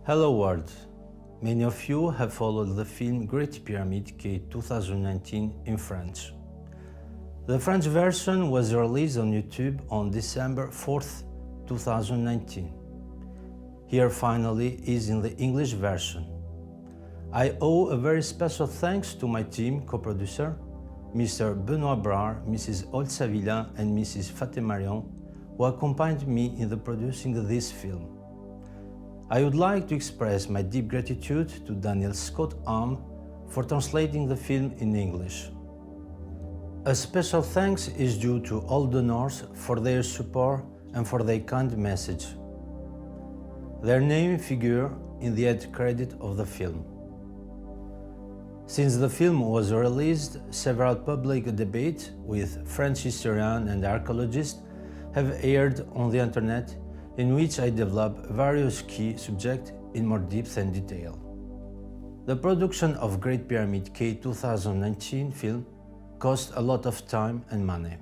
Hello world! Many of you have followed the film Great Pyramid K 2019 in French. The French version was released on YouTube on December 4th, 2019. Here finally is in the English version. I owe a very special thanks to my team co-producer, Mr. Benoit Brard, Mrs. Olsa Villa and Mrs. Faté Marion, who accompanied me in the producing this film. I would like to express my deep gratitude to Daniel Scott Arm for translating the film in English. A special thanks is due to all donors for their support and for their kind message. Their name figure in the end credit of the film. Since the film was released, several public debates with French historians and archaeologists have aired on the internet, in which I develop various key subjects in more depth and detail. The production of Great Pyramid K 2019 film cost a lot of time and money.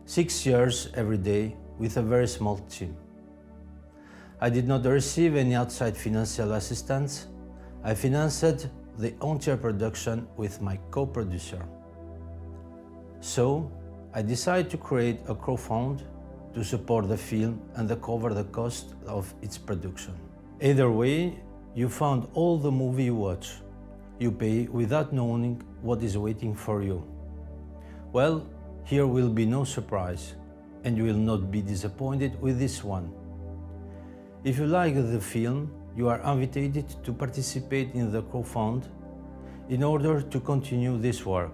6 years every day with a very small team. I did not receive any outside financial assistance. I financed the entire production with my co-producer. So, I decided to create a crowdfund to support the film and cover the cost of its production. Either way, you found all the movie you watch. You pay without knowing what is waiting for you. Well, here will be no surprise, and you will not be disappointed with this one. If you like the film, you are invited to participate in the crowdfund in order to continue this work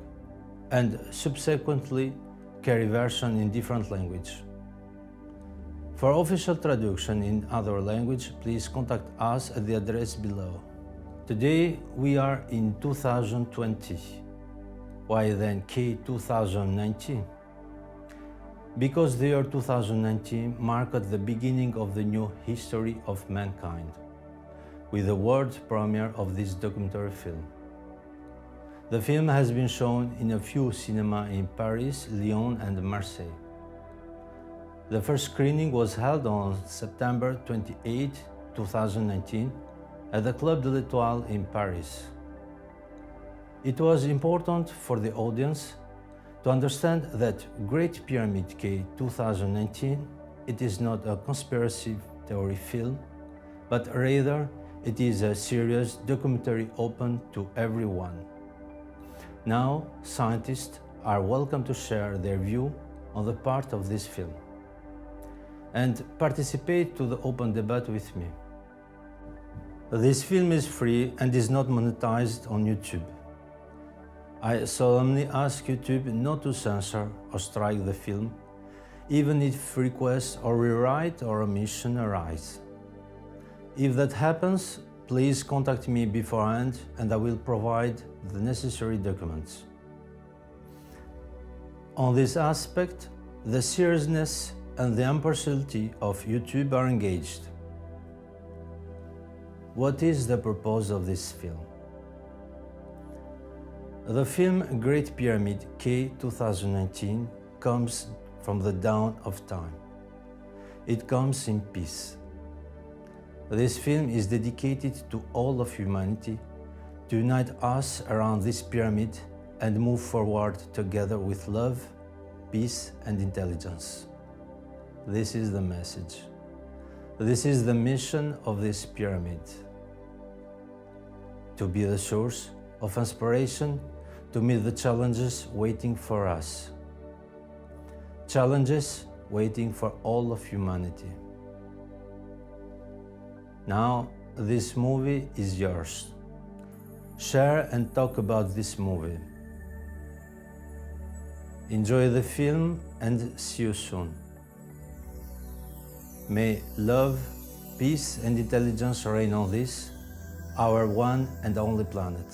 and subsequently carry version in different languages. For official traduction in other language, please contact us at the address below. Today we are in 2020. Why then K 2019? Because the year 2019 marked the beginning of the new history of mankind, with the world premiere of this documentary film. The film has been shown in a few cinemas in Paris, Lyon and Marseille. The first screening was held on September 28, 2019 at the Club de l'Étoile in Paris. It was important for the audience to understand that Great Pyramid K 2019 it is not a conspiracy theory film, but rather it is a serious documentary open to everyone. Now, scientists are welcome to share their view on the part of this film and participate to the open debate with me. This film is free and is not monetized on YouTube. I solemnly ask YouTube not to censor or strike the film, even if requests or rewrite or omission arise. If that happens, please contact me beforehand and I will provide the necessary documents. On this aspect, the seriousness and the impartiality of YouTube are engaged. What is the purpose of this film? The film Great Pyramid K 2019 comes from the dawn of time. It comes in peace. This film is dedicated to all of humanity, to unite us around this pyramid and move forward together with love, peace and intelligence. This is the message. This is the mission of this pyramid. To be the source of inspiration to meet the challenges waiting for us. Challenges waiting for all of humanity. Now, this movie is yours. Share and talk about this movie. Enjoy the film and see you soon. May love, peace and intelligence reign on this, our one and only planet.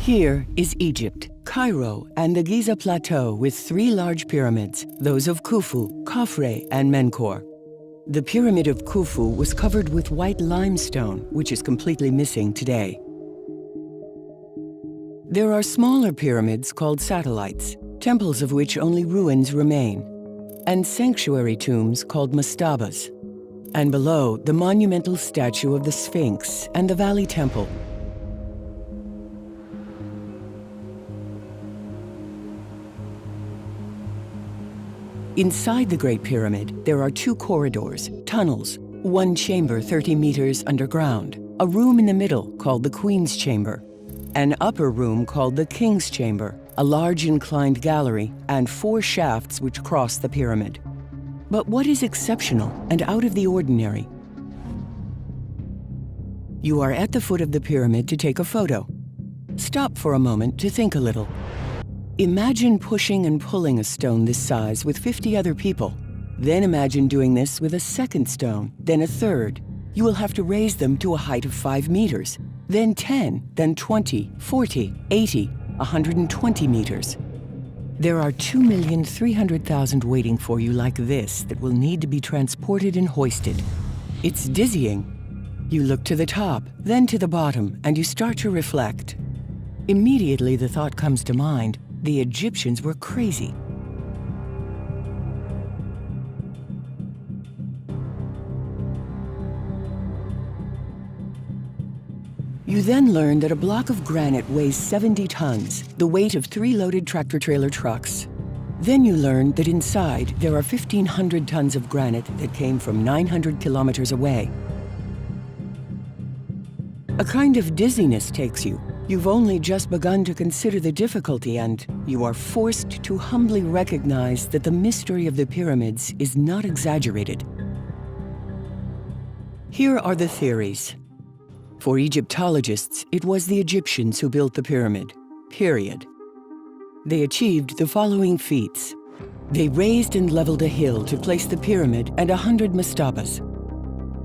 Here is Egypt, Cairo, and the Giza Plateau with 3 large pyramids, those of Khufu, Khafre, and Menkaure. The Pyramid of Khufu was covered with white limestone, which is completely missing today. There are smaller pyramids called satellites, temples of which only ruins remain, and sanctuary tombs called mastabas. And below, the monumental statue of the Sphinx and the Valley Temple. Inside the Great Pyramid, there are 2 corridors, tunnels, one chamber 30 meters underground, a room in the middle called the Queen's Chamber, an upper room called the King's Chamber, a large inclined gallery, and 4 shafts which cross the pyramid. But what is exceptional and out of the ordinary? You are at the foot of the pyramid to take a photo. Stop for a moment to think a little. Imagine pushing and pulling a stone this size with 50 other people. Then imagine doing this with a second stone, then a third. You will have to raise them to a height of 5 meters, then 10, then 20, 40, 80, 120 meters. There are 2,300,000 waiting for you like this that will need to be transported and hoisted. It's dizzying. You look to the top, then to the bottom, and you start to reflect. Immediately the thought comes to mind, the Egyptians were crazy. You then learn that a block of granite weighs 70 tons, the weight of 3 loaded tractor-trailer trucks. Then you learn that inside there are 1,500 tons of granite that came from 900 kilometers away. A kind of dizziness takes you. You've only just begun to consider the difficulty, and you are forced to humbly recognize that the mystery of the pyramids is not exaggerated. Here are the theories. For Egyptologists, it was the Egyptians who built the pyramid, period. They achieved the following feats. They raised and leveled a hill to place the pyramid and 100 mastabas.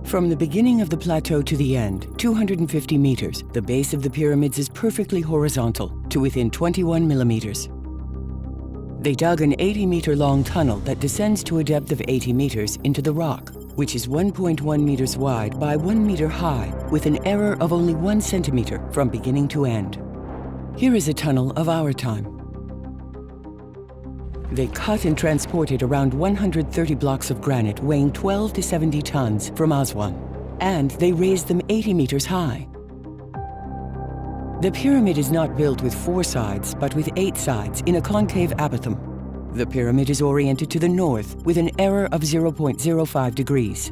From the beginning of the plateau to the end, 250 meters, the base of the pyramids is perfectly horizontal to within 21 millimeters. They dug an 80-meter-long tunnel that descends to a depth of 80 meters into the rock, which is 1.1 meters wide by 1 meter high, with an error of only 1 centimeter from beginning to end. Here is a tunnel of our time. They cut and transported around 130 blocks of granite weighing 12 to 70 tons from Aswan, and they raised them 80 meters high. The pyramid is not built with 4 sides, but with 8 sides in a concave apothem. The pyramid is oriented to the north with an error of 0.05 degrees.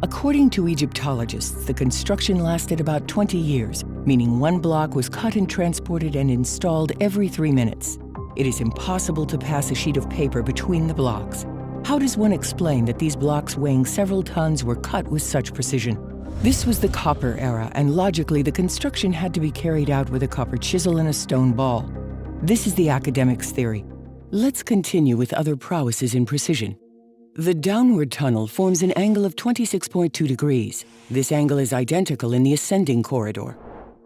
According to Egyptologists, the construction lasted about 20 years, meaning 1 block was cut and transported and installed every 3 minutes. It is impossible to pass a sheet of paper between the blocks. How does one explain that these blocks weighing several tons were cut with such precision? This was the copper era, and logically the construction had to be carried out with a copper chisel and a stone ball. This is the academics' theory. Let's continue with other prowesses in precision. The downward tunnel forms an angle of 26.2 degrees. This angle is identical in the ascending corridor.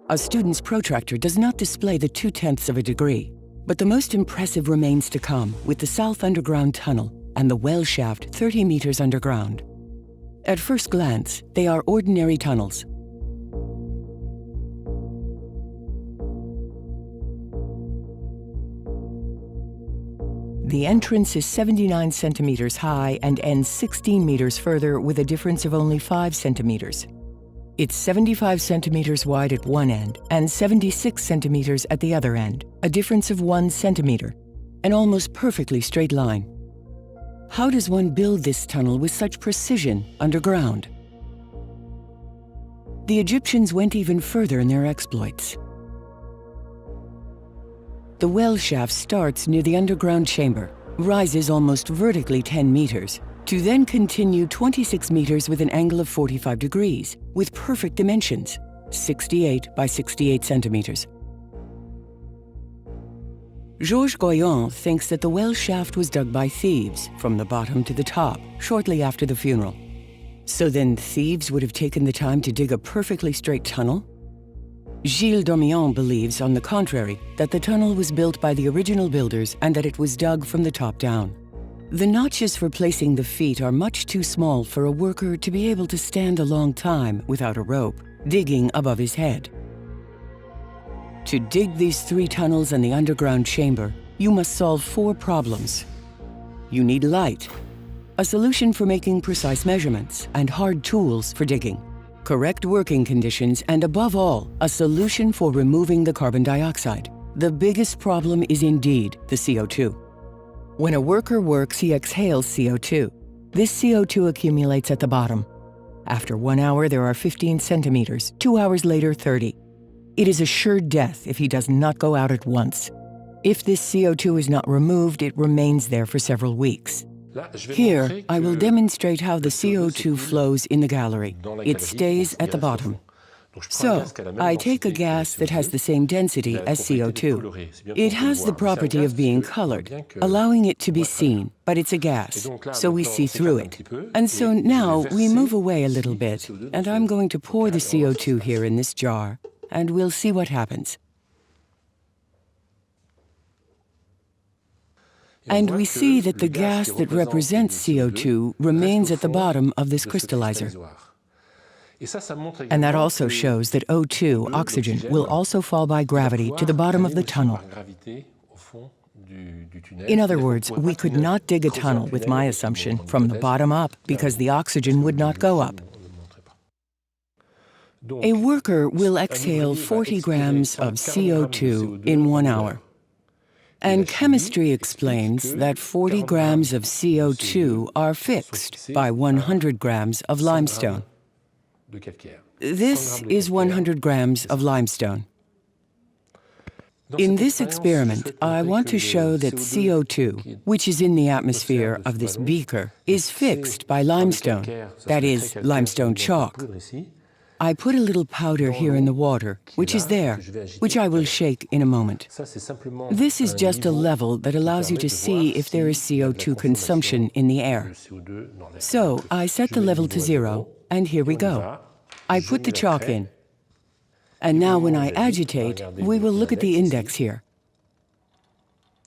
A student's protractor does not display the 0.2 of a degree. But the most impressive remains to come with the South Underground Tunnel and the well shaft 30 meters underground. At first glance, they are ordinary tunnels. The entrance is 79 centimeters high and ends 16 meters further with a difference of only 5 centimeters. It's 75 centimeters wide at one end and 76 centimeters at the other end, a difference of 1 centimeter, an almost perfectly straight line. How does one build this tunnel with such precision underground? The Egyptians went even further in their exploits. The well shaft starts near the underground chamber, rises almost vertically 10 meters, to then continue 26 meters with an angle of 45 degrees, with perfect dimensions, 68 by 68 centimeters. Georges Goyon thinks that the well shaft was dug by thieves from the bottom to the top, shortly after the funeral. So then thieves would have taken the time to dig a perfectly straight tunnel? Gilles Dormion believes, on the contrary, that the tunnel was built by the original builders and that it was dug from the top down. The notches for placing the feet are much too small for a worker to be able to stand a long time without a rope, digging above his head. To dig these 3 tunnels and the underground chamber, you must solve 4 problems. You need light, a solution for making precise measurements, and hard tools for digging, correct working conditions, and above all, a solution for removing the carbon dioxide. The biggest problem is indeed the CO2. When a worker works, he exhales CO2. This CO2 accumulates at the bottom. After 1 hour, there are 15 centimeters, 2 hours later, 30. It is assured death if he does not go out at once. If this CO2 is not removed, it remains there for several weeks. Here, I will demonstrate how the CO2 flows in the gallery. It stays at the bottom. So, I take a gas that has the same density as CO2. It has the property of being colored, allowing it to be seen, but it's a gas, so we see through it. And so now we move away a little bit, and I'm going to pour the CO2 here in this jar, and we'll see what happens. And we see that the gas that represents CO2 remains at the bottom of this crystallizer. And that also shows that O2, oxygen, will also fall by gravity to the bottom of the tunnel. In other words, we could not dig a tunnel, with my assumption, from the bottom up because the oxygen would not go up. A worker will exhale 40 grams of CO2 in 1 hour. And chemistry explains that 40 grams of CO2 are fixed by 100 grams of limestone. This is 100 grams of limestone. In this experiment, I want to show that CO2, which is in the atmosphere of this beaker, is fixed by limestone, that is, limestone chalk. I put a little powder here in the water, which is there, which I will shake in a moment. This is just a level that allows you to see if there is CO2 consumption in the air. So I set the level to 0, and here we go. I put the chalk in. And now when I agitate, we will look at the index here.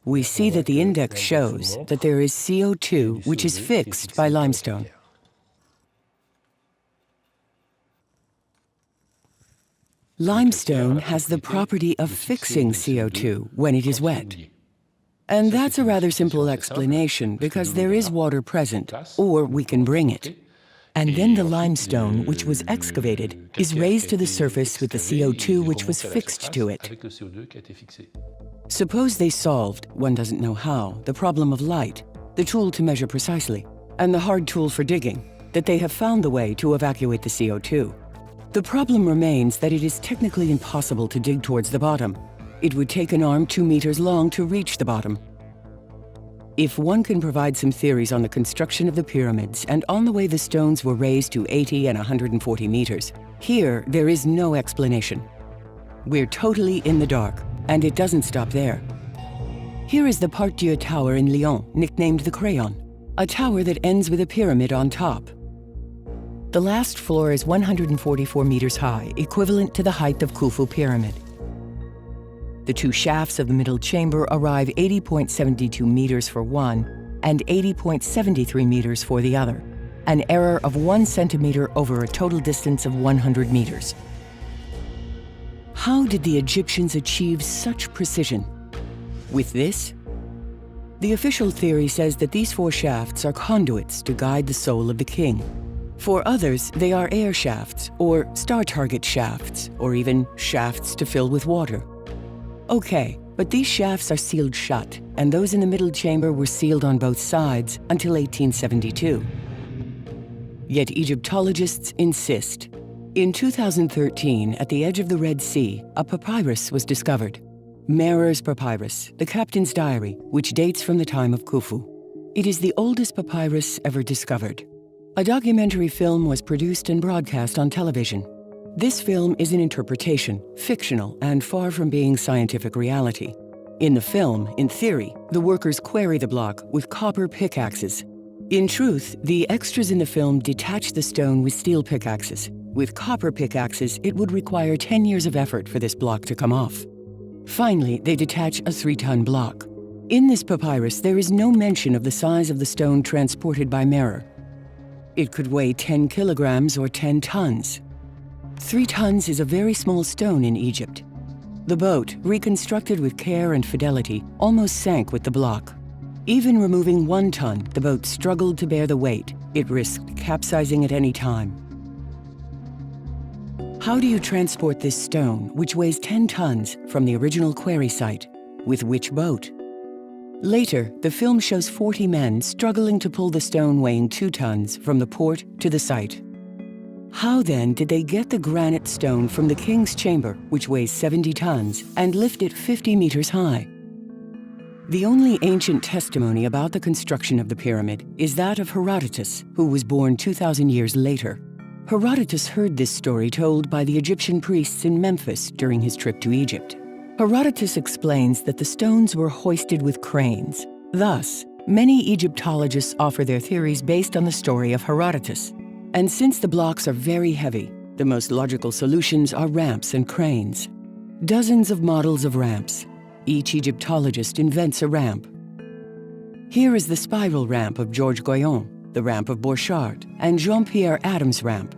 We see that the index shows that there is CO2 which is fixed by limestone. Limestone has the property of fixing CO2 when it is wet. And that's a rather simple explanation because there is water present, or we can bring it. And then the limestone, which was excavated, is raised to the surface with the CO2 which was fixed to it. Suppose they solved, one doesn't know how, the problem of light, the tool to measure precisely, and the hard tool for digging, that they have found the way to evacuate the CO2. The problem remains that it is technically impossible to dig towards the bottom. It would take an arm 2 meters long to reach the bottom. If one can provide some theories on the construction of the pyramids and on the way the stones were raised to 80 and 140 meters, here there is no explanation. We're totally in the dark, and it doesn't stop there. Here is the Part Dieu Tower in Lyon, nicknamed the Crayon, a tower that ends with a pyramid on top. The last floor is 144 meters high, equivalent to the height of Khufu Pyramid. The 2 shafts of the middle chamber arrive 80.72 meters for one and 80.73 meters for the other, an error of 1 centimeter over a total distance of 100 meters. How did the Egyptians achieve such precision? With this? The official theory says that these 4 shafts are conduits to guide the soul of the king. For others, they are air shafts, or star target shafts, or even shafts to fill with water. Okay, but these shafts are sealed shut, and those in the middle chamber were sealed on both sides until 1872. Yet Egyptologists insist. In 2013, at the edge of the Red Sea, a papyrus was discovered. Merer's Papyrus, the captain's diary, which dates from the time of Khufu. It is the oldest papyrus ever discovered. A documentary film was produced and broadcast on television. This film is an interpretation, fictional and far from being scientific reality. In the film, in theory, the workers quarry the block with copper pickaxes. In truth, the extras in the film detach the stone with steel pickaxes. With copper pickaxes, it would require 10 years of effort for this block to come off. Finally, they detach a 3-ton block. In this papyrus, there is no mention of the size of the stone transported by Merer. It could weigh 10 kilograms or 10 tons. 3 tons is a very small stone in Egypt. The boat, reconstructed with care and fidelity, almost sank with the block. Even removing 1 ton, the boat struggled to bear the weight. It risked capsizing at any time. How do you transport this stone, which weighs 10 tons, from the original quarry site? With which boat? Later, the film shows 40 men struggling to pull the stone weighing 2 tons from the port to the site. How then did they get the granite stone from the king's chamber, which weighs 70 tons, and lift it 50 meters high? The only ancient testimony about the construction of the pyramid is that of Herodotus, who was born 2,000 years later. Herodotus heard this story told by the Egyptian priests in Memphis during his trip to Egypt. Herodotus explains that the stones were hoisted with cranes. Thus, many Egyptologists offer their theories based on the story of Herodotus. And since the blocks are very heavy, the most logical solutions are ramps and cranes. Dozens of models of ramps. Each Egyptologist invents a ramp. Here is the spiral ramp of Georges Goyon, the ramp of Borchardt, and Jean-Pierre Adams' ramp.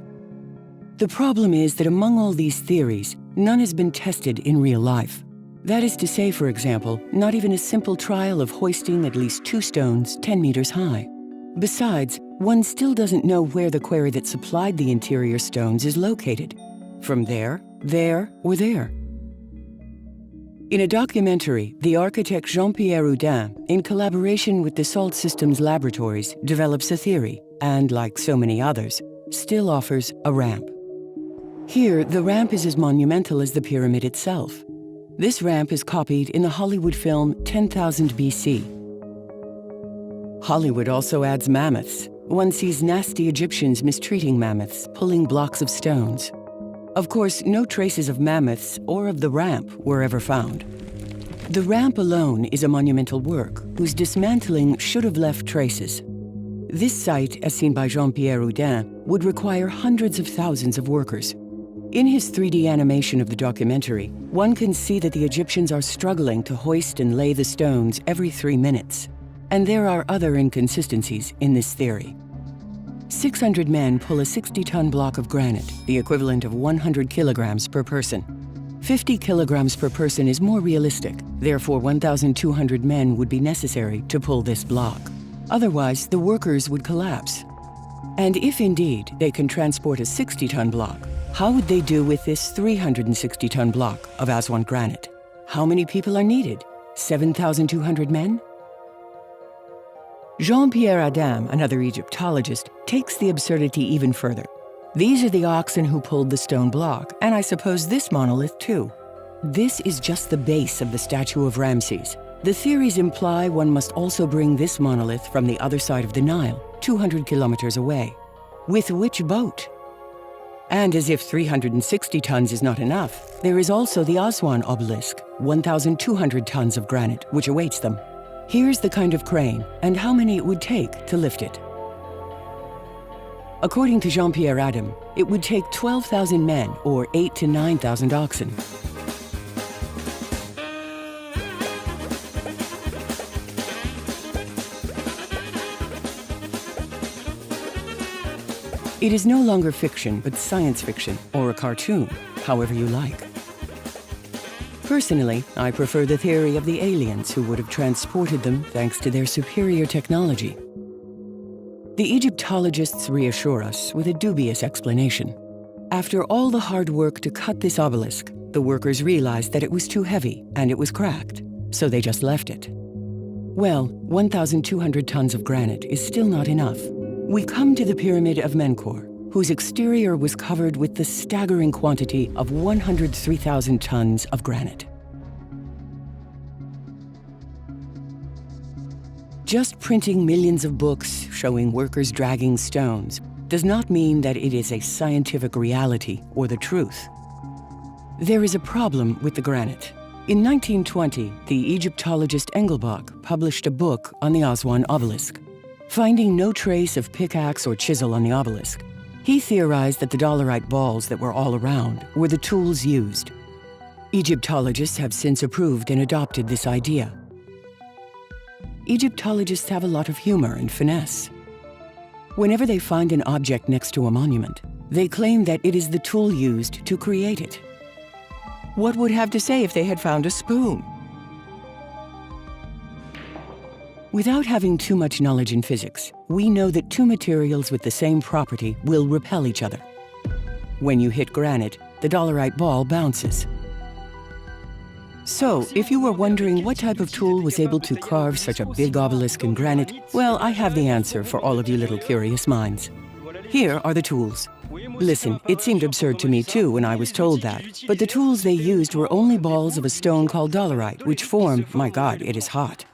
The problem is that among all these theories, none has been tested in real life. That is to say, for example, not even a simple trial of hoisting at least 2 stones 10 meters high. Besides, one still doesn't know where the quarry that supplied the interior stones is located. From there, or there. In a documentary, the architect Jean-Pierre Houdin, in collaboration with Dassault Systems Laboratories, develops a theory, and like so many others, still offers a ramp. Here, the ramp is as monumental as the pyramid itself. This ramp is copied in the Hollywood film 10,000 BC. Hollywood also adds mammoths. One sees nasty Egyptians mistreating mammoths, pulling blocks of stones. Of course, no traces of mammoths or of the ramp were ever found. The ramp alone is a monumental work whose dismantling should have left traces. This site, as seen by Jean-Pierre Houdin, would require hundreds of thousands of workers. In his 3D animation of the documentary, one can see that the Egyptians are struggling to hoist and lay the stones every 3 minutes. And there are other inconsistencies in this theory. 600 men pull a 60-ton block of granite, the equivalent of 100 kilograms per person. 50 kilograms per person is more realistic, therefore 1,200 men would be necessary to pull this block. Otherwise, the workers would collapse. And if indeed they can transport a 60-ton block, how would they do with this 360-ton block of Aswan granite? How many people are needed? 7,200 men? Jean-Pierre Adam, another Egyptologist, takes the absurdity even further. These are the oxen who pulled the stone block, and I suppose this monolith too. This is just the base of the statue of Ramses. The theories imply one must also bring this monolith from the other side of the Nile, 200 kilometers away. With which boat? And as if 360 tons is not enough, there is also the Aswan obelisk, 1,200 tons of granite, which awaits them. Here's the kind of crane and how many it would take to lift it. According to Jean-Pierre Adam, it would take 12,000 men or 8,000 to 9,000 oxen. It is no longer fiction, but science fiction, or a cartoon, however you like. Personally, I prefer the theory of the aliens who would have transported them thanks to their superior technology. The Egyptologists reassure us with a dubious explanation. After all the hard work to cut this obelisk, the workers realized that it was too heavy and it was cracked, so they just left it. Well, 1,200 tons of granite is still not enough. We come to the Pyramid of Menkaure, whose exterior was covered with the staggering quantity of 103,000 tons of granite. Just printing millions of books showing workers dragging stones does not mean that it is a scientific reality or the truth. There is a problem with the granite. In 1920, the Egyptologist Engelbach published a book on the Aswan obelisk. Finding no trace of pickaxe or chisel on the obelisk, He theorized that the dolerite balls that were all around were the tools used. Egyptologists have since approved and adopted this idea. Egyptologists have a lot of humor and finesse. Whenever they find an object next to a monument, they claim that it is the tool used to create it. What would have to say if they had found a spoon? Without having too much knowledge in physics, we know that two materials with the same property will repel each other. When you hit granite, the dolerite ball bounces. So, if you were wondering what type of tool was able to carve such a big obelisk in granite, well, I have the answer for all of you little curious minds. Here are the tools. Listen, it seemed absurd to me too when I was told that, but the tools they used were only balls of a stone called dolerite, which form, my God, it is hot,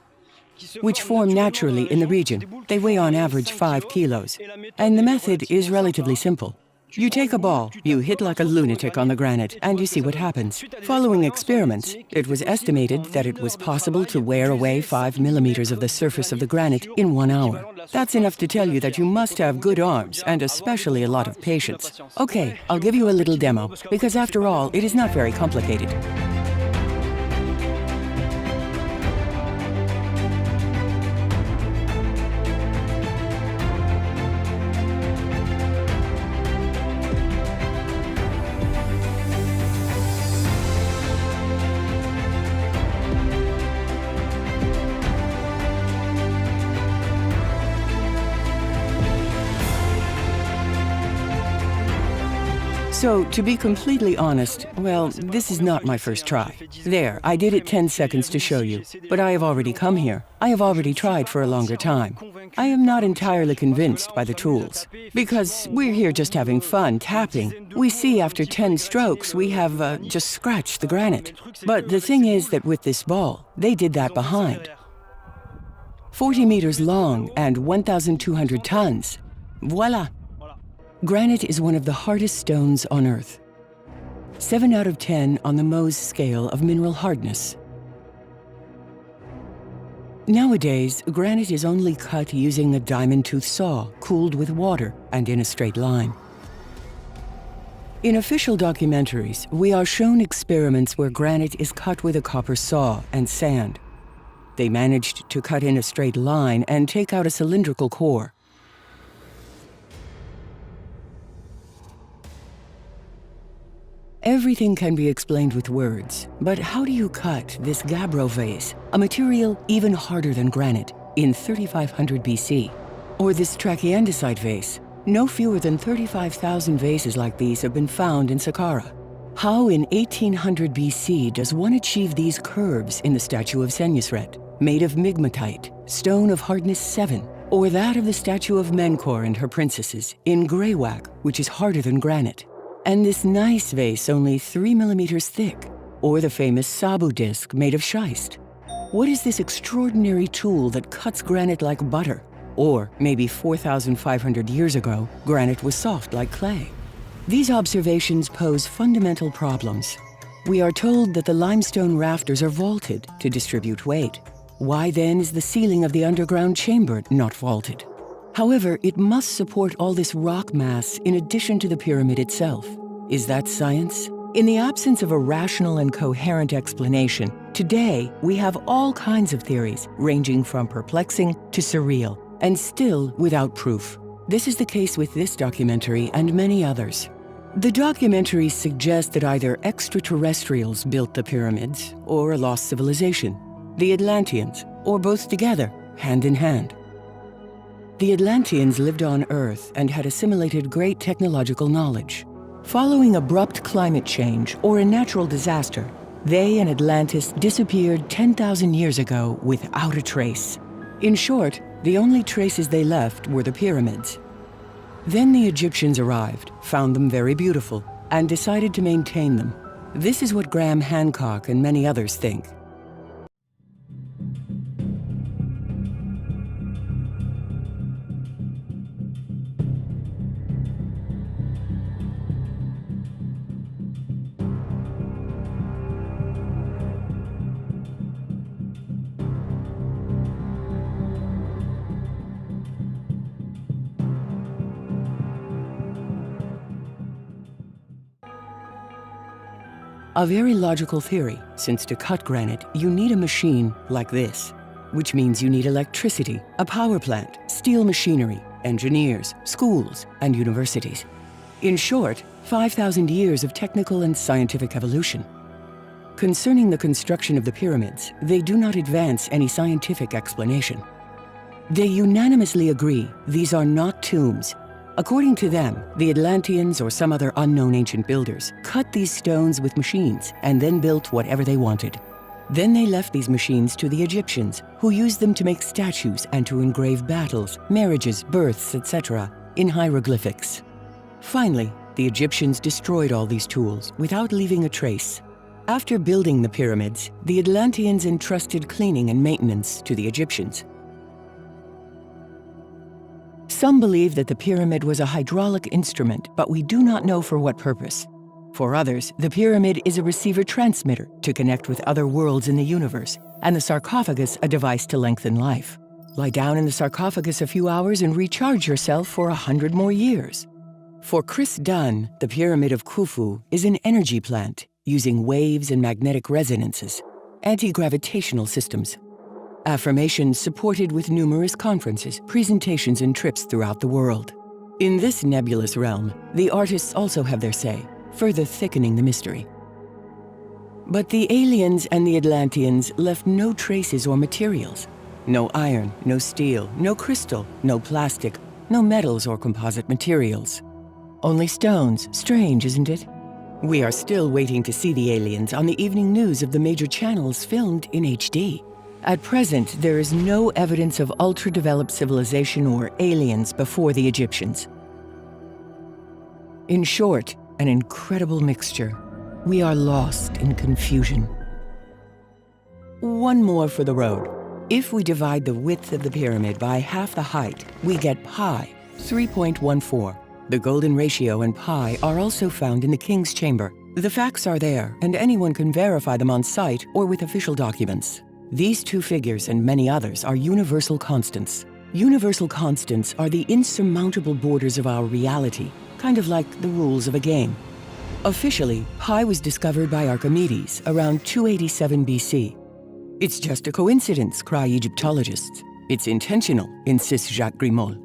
which form naturally in the region. They weigh on average 5 kilos. And the method is relatively simple. You take a ball, you hit like a lunatic on the granite, and you see what happens. Following experiments, it was estimated that it was possible to wear away 5 millimeters of the surface of the granite in 1 hour. That's enough to tell you that you must have good arms, and especially a lot of patience. Okay, I'll give you a little demo, because after all, it is not very complicated. So, to be completely honest, well, this is not my first try. There, I did it 10 seconds to show you, but I have already come here. I have already tried for a longer time. I am not entirely convinced by the tools, because we're here just having fun, tapping. We see after 10 strokes, we have just scratched the granite. But the thing is that with this ball, they did that behind. 40 meters long and 1,200 tons. Voila! Granite is one of the hardest stones on Earth. 7 out of 10 on the Mohs scale of mineral hardness. Nowadays, granite is only cut using a diamond tooth saw, cooled with water and in a straight line. In official documentaries, we are shown experiments where granite is cut with a copper saw and sand. They managed to cut in a straight line and take out a cylindrical core. Everything can be explained with words, but how do you cut this gabbro vase, a material even harder than granite, in 3500 BC? Or this trachyandesite vase? No fewer than 35,000 vases like these have been found in Saqqara. How in 1800 BC does one achieve these curves in the statue of Senusret, made of migmatite, stone of hardness 7, or that of the statue of Menkor and her princesses in greywacke, which is harder than granite? And this nice vase only 3 millimeters thick, or the famous Sabu disc made of schist. What is this extraordinary tool that cuts granite like butter? Or maybe 4,500 years ago, granite was soft like clay. These observations pose fundamental problems. We are told that the limestone rafters are vaulted to distribute weight. Why then is the ceiling of the underground chamber not vaulted? However, it must support all this rock mass in addition to the pyramid itself. Is that science? In the absence of a rational and coherent explanation, today we have all kinds of theories, ranging from perplexing to surreal, and still without proof. This is the case with this documentary and many others. The documentaries suggest that either extraterrestrials built the pyramids or a lost civilization, the Atlanteans, or both together, hand in hand. The Atlanteans lived on Earth and had assimilated great technological knowledge. Following abrupt climate change or a natural disaster, they and Atlantis disappeared 10,000 years ago without a trace. In short, the only traces they left were the pyramids. Then the Egyptians arrived, found them very beautiful, and decided to maintain them. This is what Graham Hancock and many others think. A very logical theory, since to cut granite, you need a machine like this, which means you need electricity, a power plant, steel machinery, engineers, schools, and universities. In short, 5,000 years of technical and scientific evolution. Concerning the construction of the pyramids, they do not advance any scientific explanation. They unanimously agree these are not tombs. According to them, the Atlanteans or some other unknown ancient builders cut these stones with machines and then built whatever they wanted. Then they left these machines to the Egyptians, who used them to make statues and to engrave battles, marriages, births, etc. in hieroglyphics. Finally, the Egyptians destroyed all these tools without leaving a trace. After building the pyramids, the Atlanteans entrusted cleaning and maintenance to the Egyptians. Some believe that the pyramid was a hydraulic instrument, but we do not know for what purpose. For others, the pyramid is a receiver-transmitter to connect with other worlds in the universe, and the sarcophagus a device to lengthen life. Lie down in the sarcophagus a few hours and recharge yourself for 100 more years. For Chris Dunn, the Pyramid of Khufu is an energy plant using waves and magnetic resonances, anti-gravitational systems. Affirmations supported with numerous conferences, presentations, and trips throughout the world. In this nebulous realm, the artists also have their say, further thickening the mystery. But the aliens and the Atlanteans left no traces or materials. No iron, no steel, no crystal, no plastic, no metals or composite materials. Only stones. Strange, isn't it? We are still waiting to see the aliens on the evening news of the major channels filmed in HD. At present, there is no evidence of ultra-developed civilization or aliens before the Egyptians. In short, an incredible mixture. We are lost in confusion. One more for the road. If we divide the width of the pyramid by half the height, we get pi, 3.14. The golden ratio and pi are also found in the King's Chamber. The facts are there, and anyone can verify them on site or with official documents. These two figures and many others are universal constants. Universal constants are the insurmountable borders of our reality, kind of like the rules of a game. Officially, pi was discovered by Archimedes around 287 BC. It's just a coincidence, cry Egyptologists. It's intentional, insists Jacques Grimault.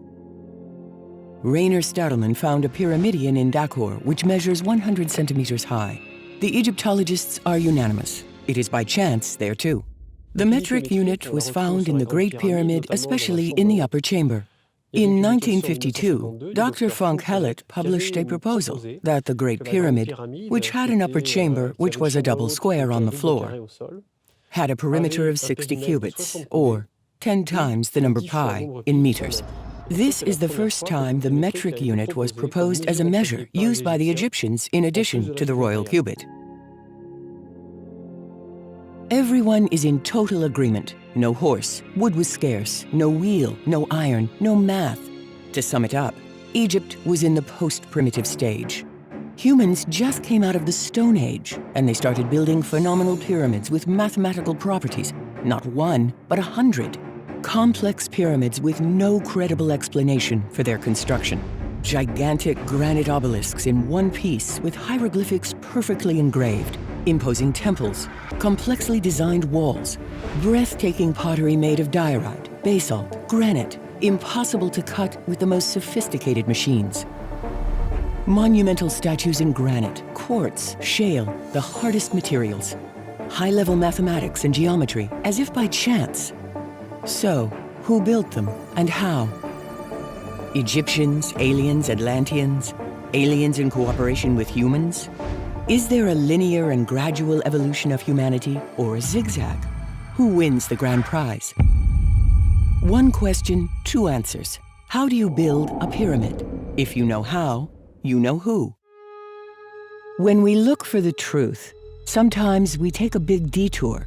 Rainer Stadelmann found a pyramidion in Dakhor, which measures 100 centimeters high. The Egyptologists are unanimous. It is by chance there too. The metric unit was found in the Great Pyramid, especially in the upper chamber. In 1952, Dr. Frank Hellett published a proposal that the Great Pyramid, which had an upper chamber which was a double square on the floor, had a perimeter of 60 cubits, or 10 times the number pi in meters. This is the first time the metric unit was proposed as a measure used by the Egyptians in addition to the royal cubit. Everyone is in total agreement. No horse, wood was scarce, no wheel, no iron, no math. To sum it up, Egypt was in the post-primitive stage. Humans just came out of the Stone Age, and they started building phenomenal pyramids with mathematical properties, not one, but 100. Complex pyramids with no credible explanation for their construction. Gigantic granite obelisks in one piece with hieroglyphics perfectly engraved. Imposing temples, complexly designed walls, breathtaking pottery made of diorite, basalt, granite, impossible to cut with the most sophisticated machines. Monumental statues in granite, quartz, shale, the hardest materials. High-level mathematics and geometry, as if by chance. So, who built them and how? Egyptians, aliens, Atlanteans, aliens in cooperation with humans? Is there a linear and gradual evolution of humanity or a zigzag? Who wins the grand prize? One question, two answers. How do you build a pyramid? If you know how, you know who. When we look for the truth, sometimes we take a big detour,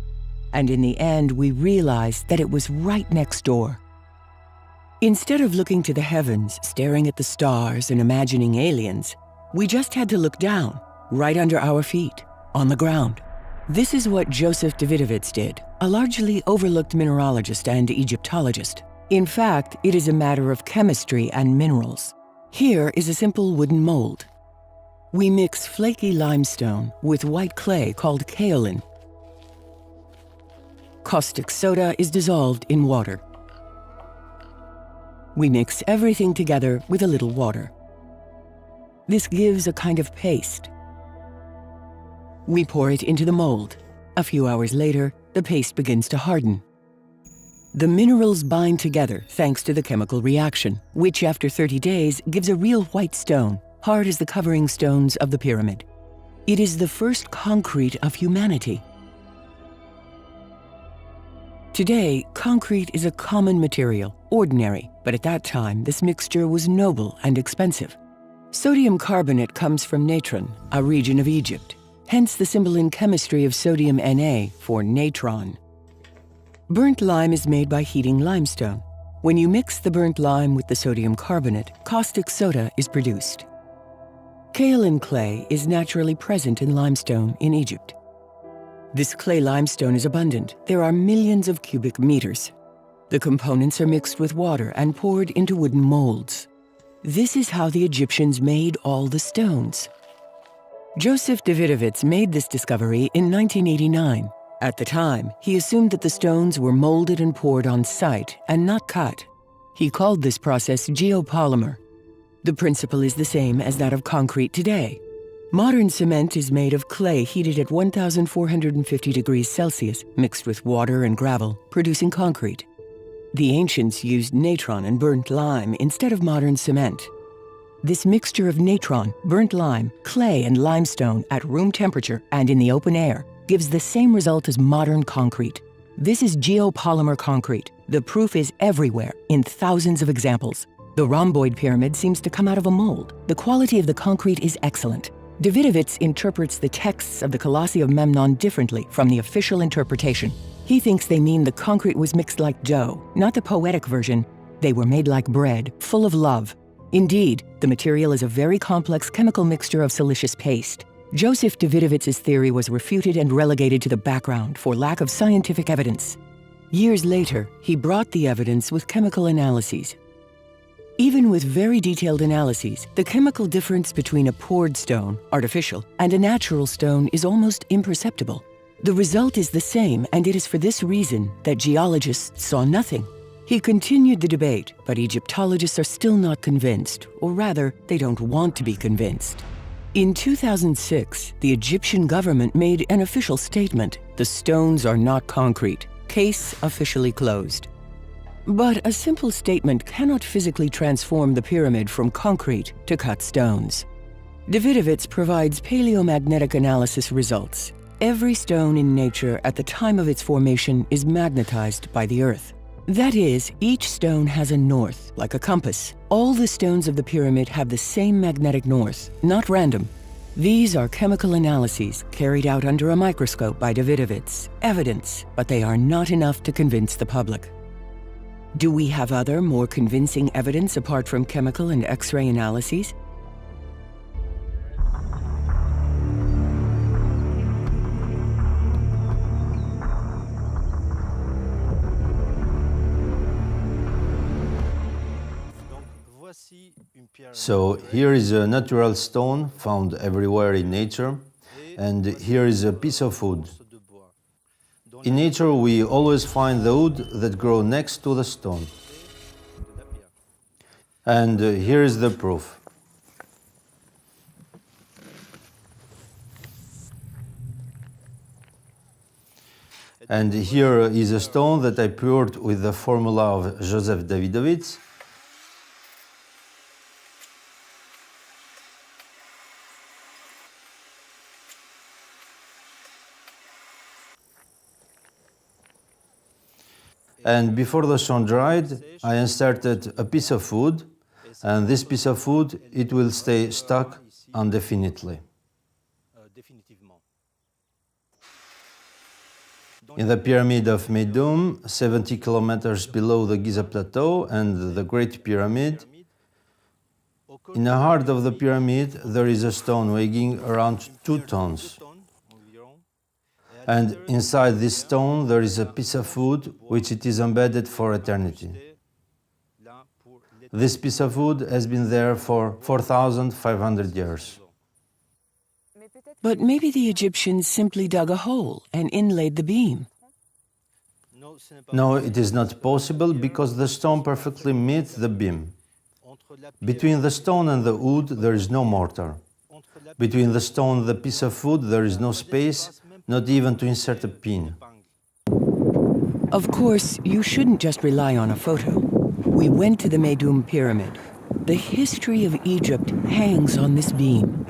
and in the end we realize that it was right next door. Instead of looking to the heavens, staring at the stars and imagining aliens, we just had to look down, right under our feet, on the ground. This is what Joseph Davidovits did, a largely overlooked mineralogist and Egyptologist. In fact, it is a matter of chemistry and minerals. Here is a simple wooden mold. We mix flaky limestone with white clay called kaolin. Caustic soda is dissolved in water. We mix everything together with a little water. This gives a kind of paste. We pour it into the mold. A few hours later, the paste begins to harden. The minerals bind together thanks to the chemical reaction, which after 30 days gives a real white stone, hard as the covering stones of the pyramid. It is the first concrete of humanity. Today, concrete is a common material, ordinary, but at that time this mixture was noble and expensive. Sodium carbonate comes from natron, a region of Egypt, hence the symbol in chemistry of sodium Na for natron. Burnt lime is made by heating limestone. When you mix the burnt lime with the sodium carbonate, caustic soda is produced. Kaolin clay is naturally present in limestone in Egypt. This clay limestone is abundant. There are millions of cubic meters. The components are mixed with water and poured into wooden molds. This is how the Egyptians made all the stones. Joseph Davidovits made this discovery in 1989. At the time, he assumed that the stones were molded and poured on site and not cut. He called this process geopolymer. The principle is the same as that of concrete today. Modern cement is made of clay heated at 1,450 degrees Celsius, mixed with water and gravel, producing concrete. The ancients used natron and burnt lime instead of modern cement. This mixture of natron, burnt lime, clay, and limestone at room temperature and in the open air gives the same result as modern concrete. This is geopolymer concrete. The proof is everywhere, in thousands of examples. The rhomboid pyramid seems to come out of a mold. The quality of the concrete is excellent. Davidovits interprets the texts of the Colossi of Memnon differently from the official interpretation. He thinks they mean the concrete was mixed like dough, not the poetic version. They were made like bread, full of love. Indeed, the material is a very complex chemical mixture of siliceous paste. Joseph Davidovits' theory was refuted and relegated to the background for lack of scientific evidence. Years later, he brought the evidence with chemical analyses. Even with very detailed analyses, the chemical difference between a poured stone, artificial, and a natural stone is almost imperceptible. The result is the same, and it is for this reason that geologists saw nothing. He continued the debate, but Egyptologists are still not convinced, or rather, they don't want to be convinced. In 2006, the Egyptian government made an official statement: the stones are not concrete. Case officially closed. But a simple statement cannot physically transform the pyramid from concrete to cut stones. Davidovits provides paleomagnetic analysis results. Every stone in nature at the time of its formation is magnetized by the Earth. That is, each stone has a north, like a compass. All the stones of the pyramid have the same magnetic north, not random. These are chemical analyses carried out under a microscope by Davidovits. Evidence, but they are not enough to convince the public. Do we have other, more convincing evidence apart from chemical and X-ray analyses? So here is a natural stone found everywhere in nature, and here is a piece of wood. In nature, we always find the wood that grows next to the stone. And here is the proof. And here is a stone that I poured with the formula of Joseph Davidovits. And before the stone dried, I inserted a piece of wood, and this piece of wood, it will stay stuck indefinitely. In the pyramid of Meidum, 70 kilometers below the Giza Plateau and the Great Pyramid, in the heart of the pyramid, there is a stone weighing around 2 tons. And inside this stone, there is a piece of wood which it is embedded for eternity. This piece of wood has been there for 4,500 years. But maybe the Egyptians simply dug a hole and inlaid the beam. No, it is not possible because the stone perfectly meets the beam. Between the stone and the wood, there is no mortar. Between the stone and the piece of wood, there is no space, not even to insert a pin. Of course, you shouldn't just rely on a photo. We went to the Meidum Pyramid. The history of Egypt hangs on this beam.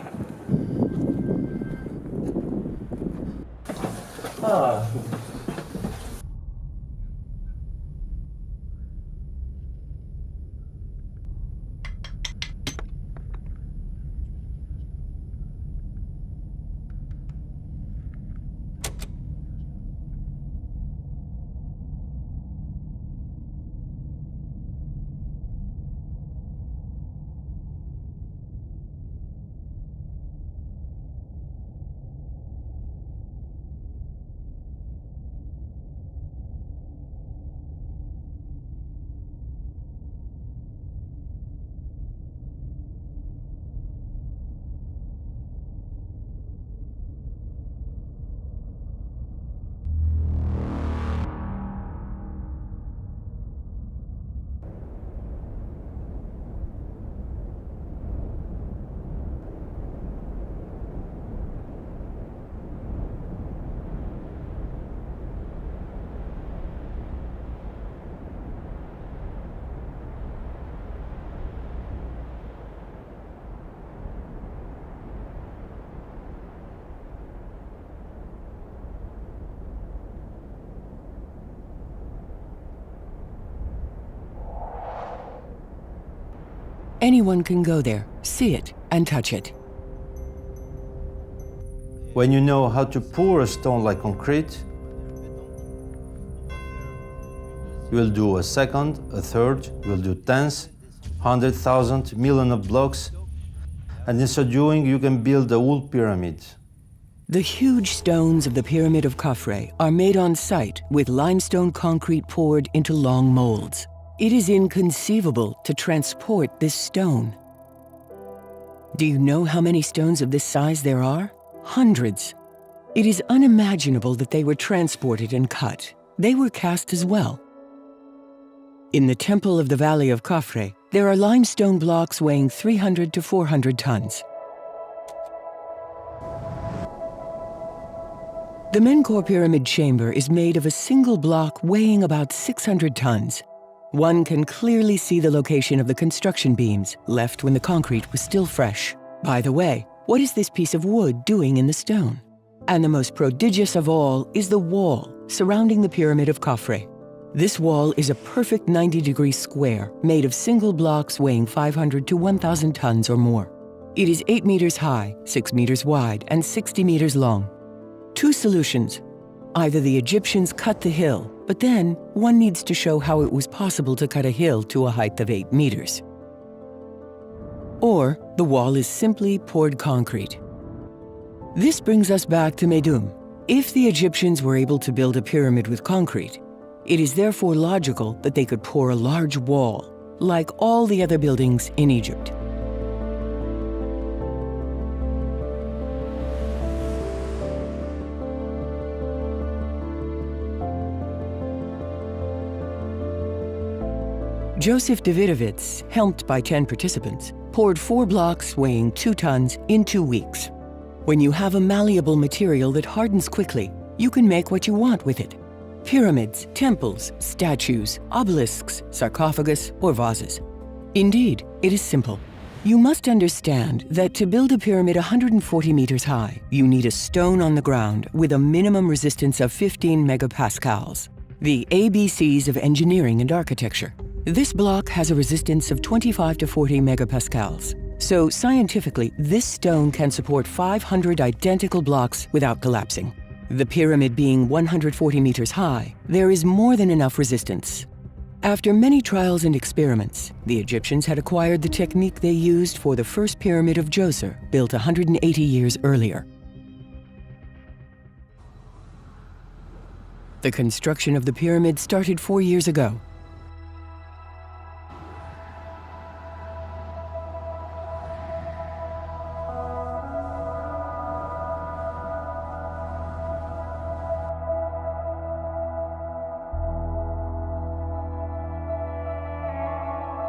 Anyone can go there, see it, and touch it. When you know how to pour a stone like concrete, you will do a second, a third, you will do tens, 100,000, million of blocks, and in so doing you can build a whole pyramid. The huge stones of the Pyramid of Khafre are made on site with limestone concrete poured into long molds. It is inconceivable to transport this stone. Do you know how many stones of this size there are? Hundreds. It is unimaginable that they were transported and cut. They were cast as well. In the Temple of the Valley of Khafre, there are limestone blocks weighing 300 to 400 tons. The Menkaure Pyramid chamber is made of a single block weighing about 600 tons. One can clearly see the location of the construction beams, left when the concrete was still fresh. By the way, what is this piece of wood doing in the stone? And the most prodigious of all is the wall surrounding the Pyramid of Khafre. This wall is a perfect 90-degree square made of single blocks weighing 500 to 1,000 tons or more. It is 8 meters high, 6 meters wide, and 60 meters long. Two solutions. Either the Egyptians cut the hill, but then one needs to show how it was possible to cut a hill to a height of 8 meters. Or the wall is simply poured concrete. This brings us back to Meidum. If the Egyptians were able to build a pyramid with concrete, it is therefore logical that they could pour a large wall, like all the other buildings in Egypt. Joseph Davidovits, helped by 10 participants, poured 4 blocks weighing 2 tons in 2 weeks. When you have a malleable material that hardens quickly, you can make what you want with it. Pyramids, temples, statues, obelisks, sarcophagus, or vases. Indeed, it is simple. You must understand that to build a pyramid 140 meters high, you need a stone on the ground with a minimum resistance of 15 megapascals. The ABCs of engineering and architecture. This block has a resistance of 25 to 40 megapascals. So scientifically, this stone can support 500 identical blocks without collapsing. The pyramid being 140 meters high, there is more than enough resistance. After many trials and experiments, the Egyptians had acquired the technique they used for the first pyramid of Djoser, built 180 years earlier. The construction of the pyramid started 4 years ago.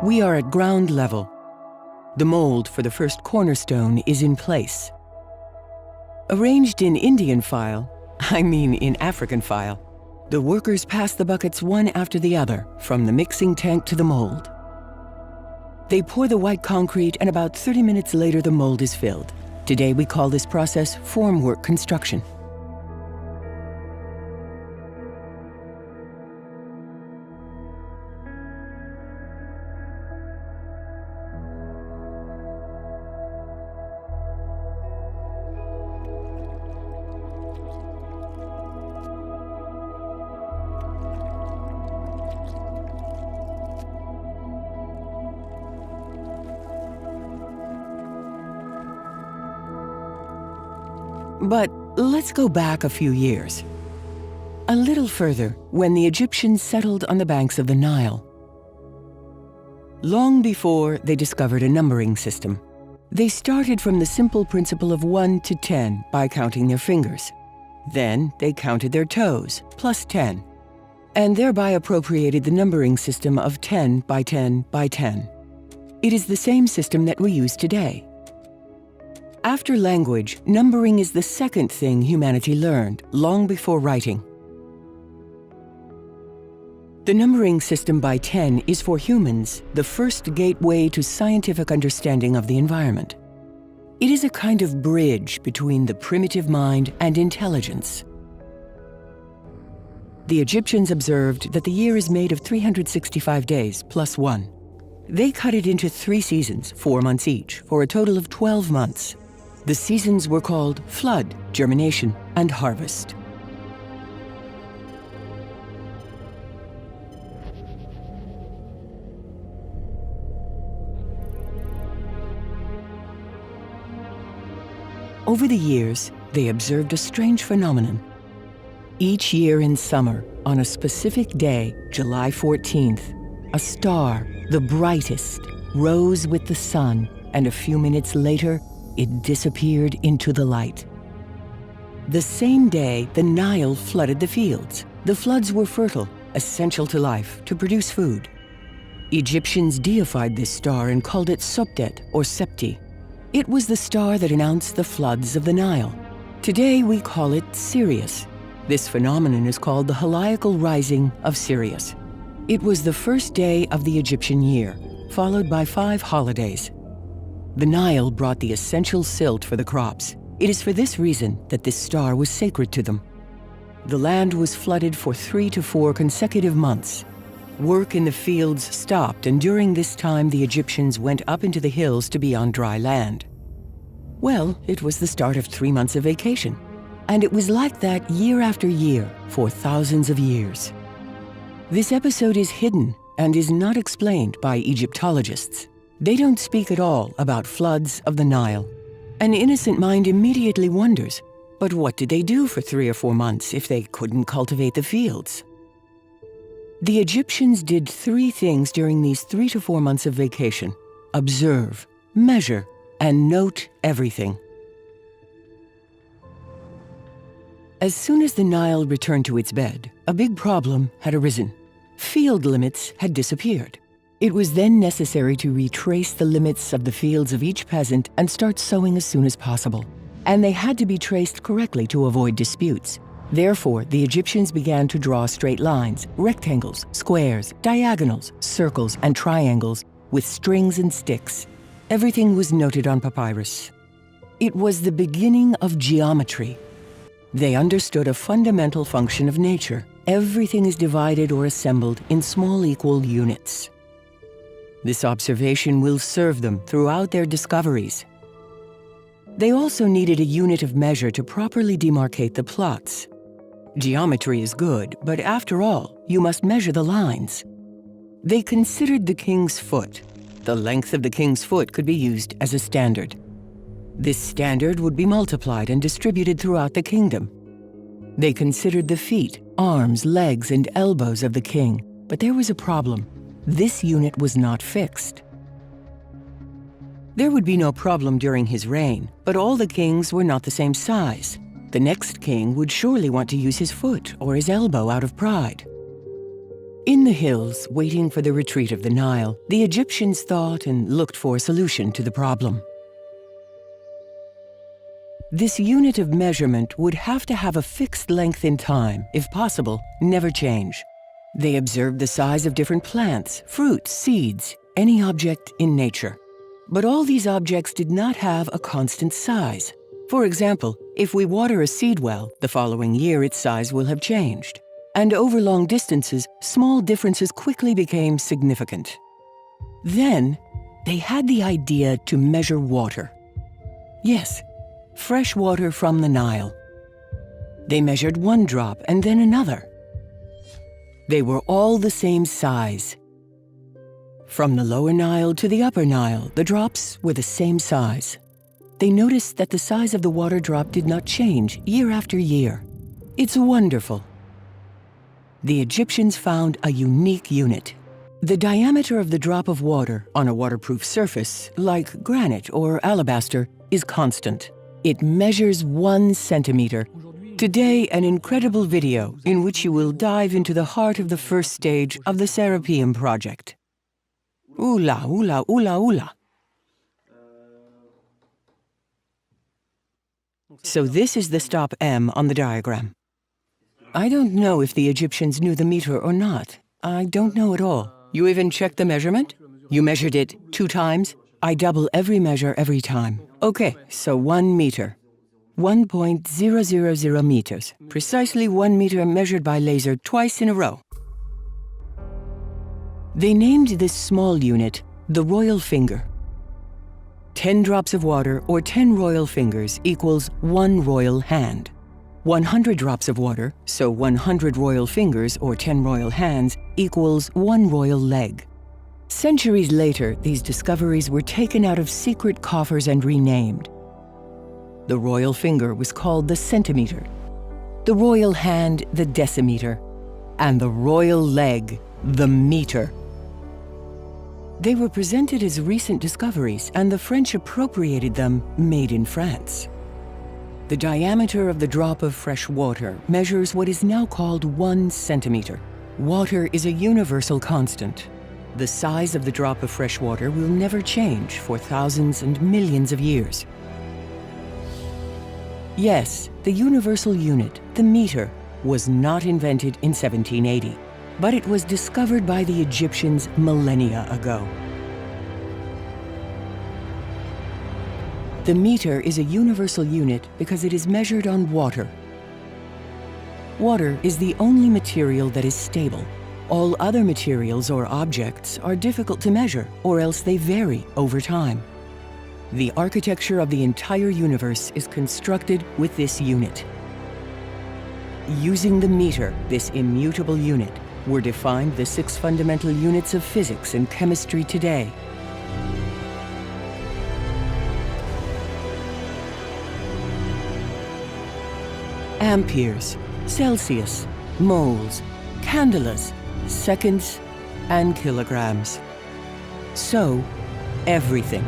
We are at ground level. The mold for the first cornerstone is in place. Arranged in Indian file, in African file, the workers pass the buckets one after the other, from the mixing tank to the mold. They pour the white concrete, and about 30 minutes later the mold is filled. Today we call this process formwork construction. But let's go back a few years. A little further, when the Egyptians settled on the banks of the Nile. Long before they discovered a numbering system, they started from the simple principle of 1 to 10 by counting their fingers. Then they counted their toes, plus 10, and thereby appropriated the numbering system of 10 by 10 by 10. It is the same system that we use today. After language, numbering is the second thing humanity learned, long before writing. The numbering system by 10 is for humans the first gateway to scientific understanding of the environment. It is a kind of bridge between the primitive mind and intelligence. The Egyptians observed that the year is made of 365 days plus 1. They cut it into 3 seasons, 4 months each, for a total of 12 months. The seasons were called flood, germination, and harvest. Over the years, they observed a strange phenomenon. Each year in summer, on a specific day, July 14th, a star, the brightest, rose with the sun, and a few minutes later, it disappeared into the light. The same day, the Nile flooded the fields. The floods were fertile, essential to life, to produce food. Egyptians deified this star and called it Sopdet, or Septi. It was the star that announced the floods of the Nile. Today we call it Sirius. This phenomenon is called the Heliacal Rising of Sirius. It was the first day of the Egyptian year, followed by 5 holidays. The Nile brought the essential silt for the crops. It is for this reason that this star was sacred to them. The land was flooded for 3 to 4 consecutive months. Work in the fields stopped, and during this time the Egyptians went up into the hills to be on dry land. Well, it was the start of 3 months of vacation. And it was like that year after year for thousands of years. This episode is hidden and is not explained by Egyptologists. They don't speak at all about floods of the Nile. An innocent mind immediately wonders, but what did they do for 3 or 4 months if they couldn't cultivate the fields? The Egyptians did 3 things during these 3 to 4 months of vacation: observe, measure, and note everything. As soon as the Nile returned to its bed, a big problem had arisen. Field limits had disappeared. It was then necessary to retrace the limits of the fields of each peasant and start sowing as soon as possible. And they had to be traced correctly to avoid disputes. Therefore, the Egyptians began to draw straight lines, rectangles, squares, diagonals, circles, and triangles with strings and sticks. Everything was noted on papyrus. It was the beginning of geometry. They understood a fundamental function of nature. Everything is divided or assembled in small equal units. This observation will serve them throughout their discoveries. They also needed a unit of measure to properly demarcate the plots. Geometry is good, but after all, you must measure the lines. They considered the king's foot. The length of the king's foot could be used as a standard. This standard would be multiplied and distributed throughout the kingdom. They considered the feet, arms, legs, and elbows of the king, but there was a problem. This unit was not fixed. There would be no problem during his reign, but all the kings were not the same size. The next king would surely want to use his foot or his elbow out of pride. In the hills, waiting for the retreat of the Nile, the Egyptians thought and looked for a solution to the problem. This unit of measurement would have to have a fixed length in time, if possible, never change. They observed the size of different plants, fruits, seeds, any object in nature. But all these objects did not have a constant size. For example, if we water a seed well, the following year its size will have changed. And over long distances, small differences quickly became significant. Then, they had the idea to measure water. Yes, fresh water from the Nile. They measured one drop and then another. They were all the same size. From the lower Nile to the upper Nile, the drops were the same size. They noticed that the size of the water drop did not change year after year. It's wonderful. The Egyptians found a unique unit. The diameter of the drop of water on a waterproof surface, like granite or alabaster, is constant. It measures 1 centimeter. Today, an incredible video in which you will dive into the heart of the first stage of the Serapeum project. Oola, oola, oola, oola. So this is the stop M on the diagram. I don't know if the Egyptians knew the meter or not. I don't know at all. You even checked the measurement? You measured it 2 times? I double every measure every time. Okay, so 1 meter. 1.000 meters. Precisely 1 meter measured by laser twice in a row. They named this small unit the royal finger. 10 drops of water or 10 royal fingers equals 1 royal hand. 100 drops of water, so 100 royal fingers or 10 royal hands, equals 1 royal leg. Centuries later, these discoveries were taken out of secret coffers and renamed. The royal finger was called the centimeter, the royal hand the decimeter, and the royal leg the meter. They were presented as recent discoveries, and the French appropriated them, made in France. The diameter of the drop of fresh water measures what is now called 1 centimeter. Water is a universal constant. The size of the drop of fresh water will never change for thousands and millions of years. Yes, the universal unit, the meter, was not invented in 1780, but it was discovered by the Egyptians millennia ago. The meter is a universal unit because it is measured on water. Water is the only material that is stable. All other materials or objects are difficult to measure, or else they vary over time. The architecture of the entire universe is constructed with this unit. Using the meter, this immutable unit, were defined the 6 fundamental units of physics and chemistry today. Amperes, Celsius, moles, candelas, seconds, and kilograms. So, everything.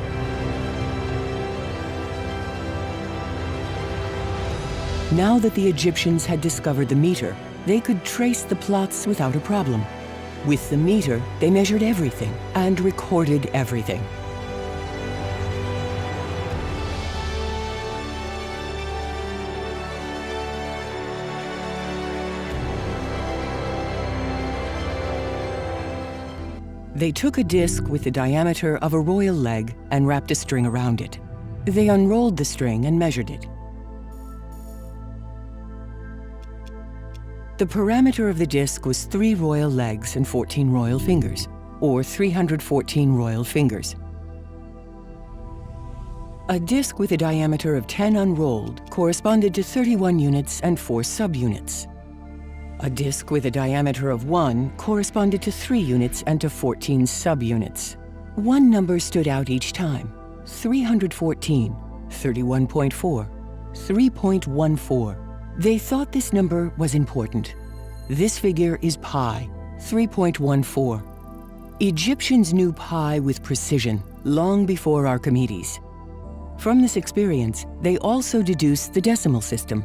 Now that the Egyptians had discovered the meter, they could trace the plots without a problem. With the meter, they measured everything and recorded everything. They took a disc with the diameter of a royal leg and wrapped a string around it. They unrolled the string and measured it. The parameter of the disc was 3 royal legs and 14 royal fingers, or 314 royal fingers. A disc with a diameter of 10 unrolled corresponded to 31 units and 4 subunits. A disc with a diameter of 1 corresponded to 3 units and to 14 subunits. One number stood out each time: 314, 31.4, 3.14. They thought this number was important. This figure is pi, 3.14. Egyptians knew pi with precision long before Archimedes. From this experience, they also deduced the decimal system.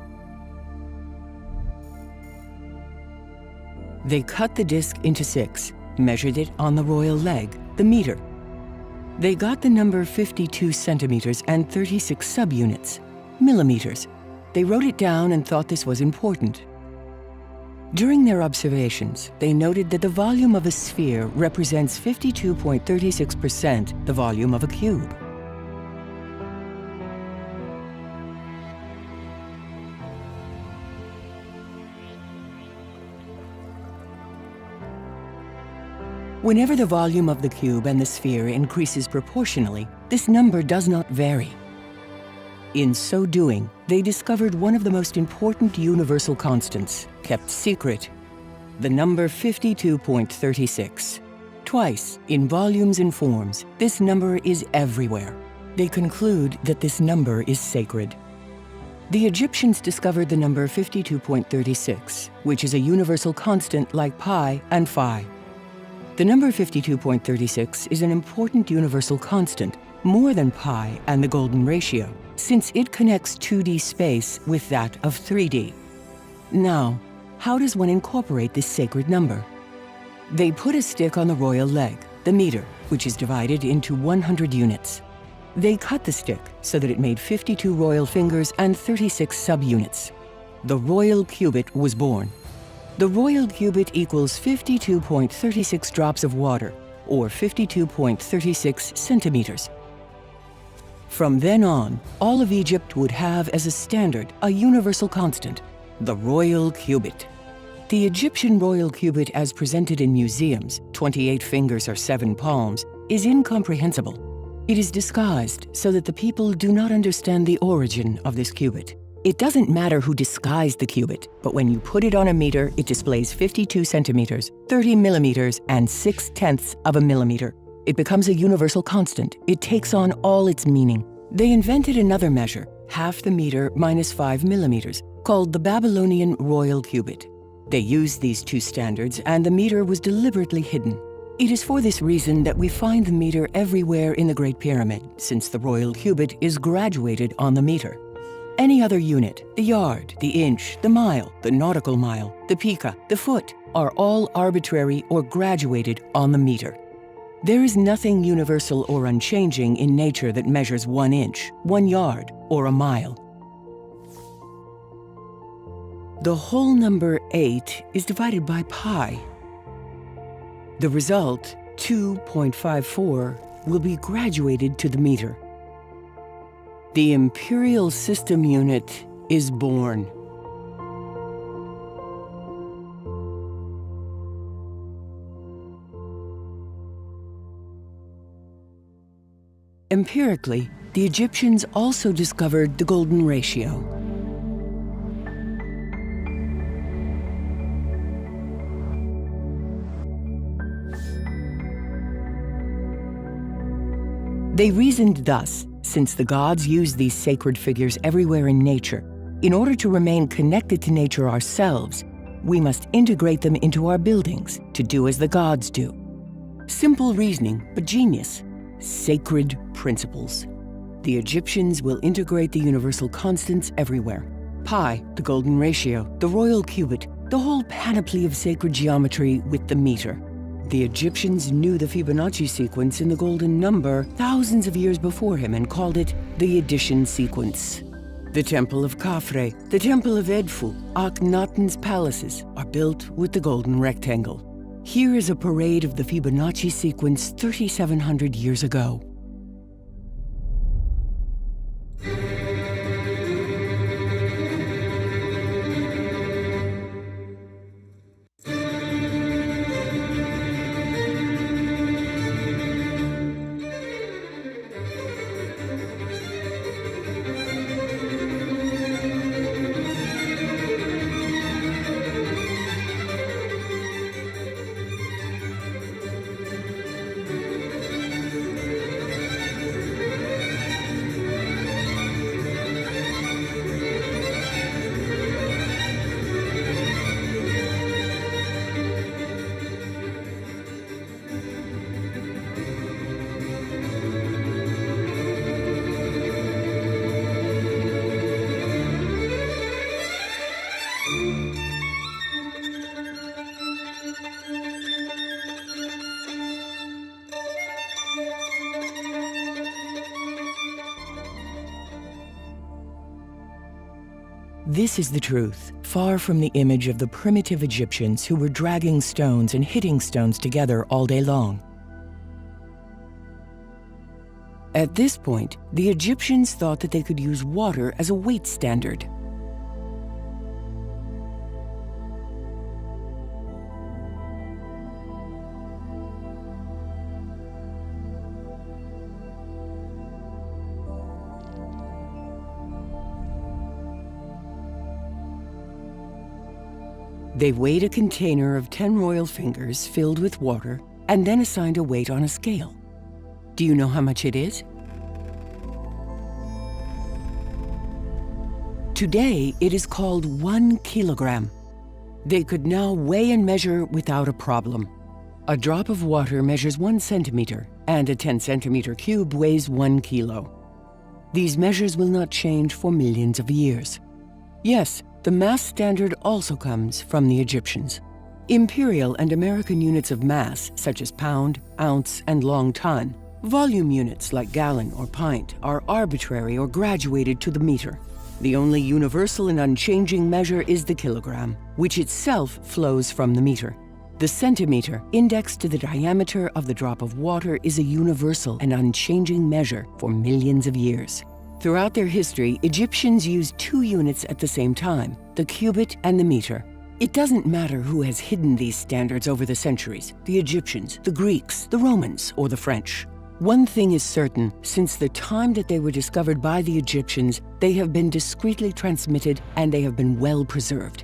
They cut the disc into 6, measured it on the royal leg, the meter. They got the number 52 centimeters and 36 subunits, millimeters. They wrote it down and thought this was important. During their observations, they noted that the volume of a sphere represents 52.36% the volume of a cube. Whenever the volume of the cube and the sphere increases proportionally, this number does not vary. In so doing, they discovered one of the most important universal constants, kept secret, the number 52.36. Twice, in volumes and forms, this number is everywhere. They conclude that this number is sacred. The Egyptians discovered the number 52.36, which is a universal constant like pi and phi. The number 52.36 is an important universal constant, more than pi and the golden ratio, since it connects 2D space with that of 3D. Now, how does one incorporate this sacred number? They put a stick on the royal leg, the meter, which is divided into 100 units. They cut the stick so that it made 52 royal fingers and 36 subunits. The royal cubit was born. The royal cubit equals 52.36 drops of water, or 52.36 centimeters. From then on, all of Egypt would have as a standard a universal constant, the royal cubit. The Egyptian royal cubit as presented in museums, 28 fingers or 7 palms, is incomprehensible. It is disguised so that the people do not understand the origin of this cubit. It doesn't matter who disguised the cubit, but when you put it on a meter, it displays 52 centimeters, 30 millimeters, and 6/10 of a millimeter. It becomes a universal constant. It takes on all its meaning. They invented another measure, half the meter minus 5 millimeters, called the Babylonian royal cubit. They used these two standards, and the meter was deliberately hidden. It is for this reason that we find the meter everywhere in the Great Pyramid, since the royal cubit is graduated on the meter. Any other unit, the yard, the inch, the mile, the nautical mile, the pica, the foot, are all arbitrary or graduated on the meter. There is nothing universal or unchanging in nature that measures 1 inch, 1 yard, or a mile. The whole number 8 is divided by pi. The result, 2.54, will be graduated to the meter. The imperial system unit is born. Empirically, the Egyptians also discovered the golden ratio. They reasoned thus: since the gods use these sacred figures everywhere in nature, in order to remain connected to nature ourselves, we must integrate them into our buildings to do as the gods do. Simple reasoning, but genius. Sacred principles. The Egyptians will integrate the universal constants everywhere. Pi, the golden ratio, the royal cubit, the whole panoply of sacred geometry with the meter. The Egyptians knew the Fibonacci sequence in the golden number thousands of years before him and called it the addition sequence. The Temple of Khafre, the Temple of Edfu, Akhenaten's palaces are built with the golden rectangle. Here is a parade of the Fibonacci sequence 3,700 years ago. This is the truth, far from the image of the primitive Egyptians who were dragging stones and hitting stones together all day long. At this point, the Egyptians thought that they could use water as a weight standard. They weighed a container of 10 royal fingers filled with water and then assigned a weight on a scale. Do you know how much it is? Today, it is called 1 kilogram. They could now weigh and measure without a problem. A drop of water measures 1 centimeter, and a 10-centimeter cube weighs 1 kilo. These measures will not change for millions of years. Yes, the mass standard also comes from the Egyptians. Imperial and American units of mass, such as pound, ounce, and long ton, volume units like gallon or pint, are arbitrary or graduated to the meter. The only universal and unchanging measure is the kilogram, which itself flows from the meter. The centimeter, indexed to the diameter of the drop of water, is a universal and unchanging measure for millions of years. Throughout their history, Egyptians used 2 units at the same time, the cubit and the meter. It doesn't matter who has hidden these standards over the centuries, the Egyptians, the Greeks, the Romans, or the French. One thing is certain, since the time that they were discovered by the Egyptians, they have been discreetly transmitted and they have been well preserved.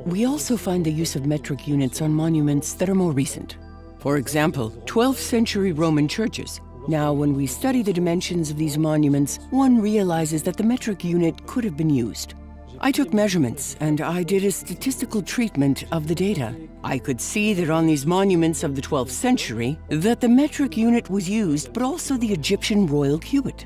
We also find the use of metric units on monuments that are more recent. For example, 12th century Roman churches. Now, when we study the dimensions of these monuments, one realizes that the metric unit could have been used. I took measurements and I did a statistical treatment of the data. I could see that on these monuments of the 12th century, that the metric unit was used, but also the Egyptian royal cubit.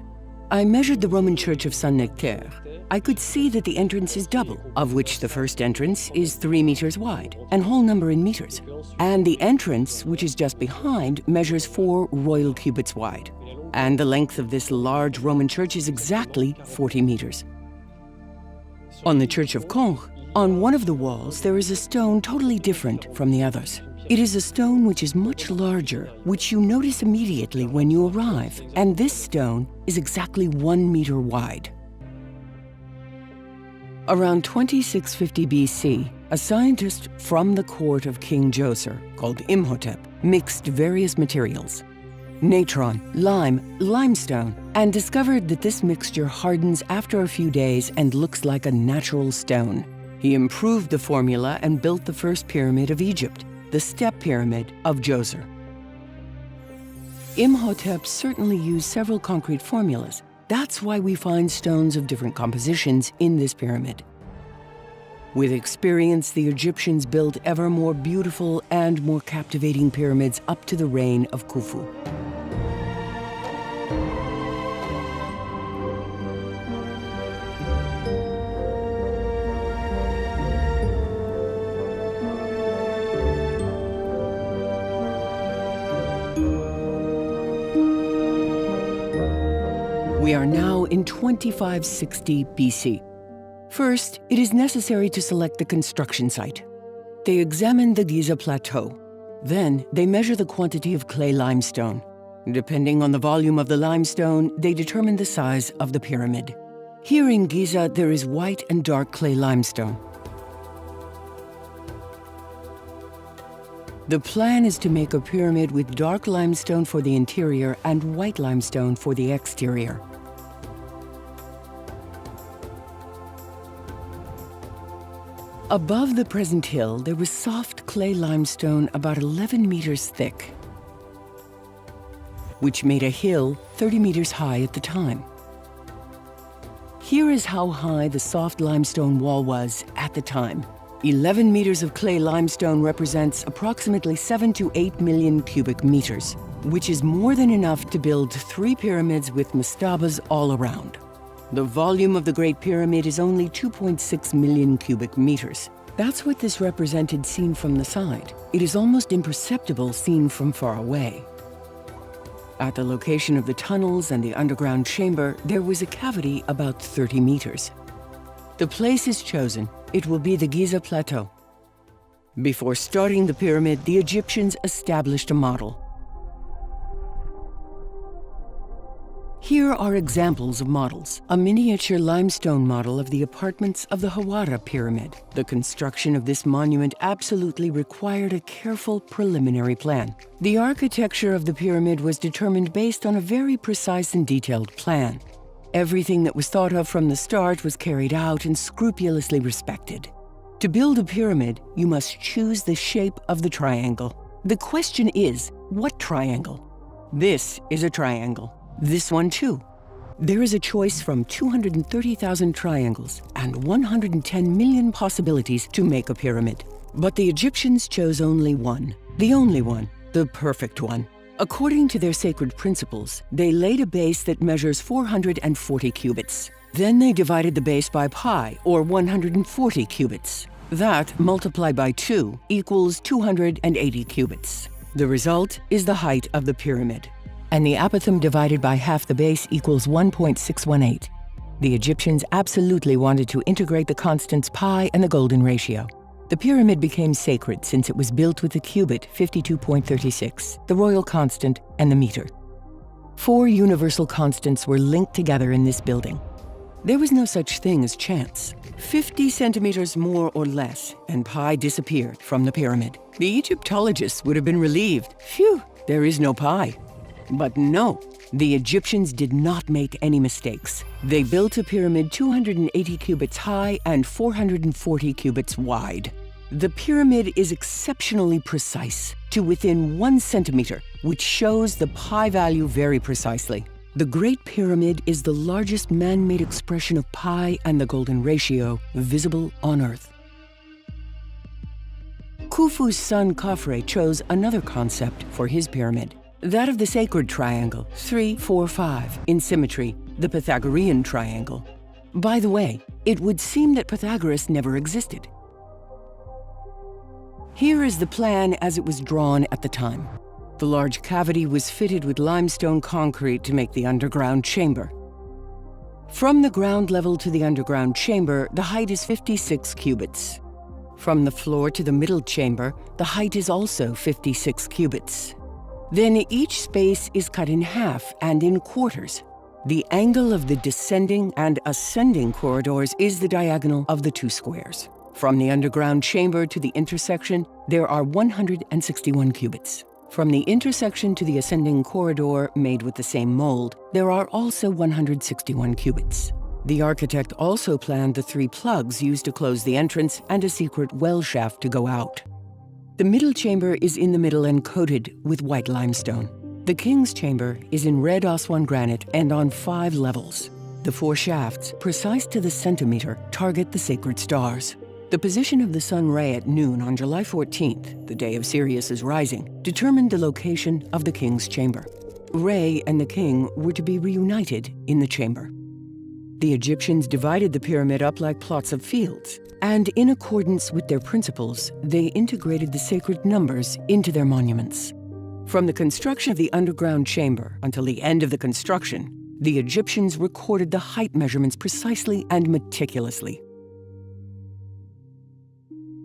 I measured the Roman church of Saint-Nectaire. I could see that the entrance is double, of which the first entrance is 3 meters wide, and whole number in meters. And the entrance, which is just behind, measures 4 royal cubits wide. And the length of this large Roman church is exactly 40 meters. On the Church of Conques, on one of the walls, there is a stone totally different from the others. It is a stone which is much larger, which you notice immediately when you arrive, and this stone is exactly 1 meter wide. Around 2650 BC, a scientist from the court of King Djoser, called Imhotep, mixed various materials, natron, lime, limestone, and discovered that this mixture hardens after a few days and looks like a natural stone. He improved the formula and built the first pyramid of Egypt, the Step Pyramid of Djoser. Imhotep certainly used several concrete formulas. That's why we find stones of different compositions in this pyramid. With experience, the Egyptians built ever more beautiful and more captivating pyramids up to the reign of Khufu. We are now in 2560 BC. First, it is necessary to select the construction site. They examine the Giza Plateau. Then, they measure the quantity of clay limestone. Depending on the volume of the limestone, they determine the size of the pyramid. Here in Giza, there is white and dark clay limestone. The plan is to make a pyramid with dark limestone for the interior and white limestone for the exterior. Above the present hill, there was soft clay limestone about 11 meters thick, which made a hill 30 meters high at the time. Here is how high the soft limestone wall was at the time. 11 meters of clay limestone represents approximately 7 to 8 million cubic meters, which is more than enough to build 3 pyramids with mastabas all around. The volume of the Great Pyramid is only 2.6 million cubic meters. That's what this represented seen from the side. It is almost imperceptible seen from far away. At the location of the tunnels and the underground chamber, there was a cavity about 30 meters. The place is chosen. It will be the Giza Plateau. Before starting the pyramid, the Egyptians established a model. Here are examples of models. A miniature limestone model of the apartments of the Hawara Pyramid. The construction of this monument absolutely required a careful preliminary plan. The architecture of the pyramid was determined based on a very precise and detailed plan. Everything that was thought of from the start was carried out and scrupulously respected. To build a pyramid, you must choose the shape of the triangle. The question is, what triangle? This is a triangle. This one too. There is a choice from 230,000 triangles and 110 million possibilities to make a pyramid. But the Egyptians chose only one, the only one, the perfect one. According to their sacred principles, they laid a base that measures 440 cubits. Then they divided the base by pi, or 140 cubits. That, multiplied by 2, equals 280 cubits. The result is the height of the pyramid. And the apothem divided by half the base equals 1.618. The Egyptians absolutely wanted to integrate the constants pi and the golden ratio. The pyramid became sacred since it was built with the cubit 52.36, the royal constant, and the meter. 4 universal constants were linked together in this building. There was no such thing as chance. 50 centimeters more or less, and pi disappeared from the pyramid. The Egyptologists would have been relieved. Phew, there is no pi. But no, the Egyptians did not make any mistakes. They built a pyramid 280 cubits high and 440 cubits wide. The pyramid is exceptionally precise, to within 1 centimeter, which shows the pi value very precisely. The Great Pyramid is the largest man-made expression of pi and the golden ratio visible on Earth. Khufu's son Khafre chose another concept for his pyramid. That of the sacred triangle, 3, 4, 5, in symmetry, the Pythagorean triangle. By the way, it would seem that Pythagoras never existed. Here is the plan as it was drawn at the time. The large cavity was fitted with limestone concrete to make the underground chamber. From the ground level to the underground chamber, the height is 56 cubits. From the floor to the middle chamber, the height is also 56 cubits. Then each space is cut in half and in quarters. The angle of the descending and ascending corridors is the diagonal of the 2 squares. From the underground chamber to the intersection, there are 161 cubits. From the intersection to the ascending corridor, made with the same mold, there are also 161 cubits. The architect also planned the 3 plugs used to close the entrance and a secret well shaft to go out. The middle chamber is in the middle and coated with white limestone. The king's chamber is in red Aswan granite and on 5 levels. The 4 shafts, precise to the centimeter, target the sacred stars. The position of the sun Re at noon on July 14th, the day of Sirius's rising, determined the location of the king's chamber. Re and the king were to be reunited in the chamber. The Egyptians divided the pyramid up like plots of fields, and in accordance with their principles, they integrated the sacred numbers into their monuments. From the construction of the underground chamber until the end of the construction, the Egyptians recorded the height measurements precisely and meticulously.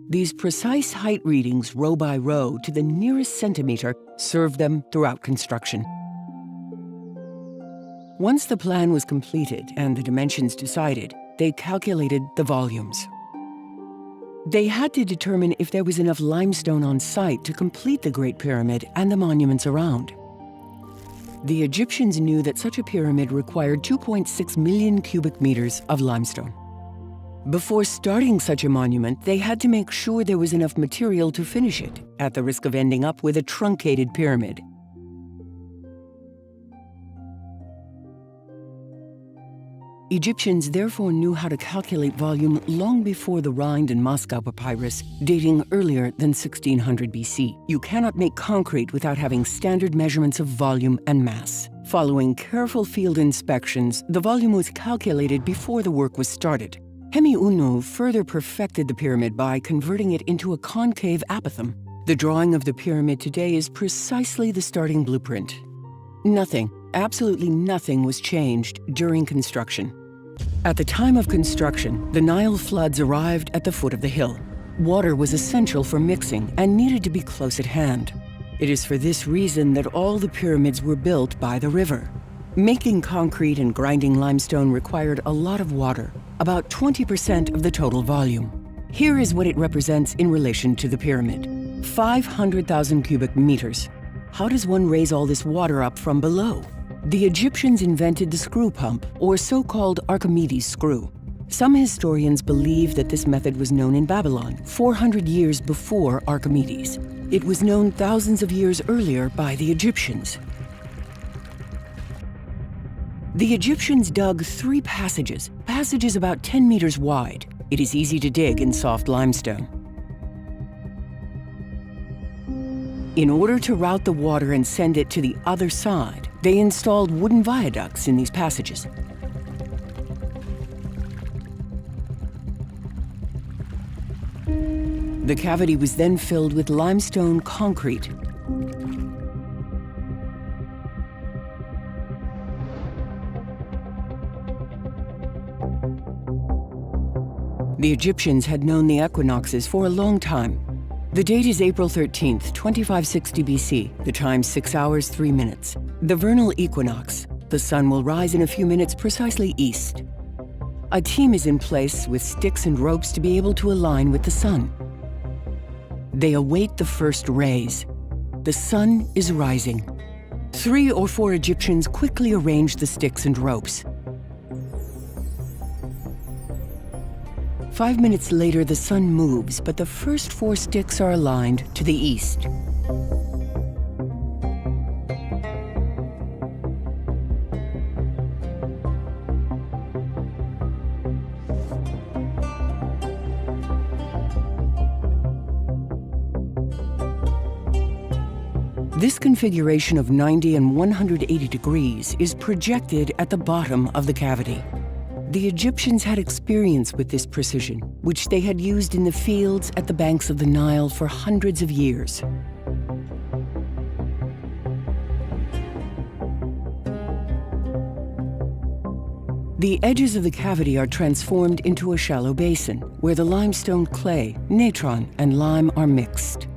These precise height readings, row by row, to the nearest centimeter, served them throughout construction. Once the plan was completed and the dimensions decided, they calculated the volumes. They had to determine if there was enough limestone on site to complete the Great Pyramid and the monuments around. The Egyptians knew that such a pyramid required 2.6 million cubic meters of limestone. Before starting such a monument, they had to make sure there was enough material to finish it, at the risk of ending up with a truncated pyramid. Egyptians therefore knew how to calculate volume long before the Rind and Moscow papyrus, dating earlier than 1600 BC. You cannot make concrete without having standard measurements of volume and mass. Following careful field inspections, the volume was calculated before the work was started. Hemiunu further perfected the pyramid by converting it into a concave apothem. The drawing of the pyramid today is precisely the starting blueprint. Nothing, absolutely nothing was changed during construction. At the time of construction, the Nile floods arrived at the foot of the hill. Water was essential for mixing and needed to be close at hand. It is for this reason that all the pyramids were built by the river. Making concrete and grinding limestone required a lot of water, about 20% of the total volume. Here is what it represents in relation to the pyramid. 500,000 cubic meters. How does one raise all this water up from below? The Egyptians invented the screw pump, or so-called Archimedes screw. Some historians believe that this method was known in Babylon 400 years before Archimedes. It was known thousands of years earlier by the Egyptians. The Egyptians dug 3 passages about 10 meters wide. It is easy to dig in soft limestone. In order to route the water and send it to the other side, they installed wooden viaducts in these passages. The cavity was then filled with limestone concrete. The Egyptians had known the equinoxes for a long time. The date is April 13th, 2560 BC, the time 6 hours 3 minutes. The vernal equinox. The sun will rise in a few minutes precisely east. A team is in place with sticks and ropes to be able to align with the sun. They await the first rays. The sun is rising. 3 or 4 Egyptians quickly arrange the sticks and ropes. 5 minutes later, the sun moves, but the first 4 sticks are aligned to the east. This configuration of 90 and 180 degrees is projected at the bottom of the cavity. The Egyptians had experience with this precision, which they had used in the fields at the banks of the Nile for hundreds of years. The edges of the cavity are transformed into a shallow basin, where the limestone clay, natron, and lime are mixed.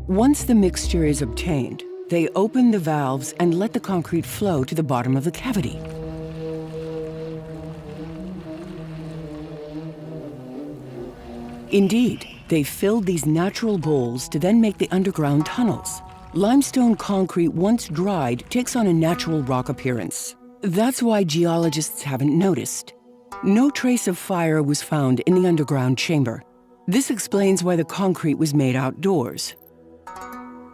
Once the mixture is obtained, they open the valves and let the concrete flow to the bottom of the cavity. Indeed, they filled these natural bowls to then make the underground tunnels. Limestone concrete, once dried, takes on a natural rock appearance. That's why geologists haven't noticed. No trace of fire was found in the underground chamber. This explains why the concrete was made outdoors.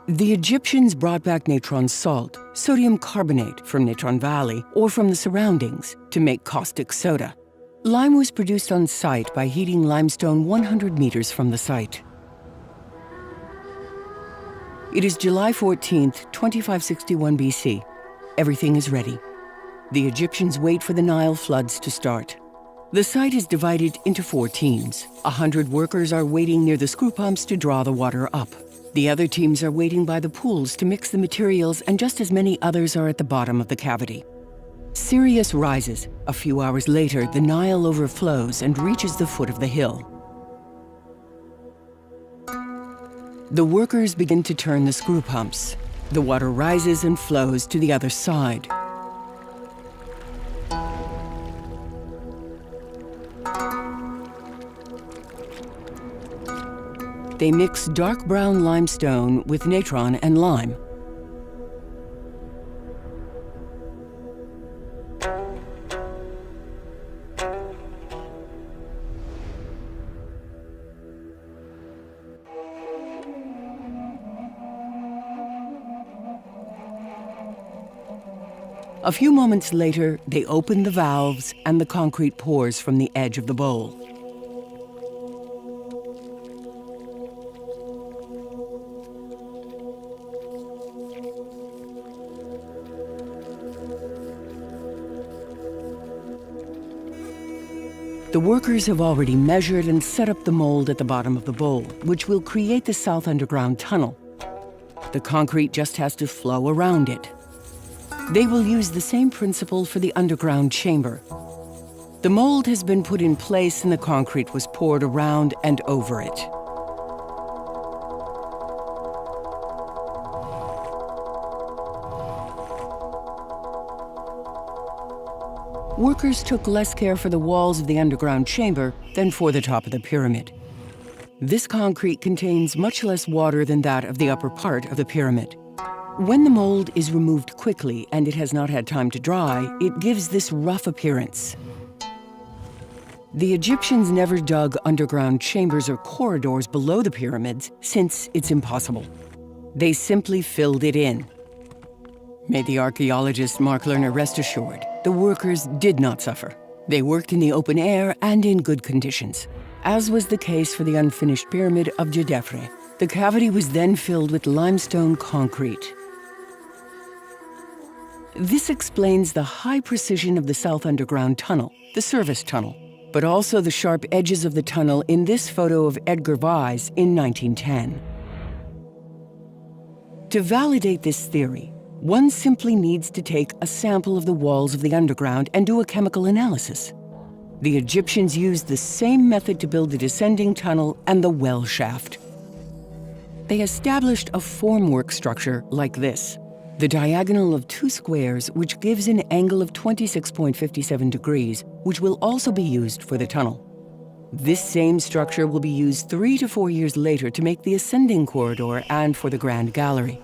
The Egyptians brought back natron salt, sodium carbonate from Natron Valley or from the surroundings to make caustic soda. Lime was produced on site by heating limestone 100 meters from the site. It is July 14th, 2561 BC. Everything is ready. The Egyptians wait for the Nile floods to start. The site is divided into 4 teams. 100 workers are waiting near the screw pumps to draw the water up. The other teams are waiting by the pools to mix the materials, and just as many others are at the bottom of the cavity. Sirius rises. A few hours later, the Nile overflows and reaches the foot of the hill. The workers begin to turn the screw pumps. The water rises and flows to the other side. They mix dark brown limestone with natron and lime. A few moments later, they open the valves and the concrete pours from the edge of the bowl. The workers have already measured and set up the mold at the bottom of the bowl, which will create the South Underground Tunnel. The concrete just has to flow around it. They will use the same principle for the underground chamber. The mold has been put in place and the concrete was poured around and over it. Workers took less care for the walls of the underground chamber than for the top of the pyramid. This concrete contains much less water than that of the upper part of the pyramid. When the mold is removed quickly and it has not had time to dry, it gives this rough appearance. The Egyptians never dug underground chambers or corridors below the pyramids since it's impossible. They simply filled it in. May the archaeologist Mark Lerner rest assured, the workers did not suffer. They worked in the open air and in good conditions, as was the case for the unfinished pyramid of Djedefre. The cavity was then filled with limestone concrete. This explains the high precision of the South Underground Tunnel, the service tunnel, but also the sharp edges of the tunnel in this photo of Edgar Wise in 1910. To validate this theory, one simply needs to take a sample of the walls of the underground and do a chemical analysis. The Egyptians used the same method to build the descending tunnel and the well shaft. They established a formwork structure like this, the diagonal of two squares, which gives an angle of 26.57 degrees, which will also be used for the tunnel. This same structure will be used 3 to 4 years later to make the ascending corridor and for the Grand Gallery.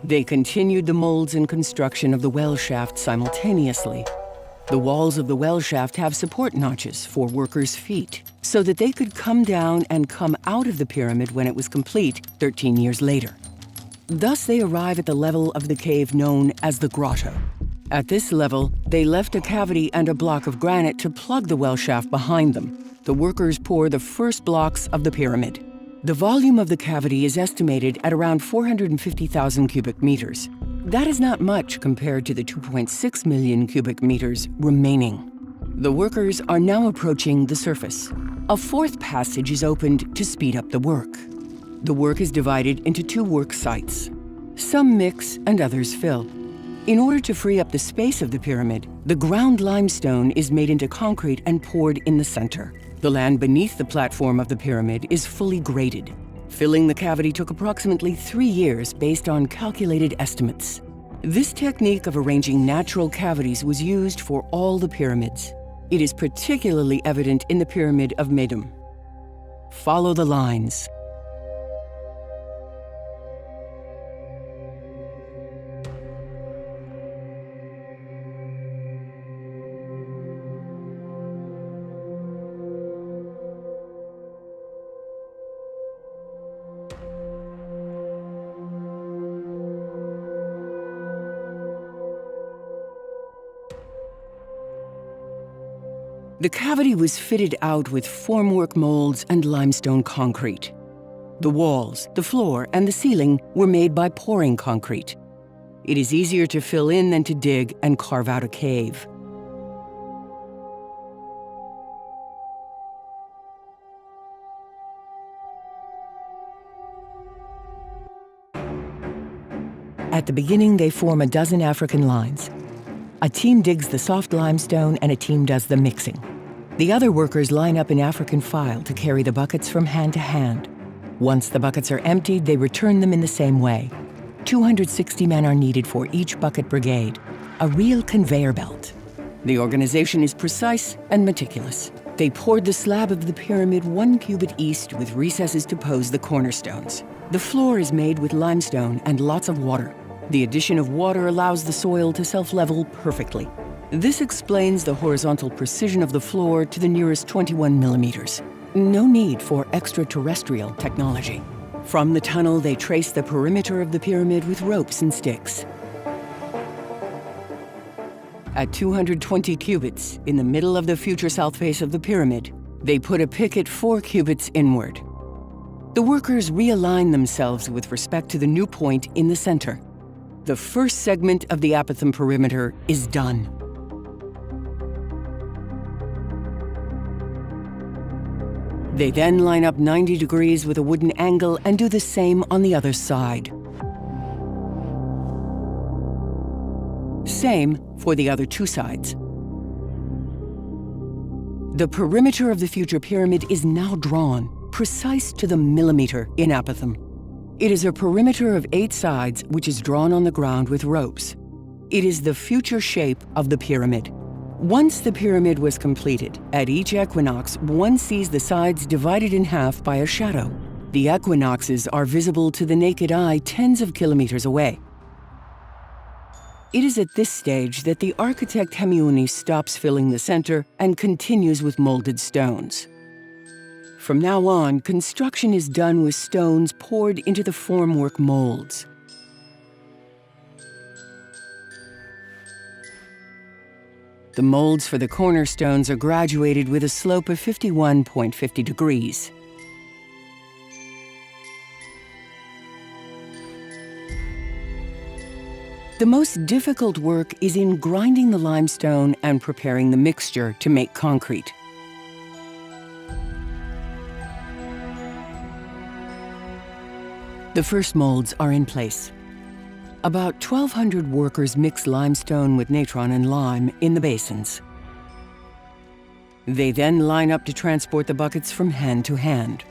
They continued the molds and construction of the well shaft simultaneously. The walls of the well shaft have support notches for workers' feet, so that they could come down and come out of the pyramid when it was complete 13 years later. Thus, they arrive at the level of the cave known as the grotto. At this level, they left a cavity and a block of granite to plug the well shaft behind them. The workers pour the first blocks of the pyramid. The volume of the cavity is estimated at around 450,000 cubic meters. That is not much compared to the 2.6 million cubic meters remaining. The workers are now approaching the surface. A fourth passage is opened to speed up the work. The work is divided into 2 work sites. Some mix and others fill. In order to free up the space of the pyramid, the ground limestone is made into concrete and poured in the center. The land beneath the platform of the pyramid is fully graded. Filling the cavity took approximately 3 years based on calculated estimates. This technique of arranging natural cavities was used for all the pyramids. It is particularly evident in the Pyramid of Medum. Follow the lines. The cavity was fitted out with formwork molds and limestone concrete. The walls, the floor, and the ceiling were made by pouring concrete. It is easier to fill in than to dig and carve out a cave. At the beginning, they form a dozen African lines. A team digs the soft limestone and a team does the mixing. The other workers line up in African file to carry the buckets from hand to hand. Once the buckets are emptied, they return them in the same way. 260 men are needed for each bucket brigade, a real conveyor belt. The organization is precise and meticulous. They poured the slab of the pyramid 1 cubit east with recesses to pose the cornerstones. The floor is made with limestone and lots of water. The addition of water allows the soil to self-level perfectly. This explains the horizontal precision of the floor to the nearest 21 millimeters. No need for extraterrestrial technology. From the tunnel, they trace the perimeter of the pyramid with ropes and sticks. At 220 cubits, in the middle of the future south face of the pyramid, they put a picket 4 cubits inward. The workers realign themselves with respect to the new point in the center. The first segment of the apothem perimeter is done. They then line up 90 degrees with a wooden angle and do the same on the other side. Same for the other 2 sides. The perimeter of the future pyramid is now drawn, precise to the millimeter in apothem. It is a perimeter of 8 sides which is drawn on the ground with ropes. It is the future shape of the pyramid. Once the pyramid was completed, at each equinox, one sees the sides divided in half by a shadow. The equinoxes are visible to the naked eye tens of kilometers away. It is at this stage that the architect Hemiuni stops filling the center and continues with molded stones. From now on, construction is done with stones poured into the formwork molds. The molds for the cornerstones are graduated with a slope of 51.50 degrees. The most difficult work is in grinding the limestone and preparing the mixture to make concrete. The first molds are in place. About 1,200 workers mix limestone with natron and lime in the basins. They then line up to transport the buckets from hand to hand.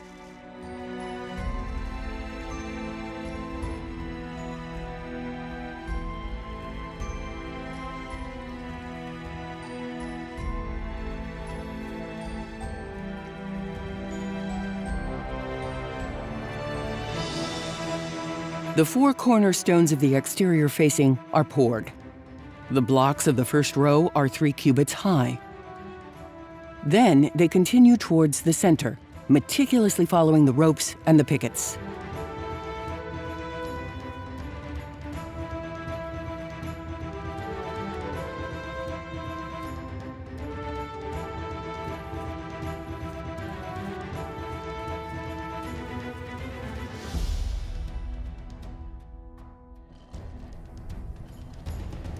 The 4 cornerstones of the exterior facing are poured. The blocks of the first row are 3 cubits high. Then they continue towards the center, meticulously following the ropes and the pickets.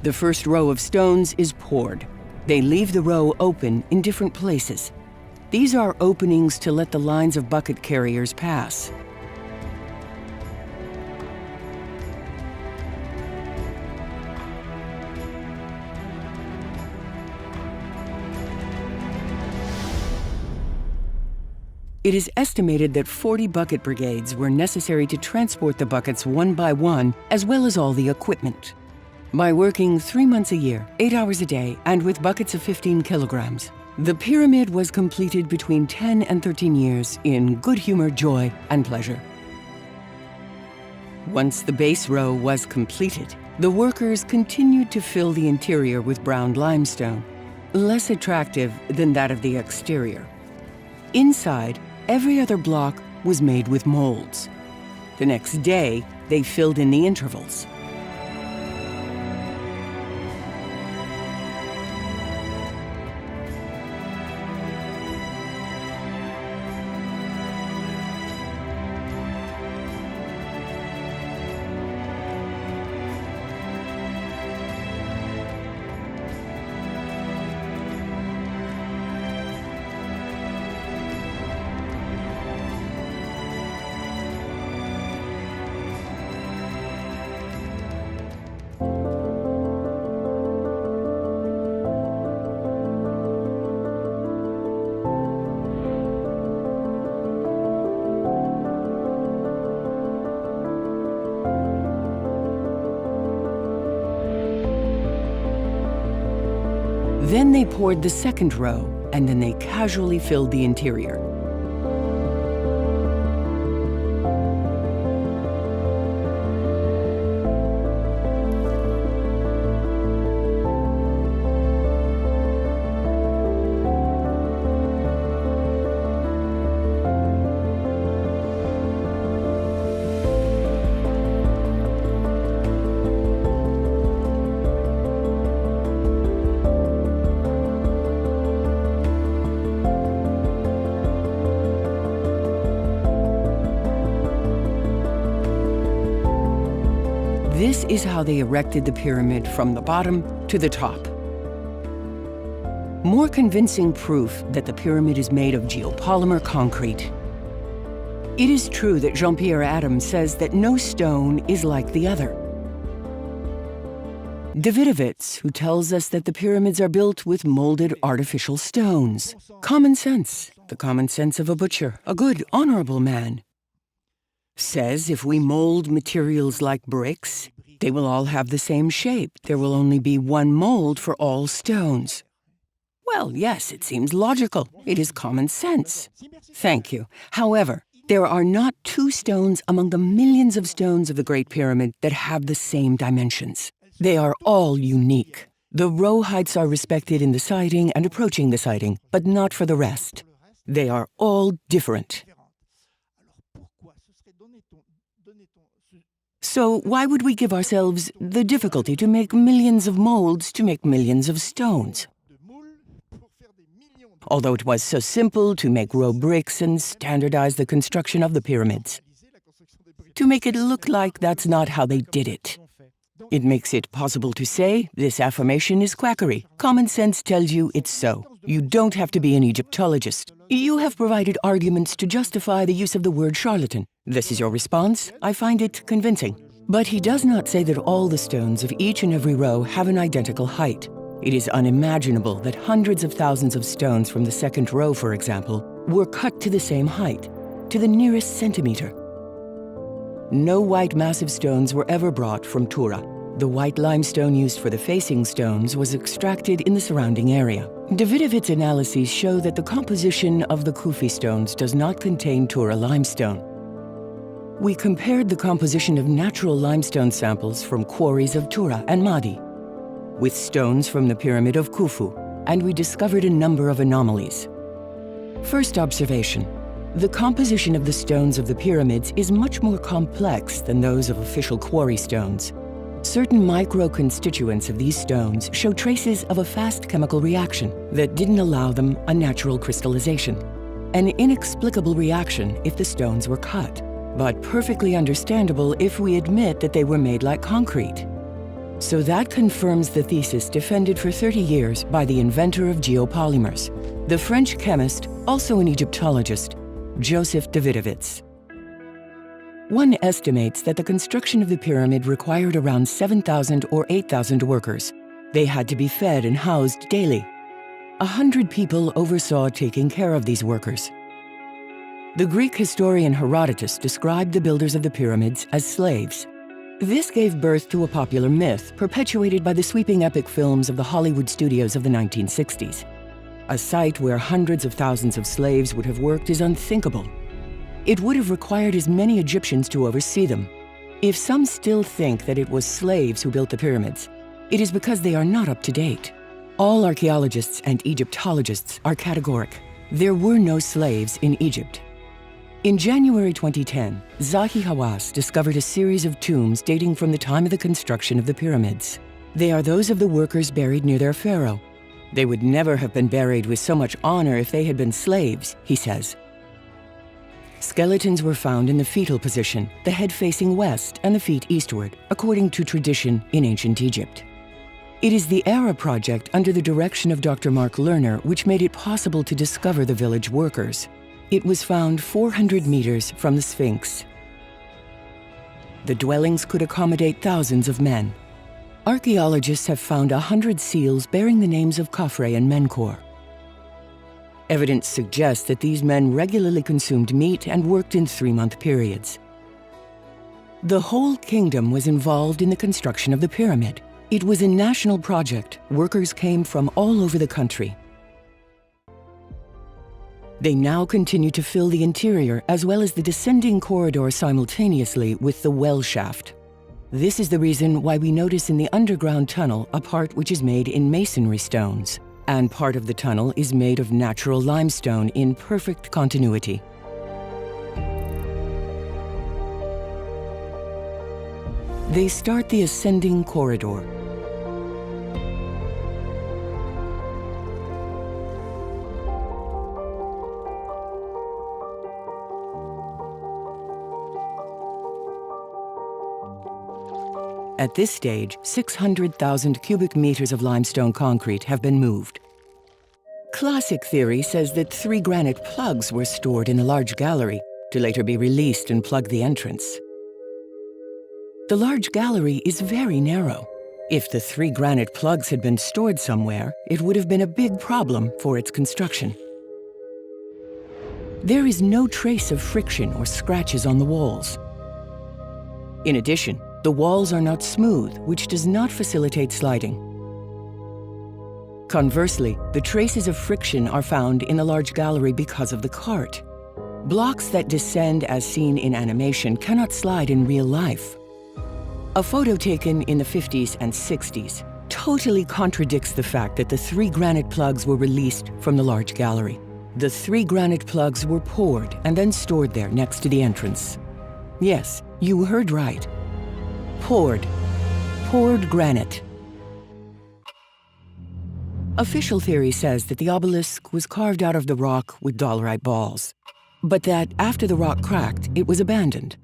The first row of stones is poured. They leave the row open in different places. These are openings to let the lines of bucket carriers pass. It is estimated that 40 bucket brigades were necessary to transport the buckets one by one, as well as all the equipment. By working 3 months a year, 8 hours a day, and with buckets of 15 kilograms, the pyramid was completed between 10 and 13 years in good humor, joy, and pleasure. Once the base row was completed, the workers continued to fill the interior with brown limestone, less attractive than that of the exterior. Inside, every other block was made with molds. The next day, they filled in the intervals. Then they poured the second row, and then they casually filled the interior. This is how they erected the pyramid from the bottom to the top. More convincing proof that the pyramid is made of geopolymer concrete. It is true that Jean-Pierre Adam says that no stone is like the other. Davidovits, who tells us that the pyramids are built with molded artificial stones. Common sense, the common sense of a butcher, a good, honorable man. Says if we mold materials like bricks, they will all have the same shape. There will only be one mold for all stones. Well, yes, it seems logical. It is common sense. Thank you. However, there are not two stones among the millions of stones of the Great Pyramid that have the same dimensions. They are all unique. The row heights are respected in the sighting and approaching the sighting, but not for the rest. They are all different. So why would we give ourselves the difficulty to make millions of molds to make millions of stones? Although it was so simple to make row bricks and standardize the construction of the pyramids. To make it look like that's not how they did it. It makes it possible to say this affirmation is quackery. Common sense tells you it's so. You don't have to be an Egyptologist. You have provided arguments to justify the use of the word charlatan. This is your response. I find it convincing. But he does not say that all the stones of each and every row have an identical height. It is unimaginable that hundreds of thousands of stones from the second row, for example, were cut to the same height, to the nearest centimeter. No white massive stones were ever brought from Tura. The white limestone used for the facing stones was extracted in the surrounding area. Davidovits' analyses show that the composition of the Kufi stones does not contain Tura limestone. We compared the composition of natural limestone samples from quarries of Tura and Madi with stones from the Pyramid of Khufu, and we discovered a number of anomalies. First observation. The composition of the stones of the pyramids is much more complex than those of official quarry stones. Certain micro-constituents of these stones show traces of a fast chemical reaction that didn't allow them a natural crystallization. An inexplicable reaction if the stones were cut, but perfectly understandable if we admit that they were made like concrete. So that confirms the thesis defended for 30 years by the inventor of geopolymers, the French chemist, also an Egyptologist, Joseph Davidovits. One estimates that the construction of the pyramid required around 7,000 or 8,000 workers. They had to be fed and housed daily. 100 people oversaw taking care of these workers. The Greek historian Herodotus described the builders of the pyramids as slaves. This gave birth to a popular myth perpetuated by the sweeping epic films of the Hollywood studios of the 1960s. A site where hundreds of thousands of slaves would have worked is unthinkable. It would have required as many Egyptians to oversee them. If some still think that it was slaves who built the pyramids, it is because they are not up to date. All archaeologists and Egyptologists are categoric. There were no slaves in Egypt. In January 2010, Zahi Hawass discovered a series of tombs dating from the time of the construction of the pyramids. They are those of the workers buried near their pharaoh. They would never have been buried with so much honor if they had been slaves, he says. Skeletons were found in the fetal position, the head facing west and the feet eastward, according to tradition in ancient Egypt. It is the ERA project under the direction of Dr. Mark Lerner which made it possible to discover the village workers. It was found 400 meters from the Sphinx. The dwellings could accommodate thousands of men. Archaeologists have found 100 seals bearing the names of Khafre and Menkaure. Evidence suggests that these men regularly consumed meat and worked in 3-month periods. The whole kingdom was involved in the construction of the pyramid. It was a national project. Workers came from all over the country. They now continue to fill the interior as well as the descending corridor simultaneously with the well shaft. This is the reason why we notice in the underground tunnel a part which is made in masonry stones, and part of the tunnel is made of natural limestone in perfect continuity. They start the ascending corridor. At this stage, 600,000 cubic meters of limestone concrete have been moved. Classic theory says that 3 granite plugs were stored in a large gallery to later be released and plug the entrance. The large gallery is very narrow. If the 3 granite plugs had been stored somewhere, it would have been a big problem for its construction. There is no trace of friction or scratches on the walls. In addition, the walls are not smooth, which does not facilitate sliding. Conversely, the traces of friction are found in a large gallery because of the cart. Blocks that descend as seen in animation cannot slide in real life. A photo taken in the 50s and 60s totally contradicts the fact that the 3 granite plugs were released from the large gallery. The 3 granite plugs were poured and then stored there next to the entrance. Yes, you heard right. Poured. Poured granite. Official theory says that the obelisk was carved out of the rock with dolerite balls, but that after the rock cracked, it was abandoned.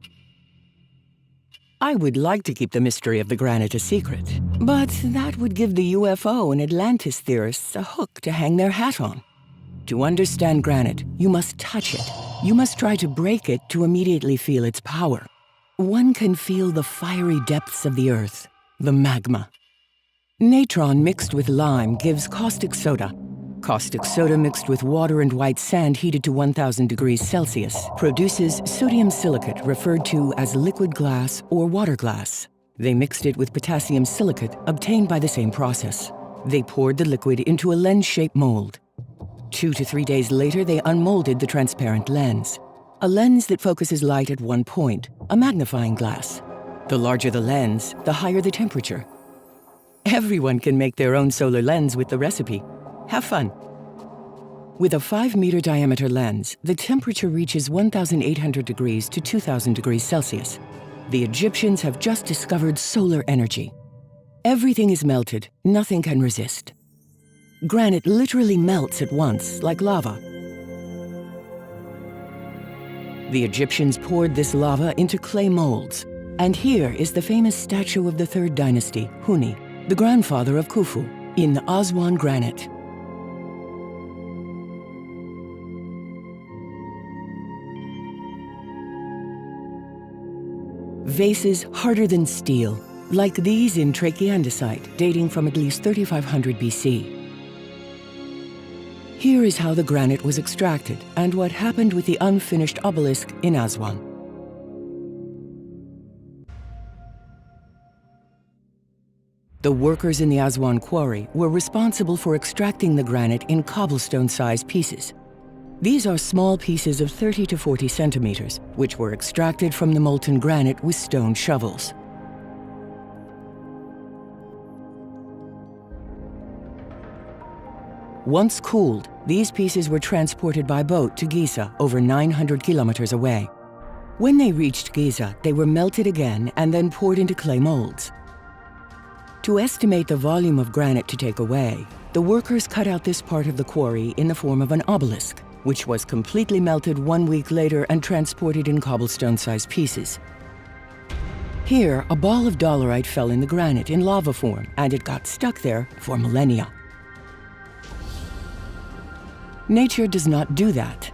I would like to keep the mystery of the granite a secret, but that would give the UFO and Atlantis theorists a hook to hang their hat on. To understand granite, you must touch it. You must try to break it to immediately feel its power. One can feel the fiery depths of the earth, the magma. Natron mixed with lime gives caustic soda. Caustic soda mixed with water and white sand heated to 1000 degrees Celsius produces sodium silicate, referred to as liquid glass or water glass. They mixed it with potassium silicate, obtained by the same process. They poured the liquid into a lens-shaped mold. 2 to 3 days later, they unmolded the transparent lens. A lens that focuses light at one point, a magnifying glass. The larger the lens, the higher the temperature. Everyone can make their own solar lens with the recipe. Have fun. With a 5-meter diameter lens, the temperature reaches 1,800 degrees to 2,000 degrees Celsius. The Egyptians have just discovered solar energy. Everything is melted, nothing can resist. Granite literally melts at once, like lava. The Egyptians poured this lava into clay molds. And here is the famous statue of the 3rd dynasty, Huni, the grandfather of Khufu, in Aswan granite. Vases harder than steel, like these in trachyandesite, dating from at least 3500 BC. Here is how the granite was extracted and what happened with the unfinished obelisk in Aswan. The workers in the Aswan quarry were responsible for extracting the granite in cobblestone-sized pieces. These are small pieces of 30 to 40 centimeters, which were extracted from the molten granite with stone shovels. Once cooled, these pieces were transported by boat to Giza, over 900 kilometers away. When they reached Giza, they were melted again and then poured into clay molds. To estimate the volume of granite to take away, the workers cut out this part of the quarry in the form of an obelisk, which was completely melted 1 week later and transported in cobblestone-sized pieces. Here, a ball of dolerite fell in the granite in lava form, and it got stuck there for millennia. Nature does not do that.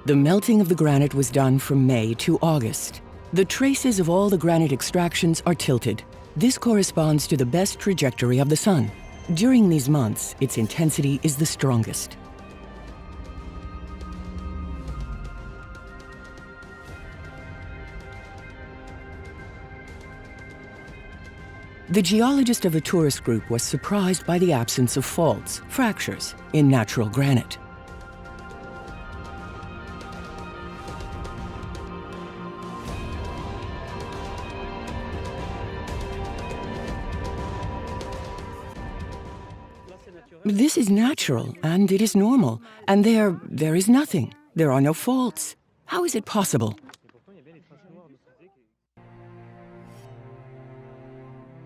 The melting of the granite was done from May to August. The traces of all the granite extractions are tilted. This corresponds to the best trajectory of the sun. During these months, its intensity is the strongest. The geologist of a tourist group was surprised by the absence of faults, fractures, in natural granite. This is natural, and it is normal, and there is nothing. There are no faults. How is it possible?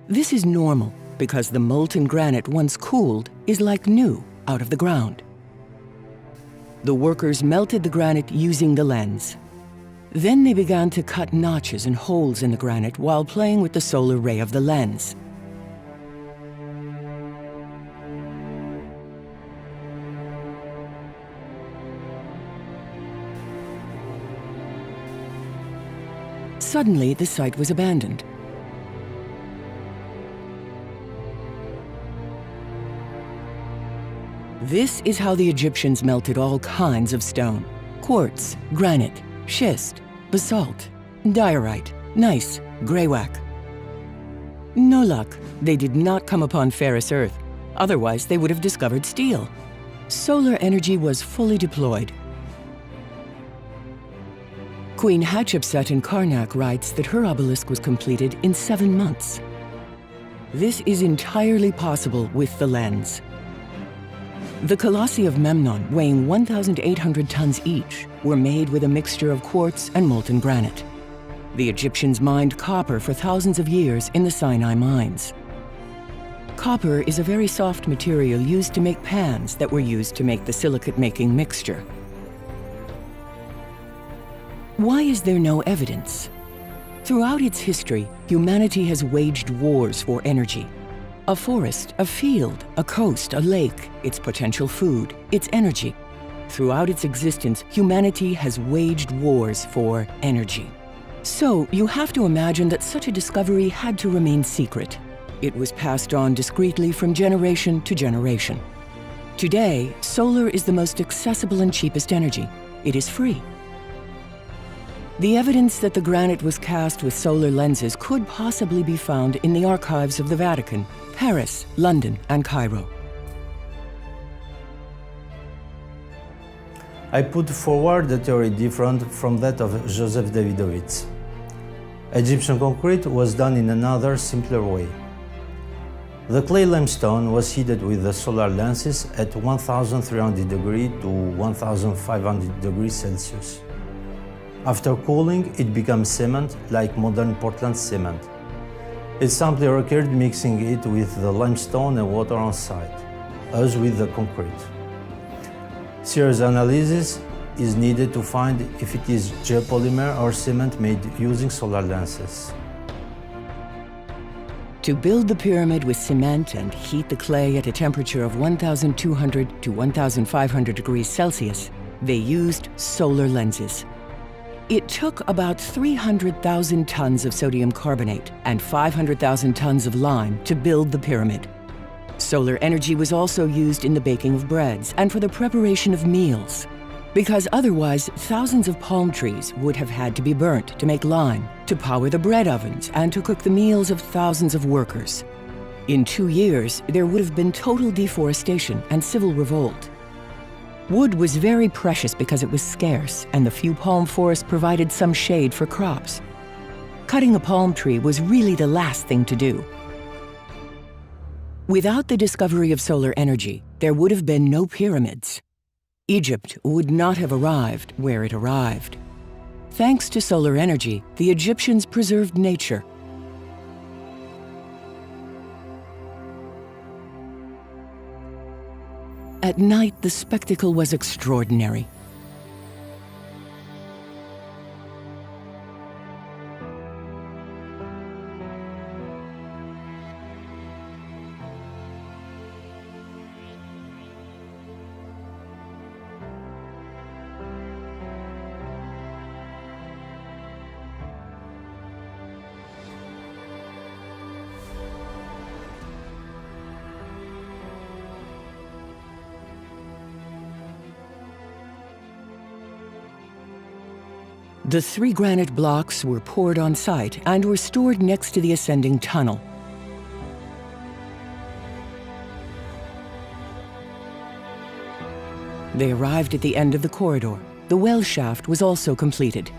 This is normal because the molten granite, once cooled, is like new, out of the ground. The workers melted the granite using the lens. Then they began to cut notches and holes in the granite while playing with the solar ray of the lens. Suddenly, the site was abandoned. This is how the Egyptians melted all kinds of stone: quartz, granite, schist, basalt, diorite, gneiss, greywack. No luck, they did not come upon ferrous earth. Otherwise, they would have discovered steel. Solar energy was fully deployed. Queen Hatshepsut in Karnak writes that her obelisk was completed in 7 months. This is entirely possible with the lens. The colossi of Memnon, weighing 1,800 tons each, were made with a mixture of quartz and molten granite. The Egyptians mined copper for thousands of years in the Sinai mines. Copper is a very soft material used to make pans that were used to make the silicate-making mixture. Why is there no evidence? Throughout its history, humanity has waged wars for energy. A forest, a field, a coast, a lake, its potential food, its energy. Throughout its existence, humanity has waged wars for energy. So you have to imagine that such a discovery had to remain secret. It was passed on discreetly from generation to generation. Today, solar is the most accessible and cheapest energy. It is free. The evidence that the granite was cast with solar lenses could possibly be found in the archives of the Vatican, Paris, London, and Cairo. I put forward a theory different from that of Joseph Davidovits. Egyptian concrete was done in another, simpler way. The clay limestone was heated with the solar lenses at 1,300 degrees to 1,500 degrees Celsius. After cooling, it becomes cement, like modern Portland cement. It simply required mixing it with the limestone and water on site, as with the concrete. Serious analysis is needed to find if it is geopolymer or cement made using solar lenses. To build the pyramid with cement and heat the clay at a temperature of 1,200 to 1,500 degrees Celsius, they used solar lenses. It took about 300,000 tons of sodium carbonate and 500,000 tons of lime to build the pyramid. Solar energy was also used in the baking of breads and for the preparation of meals, because otherwise thousands of palm trees would have had to be burnt to make lime, to power the bread ovens, and to cook the meals of thousands of workers. In 2 years, there would have been total deforestation and civil revolt. Wood was very precious because it was scarce, and the few palm forests provided some shade for crops. Cutting a palm tree was really the last thing to do. Without the discovery of solar energy, there would have been no pyramids. Egypt would not have arrived where it arrived. Thanks to solar energy, the Egyptians preserved nature. At night, the spectacle was extraordinary. The 3 granite blocks were poured on site and were stored next to the ascending tunnel. They arrived at the end of the corridor. The well shaft was also completed.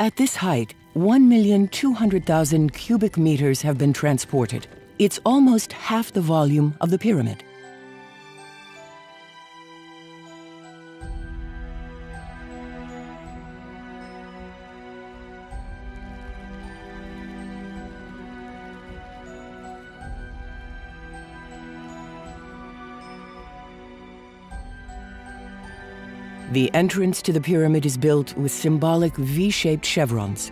At this height, 1,200,000 cubic meters have been transported. It's almost half the volume of the pyramid. The entrance to the pyramid is built with symbolic V-shaped chevrons.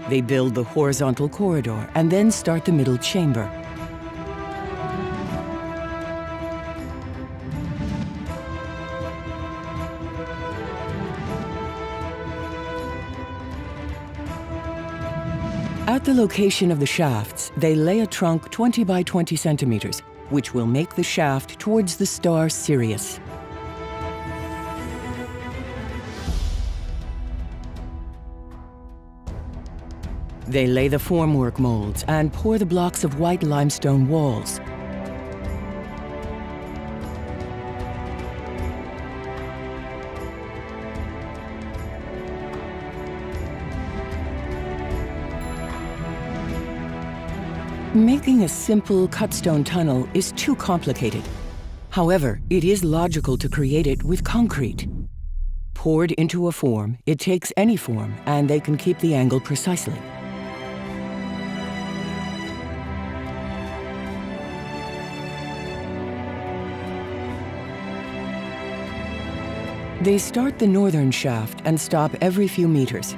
They build the horizontal corridor and then start the middle chamber. At the location of the shafts, they lay a trunk 20 by 20 centimeters, which will make the shaft towards the star Sirius. They lay the formwork molds and pour the blocks of white limestone walls. Making a simple cut-stone tunnel is too complicated. However, it is logical to create it with concrete. Poured into a form, it takes any form, and they can keep the angle precisely. They start the northern shaft and stop every few meters.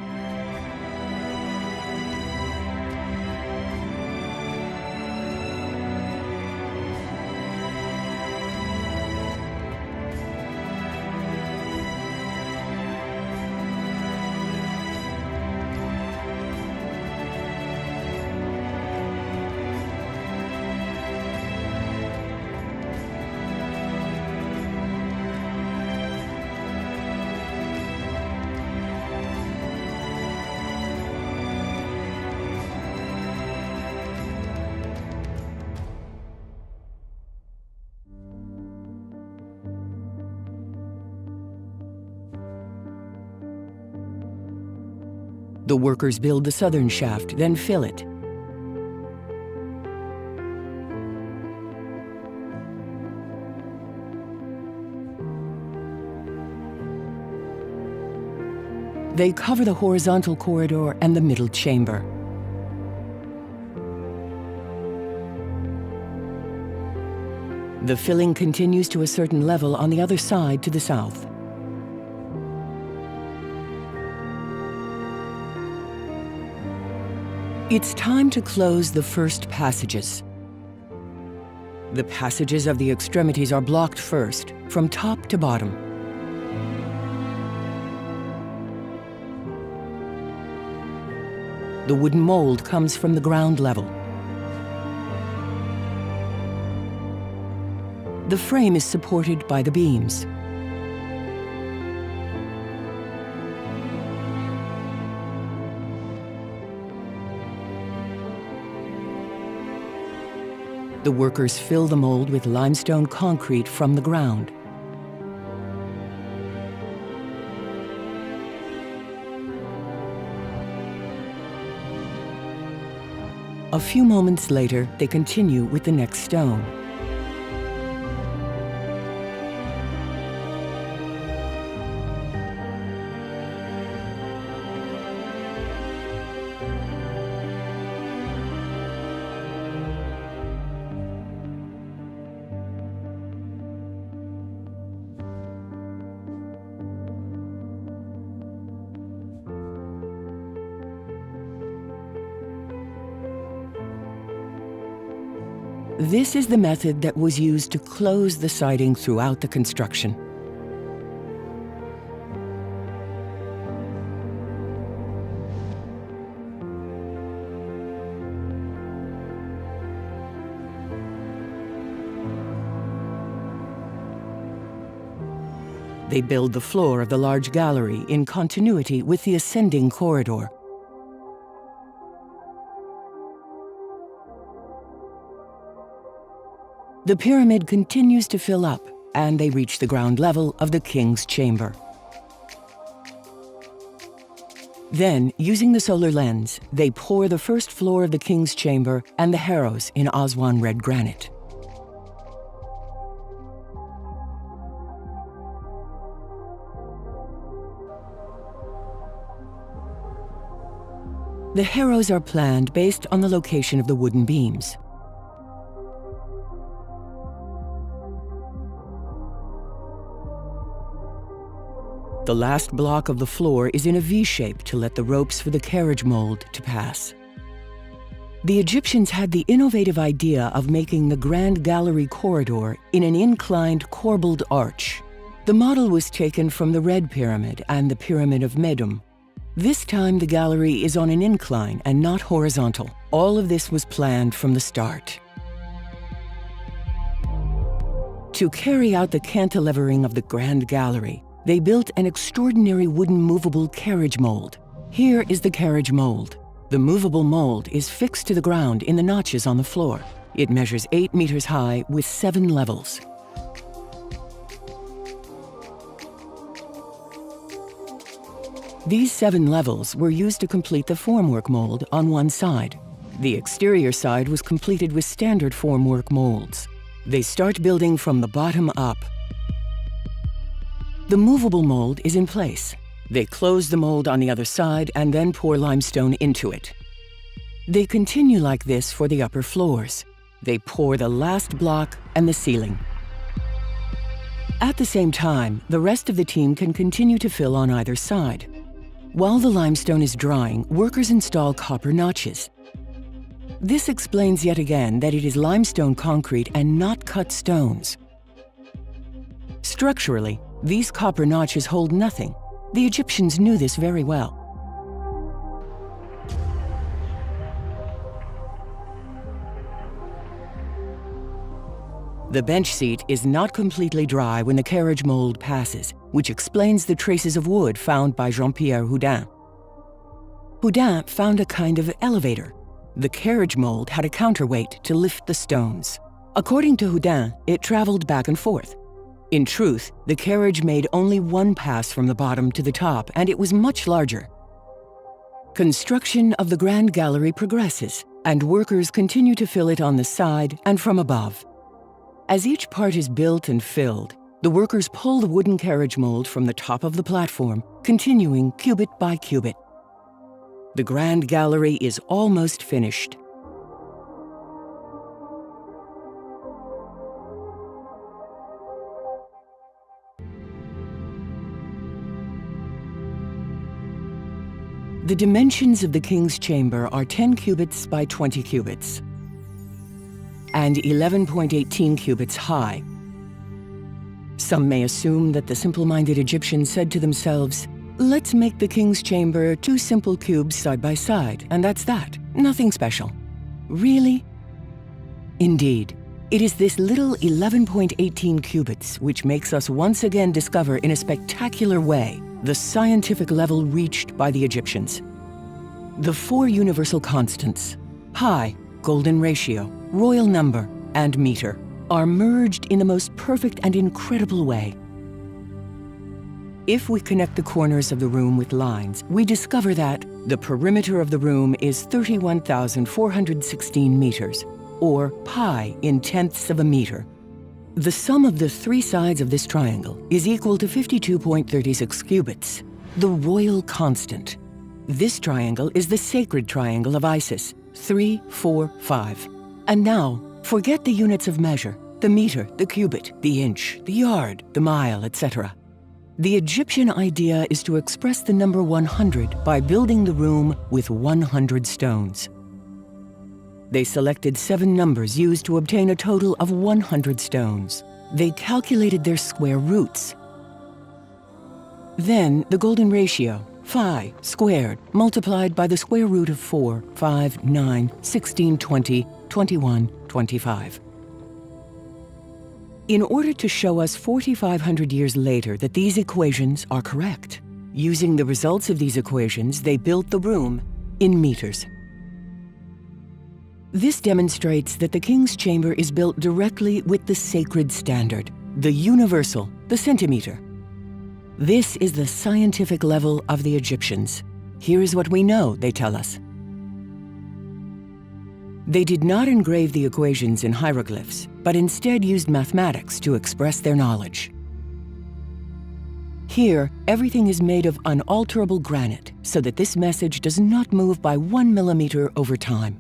The workers build the southern shaft, then fill it. They cover the horizontal corridor and the middle chamber. The filling continues to a certain level on the other side to the south. It's time to close the first passages. The passages of the extremities are blocked first, from top to bottom. The wooden mold comes from the ground level. The frame is supported by the beams. The workers fill the mold with limestone concrete from the ground. A few moments later, they continue with the next stone. This is the method that was used to close the siding throughout the construction. They build the floor of the large gallery in continuity with the ascending corridor. The pyramid continues to fill up, and they reach the ground level of the king's chamber. Then, using the solar lens, they pour the first floor of the king's chamber and the harrows in Aswan red granite. The harrows are planned based on the location of the wooden beams. The last block of the floor is in a V-shape to let the ropes for the carriage mold to pass. The Egyptians had the innovative idea of making the Grand Gallery corridor in an inclined corbelled arch. The model was taken from the Red Pyramid and the Pyramid of Medum. This time the gallery is on an incline and not horizontal. All of this was planned from the start. To carry out the cantilevering of the Grand Gallery, they built an extraordinary wooden movable carriage mold. Here is the carriage mold. The movable mold is fixed to the ground in the notches on the floor. It measures 8 meters high with 7 levels. These 7 levels were used to complete the formwork mold on one side. The exterior side was completed with standard formwork molds. They start building from the bottom up. The movable mold is in place. They close the mold on the other side and then pour limestone into it. They continue like this for the upper floors. They pour the last block and the ceiling. At the same time, the rest of the team can continue to fill on either side. While the limestone is drying, workers install copper notches. This explains yet again that it is limestone concrete and not cut stones. Structurally, these copper notches hold nothing. The Egyptians knew this very well. The bench seat is not completely dry when the carriage mold passes, which explains the traces of wood found by Jean-Pierre Houdin. Houdin found a kind of elevator. The carriage mold had a counterweight to lift the stones. According to Houdin, it traveled back and forth. In truth, the carriage made only one pass from the bottom to the top, and it was much larger. Construction of the Grand Gallery progresses, and workers continue to fill it on the side and from above. As each part is built and filled, the workers pull the wooden carriage mold from the top of the platform, continuing cubit by cubit. The Grand Gallery is almost finished. The dimensions of the king's chamber are 10 cubits by 20 cubits and 11.18 cubits high. Some may assume that the simple-minded Egyptians said to themselves, "Let's make the king's chamber 2 simple cubes side by side, and that's that. Nothing special." Really? Indeed, it is this little 11.18 cubits which makes us once again discover in a spectacular way the scientific level reached by the Egyptians. The 4 universal constants, pi, golden ratio, royal number, and meter, are merged in the most perfect and incredible way. If we connect the corners of the room with lines, we discover that the perimeter of the room is 31,416 meters, or pi in tenths of a meter. The sum of the 3 sides of this triangle is equal to 52.36 cubits, the royal constant. This triangle is the sacred triangle of Isis, 3, 4, 5. And now, forget the units of measure, the meter, the cubit, the inch, the yard, the mile, etc. The Egyptian idea is to express the number 100 by building the room with 100 stones. They selected 7 numbers used to obtain a total of 100 stones. They calculated their square roots. Then the golden ratio, phi squared, multiplied by the square root of 4, 5, 9, 16, 20, 21, 25. in order to show us 4,500 years later that these equations are correct. Using the results of these equations, they built the room in meters. This demonstrates that the king's chamber is built directly with the sacred standard, the universal, the centimeter. This is the scientific level of the Egyptians. Here is what we know, they tell us. They did not engrave the equations in hieroglyphs, but instead used mathematics to express their knowledge. Here, everything is made of unalterable granite, so that this message does not move by 1 millimeter over time.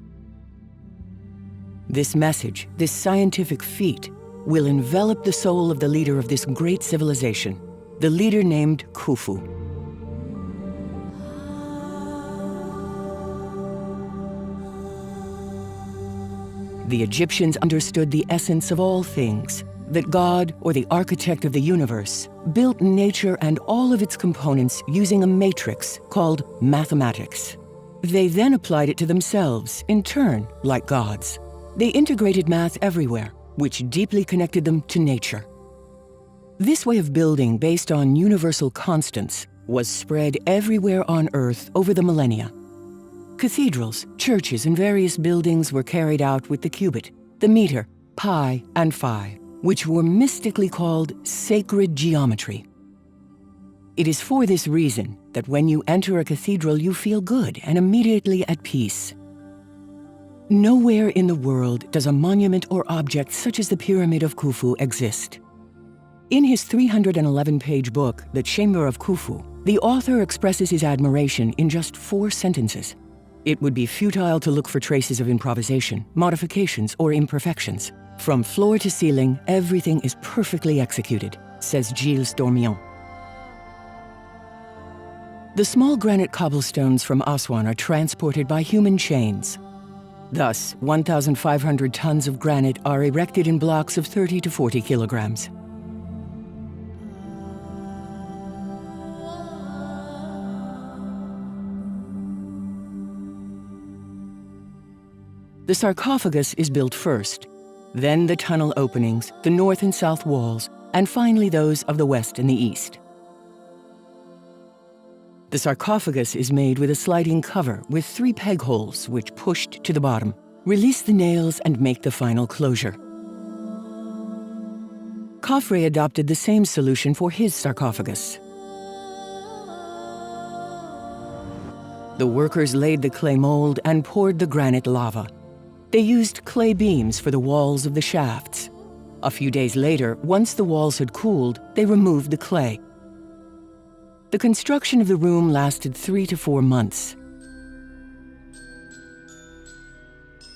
This message, this scientific feat, will envelop the soul of the leader of this great civilization, the leader named Khufu. The Egyptians understood the essence of all things, that God, or the architect of the universe, built nature and all of its components using a matrix called mathematics. They then applied it to themselves, in turn, like gods. They integrated math everywhere, which deeply connected them to nature. This way of building based on universal constants was spread everywhere on Earth over the millennia. Cathedrals, churches, and various buildings were carried out with the cubit, the meter, pi, and phi, which were mystically called sacred geometry. It is for this reason that when you enter a cathedral, you feel good and immediately at peace. Nowhere in the world does a monument or object such as the Pyramid of Khufu exist. In his 311-page book, The Chamber of Khufu, the author expresses his admiration in just 4 sentences. It would be futile to look for traces of improvisation, modifications, or imperfections. From floor to ceiling, everything is perfectly executed, says Gilles Dormion. The small granite cobblestones from Aswan are transported by human chains. Thus, 1,500 tons of granite are erected in blocks of 30 to 40 kilograms. The sarcophagus is built first, then the tunnel openings, the north and south walls, and finally those of the west and the east. The sarcophagus is made with a sliding cover with 3 peg holes which, pushed to the bottom, release the nails and make the final closure. Khafre adopted the same solution for his sarcophagus. The workers laid the clay mold and poured the granite lava. They used clay beams for the walls of the shafts. A few days later, once the walls had cooled, they removed the clay. The construction of the room lasted 3 to 4 months.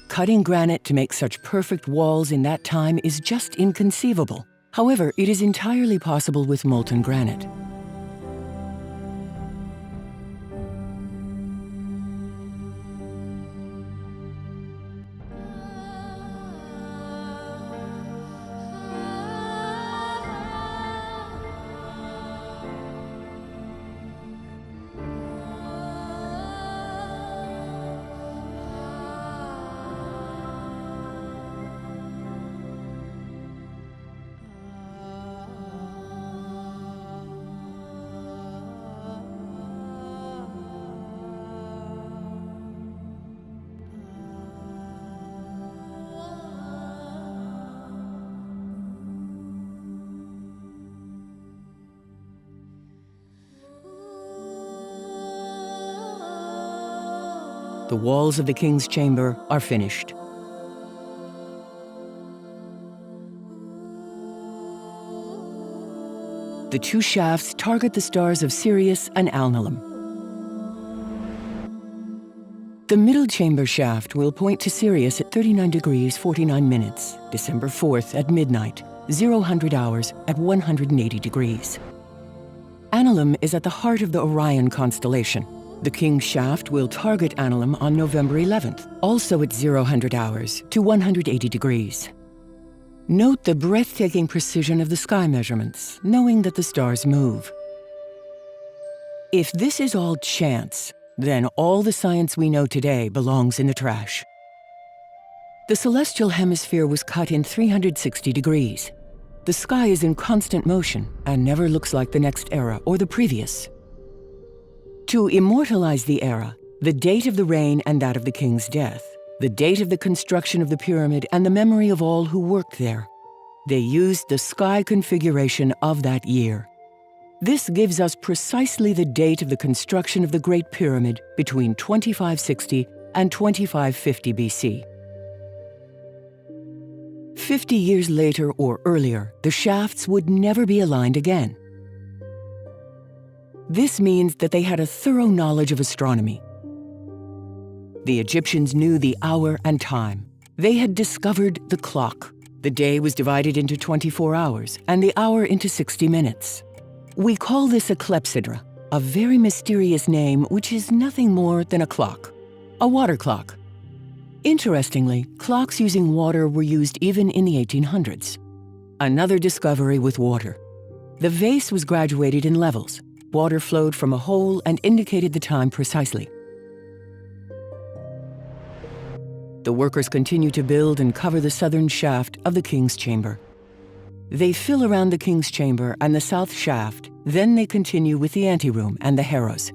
Cutting granite to make such perfect walls in that time is just inconceivable. However, it is entirely possible with molten granite. The walls of the king's chamber are finished. The 2 shafts target the stars of Sirius and Alnilam. The middle chamber shaft will point to Sirius at 39 degrees 49 minutes, December 4th at midnight, 0000 hours at 180 degrees. Alnilam is at the heart of the Orion constellation. The king's shaft will target Alnilam on November 11th, also at 0000 hours to 180 degrees. Note the breathtaking precision of the sky measurements, knowing that the stars move. If this is all chance, then all the science we know today belongs in the trash. The celestial hemisphere was cut in 360 degrees. the sky is in constant motion and never looks like the next era or the previous. To immortalize the era, the date of the reign and that of the king's death, the date of the construction of the pyramid and the memory of all who worked there, they used the sky configuration of that year. This gives us precisely the date of the construction of the Great Pyramid between 2560 and 2550 BC. 50 years later or earlier, the shafts would never be aligned again. This means that they had a thorough knowledge of astronomy. The Egyptians knew the hour and time. They had discovered the clock. The day was divided into 24 hours and the hour into 60 minutes. We call this a clepsydra, a very mysterious name which is nothing more than a clock, a water clock. Interestingly, clocks using water were used even in the 1800s. Another discovery with water. The vase was graduated in levels. Water flowed from a hole and indicated the time precisely. The workers continue to build and cover the southern shaft of the king's chamber. They fill around the king's chamber and the south shaft, then they continue with the anteroom and the harrows.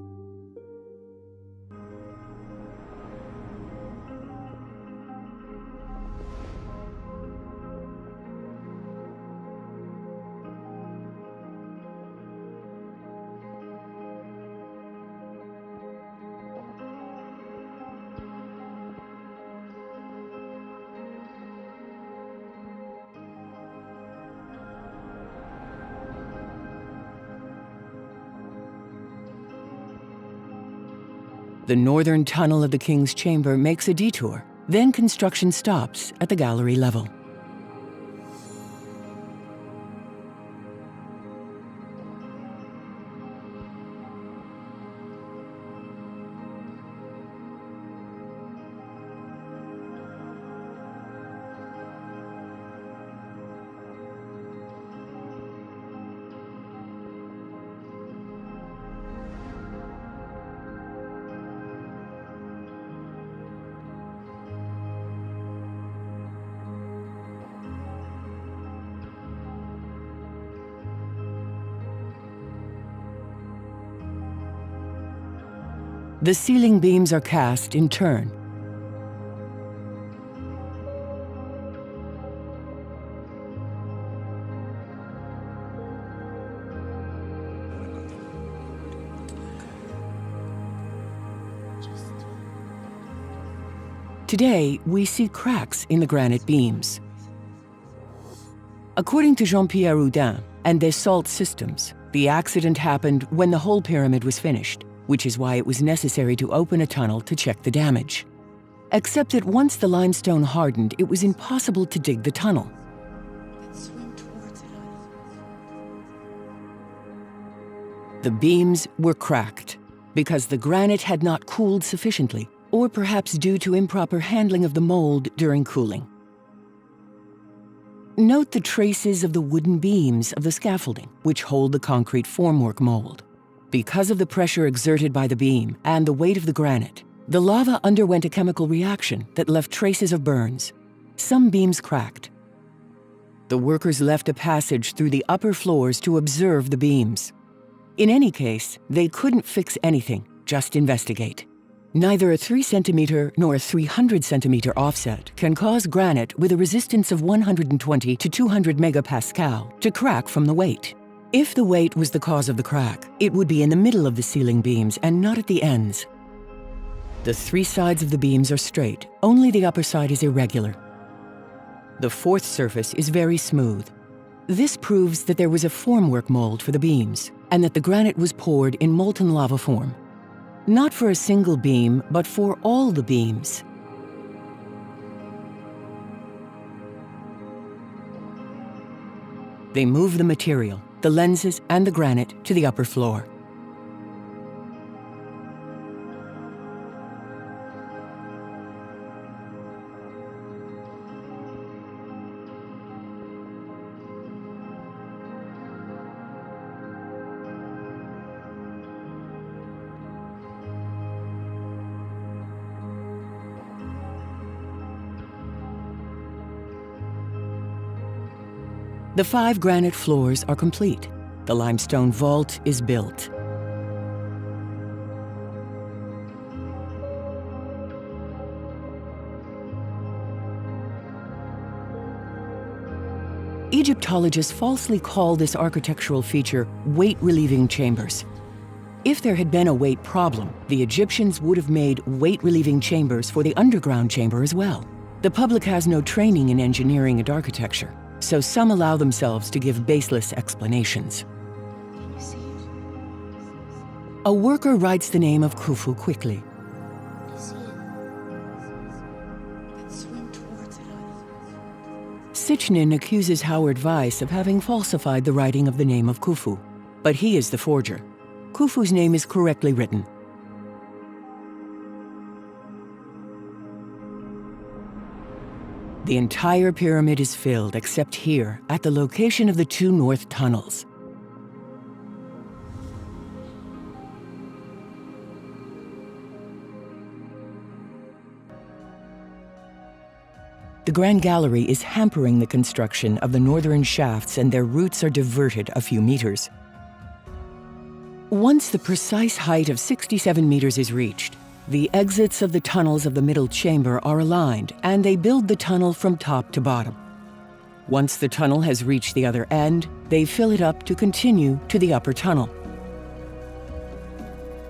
The northern tunnel of the king's chamber makes a detour, then construction stops at the gallery level. The ceiling beams are cast in turn. Today, we see cracks in the granite beams. According to Jean-Pierre Houdin and Dassault Systems, the accident happened when the whole pyramid was finished, which is why it was necessary to open a tunnel to check the damage. Except that once the limestone hardened, it was impossible to dig the tunnel. The beams were cracked because the granite had not cooled sufficiently, or perhaps due to improper handling of the mold during cooling. Note the traces of the wooden beams of the scaffolding, which hold the concrete formwork mold. Because of the pressure exerted by the beam and the weight of the granite, the lava underwent a chemical reaction that left traces of burns. Some beams cracked. The workers left a passage through the upper floors to observe the beams. In any case, they couldn't fix anything, just investigate. Neither a 3 centimeter nor a 300 centimeter offset can cause granite with a resistance of 120 to 200 megapascal to crack from the weight. If the weight was the cause of the crack, it would be in the middle of the ceiling beams and not at the ends. The 3 sides of the beams are straight, only the upper side is irregular. The 4th surface is very smooth. This proves that there was a formwork mold for the beams, and that the granite was poured in molten lava form. Not for a single beam, but for all the beams. They move the material, the lenses and the granite to the upper floor. The 5 granite floors are complete. The limestone vault is built. Egyptologists falsely call this architectural feature weight-relieving chambers. If there had been a weight problem, the Egyptians would have made weight-relieving chambers for the underground chamber as well. The public has no training in engineering and architecture, so some allow themselves to give baseless explanations. Can you see it? A worker writes the name of Khufu quickly. I see it. I can swim towards it. Sichnin accuses Howard Weiss of having falsified the writing of the name of Khufu, but he is the forger. Khufu's name is correctly written. The entire pyramid is filled except here, at the location of the 2 north tunnels. The Grand Gallery is hampering the construction of the northern shafts, and their routes are diverted a few meters. Once the precise height of 67 meters is reached, the exits of the tunnels of the middle chamber are aligned, and they build the tunnel from top to bottom. Once the tunnel has reached the other end, they fill it up to continue to the upper tunnel.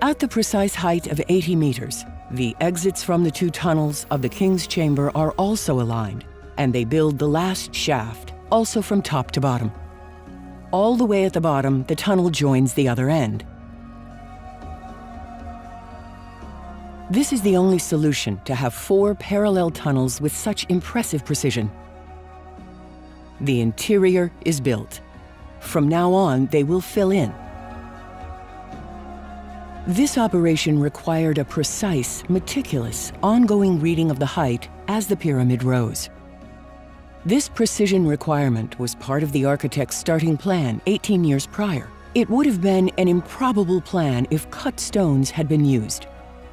At the precise height of 80 meters, the exits from the 2 tunnels of the King's Chamber are also aligned, and they build the last shaft, also from top to bottom. All the way at the bottom, the tunnel joins the other end. This is the only solution to have 4 parallel tunnels with such impressive precision. The interior is built. From now on, they will fill in. This operation required a precise, meticulous, ongoing reading of the height as the pyramid rose. This precision requirement was part of the architect's starting plan 18 years prior. It would have been an improbable plan if cut stones had been used.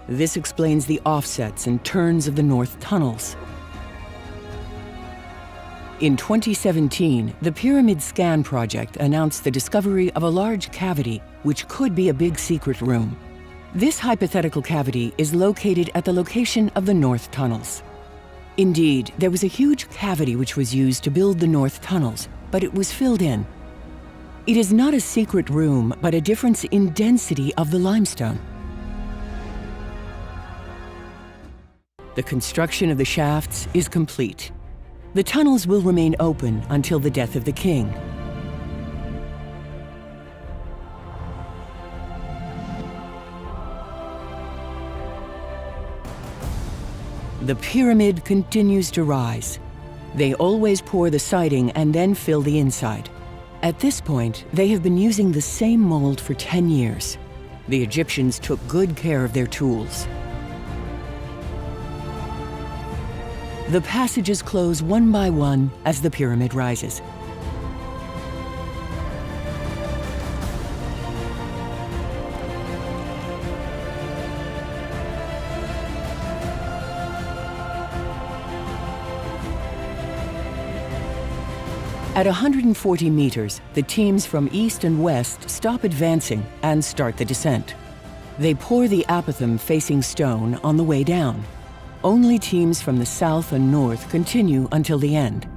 This explains the offsets and turns of the north tunnels. In 2017, the Pyramid Scan project announced the discovery of a large cavity which could be a big secret room. This hypothetical cavity is located at the location of the north tunnels. Indeed, there was a huge cavity which was used to build the north tunnels, but it was filled in. It is not a secret room, but a difference in density of the limestone. The construction of the shafts is complete. The tunnels will remain open until the death of the king. The pyramid continues to rise. They always pour the siding and then fill the inside. At this point, they have been using the same mold for 10 years. The Egyptians took good care of their tools. The passages close one by one as the pyramid rises. At 140 meters, the teams from east and west stop advancing and start the descent. They pour the apothem facing stone on the way down. Only teams from the south and north continue until the end.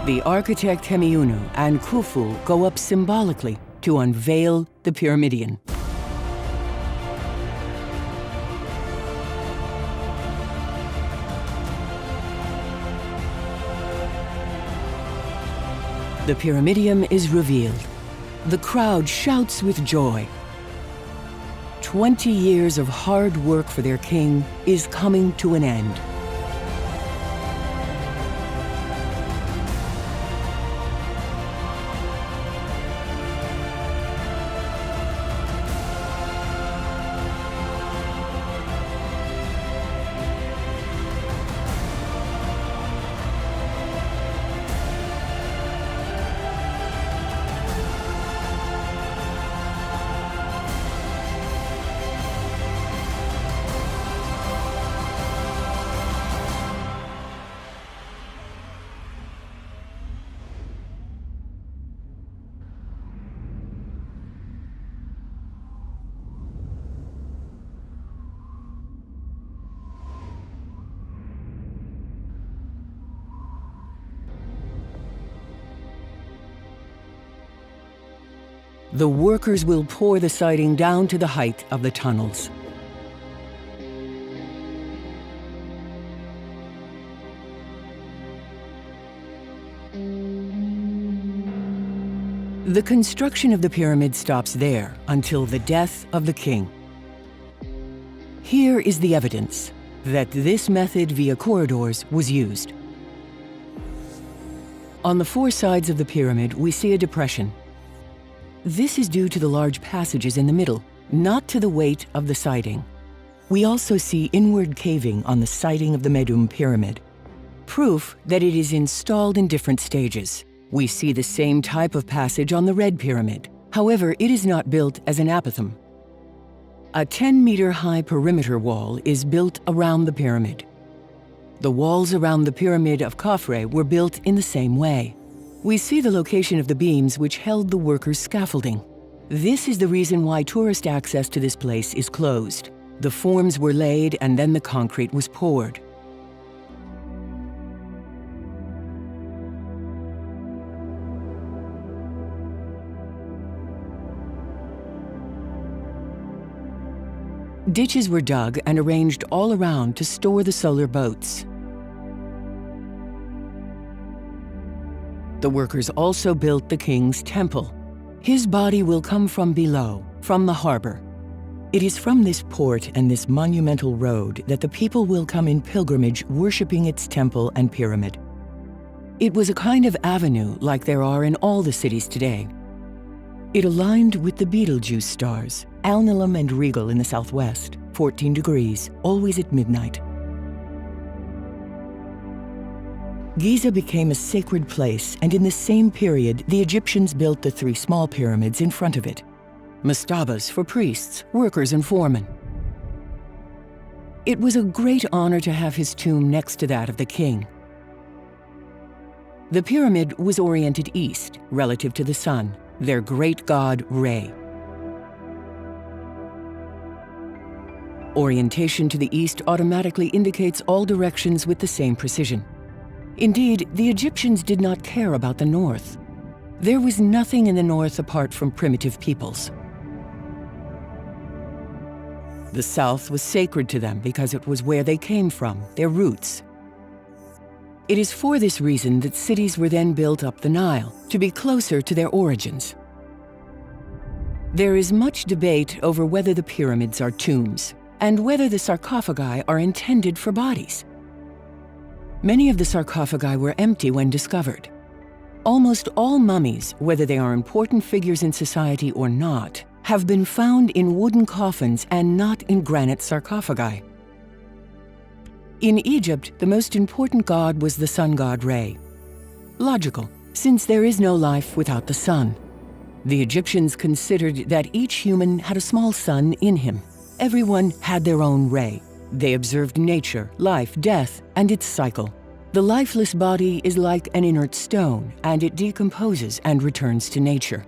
The architect Hemiunu and Khufu go up symbolically to unveil the Pyramidion. The Pyramidion is revealed. The crowd shouts with joy. 20 years of hard work for their king is coming to an end. The workers will pour the siding down to the height of the tunnels. The construction of the pyramid stops there until the death of the king. Here is the evidence that this method via corridors was used. On the four sides of the pyramid, we see a depression. This is due to the large passages in the middle, not to the weight of the siding. We also see inward caving on the siding of the Medum pyramid, proof that it is installed in different stages. We see the same type of passage on the Red pyramid. However, it is not built as an apothem. A 10-meter-high perimeter wall is built around the pyramid. The walls around the pyramid of Khafre were built in the same way. We see the location of the beams which held the workers' scaffolding. This is the reason why tourist access to this place is closed. The forms were laid and then the concrete was poured. Ditches were dug and arranged all around to store the solar boats. The workers also built the king's temple. His body will come from below, from the harbor. It is from this port and this monumental road that the people will come in pilgrimage worshiping its temple and pyramid. It was a kind of avenue like there are in all the cities today. It aligned with the Betelgeuse stars, Alnilam and Regal in the southwest, 14 degrees, always at midnight. Giza became a sacred place, and in the same period, the Egyptians built the three small pyramids in front of it. Mastabas for priests, workers, and foremen. It was a great honor to have his tomb next to that of the king. The pyramid was oriented east, relative to the sun, their great god Re. Orientation to the east automatically indicates all directions with the same precision. Indeed, the Egyptians did not care about the north. There was nothing in the north apart from primitive peoples. The south was sacred to them because it was where they came from, their roots. It is for this reason that cities were then built up the Nile, to be closer to their origins. There is much debate over whether the pyramids are tombs, and whether the sarcophagi are intended for bodies. Many of the sarcophagi were empty when discovered. Almost all mummies, whether they are important figures in society or not, have been found in wooden coffins and not in granite sarcophagi. In Egypt, the most important god was the sun god Re. Logical, since there is no life without the sun. The Egyptians considered that each human had a small sun in him. Everyone had their own Re. They observed nature, life, death, and its cycle. The lifeless body is like an inert stone, and it decomposes and returns to nature.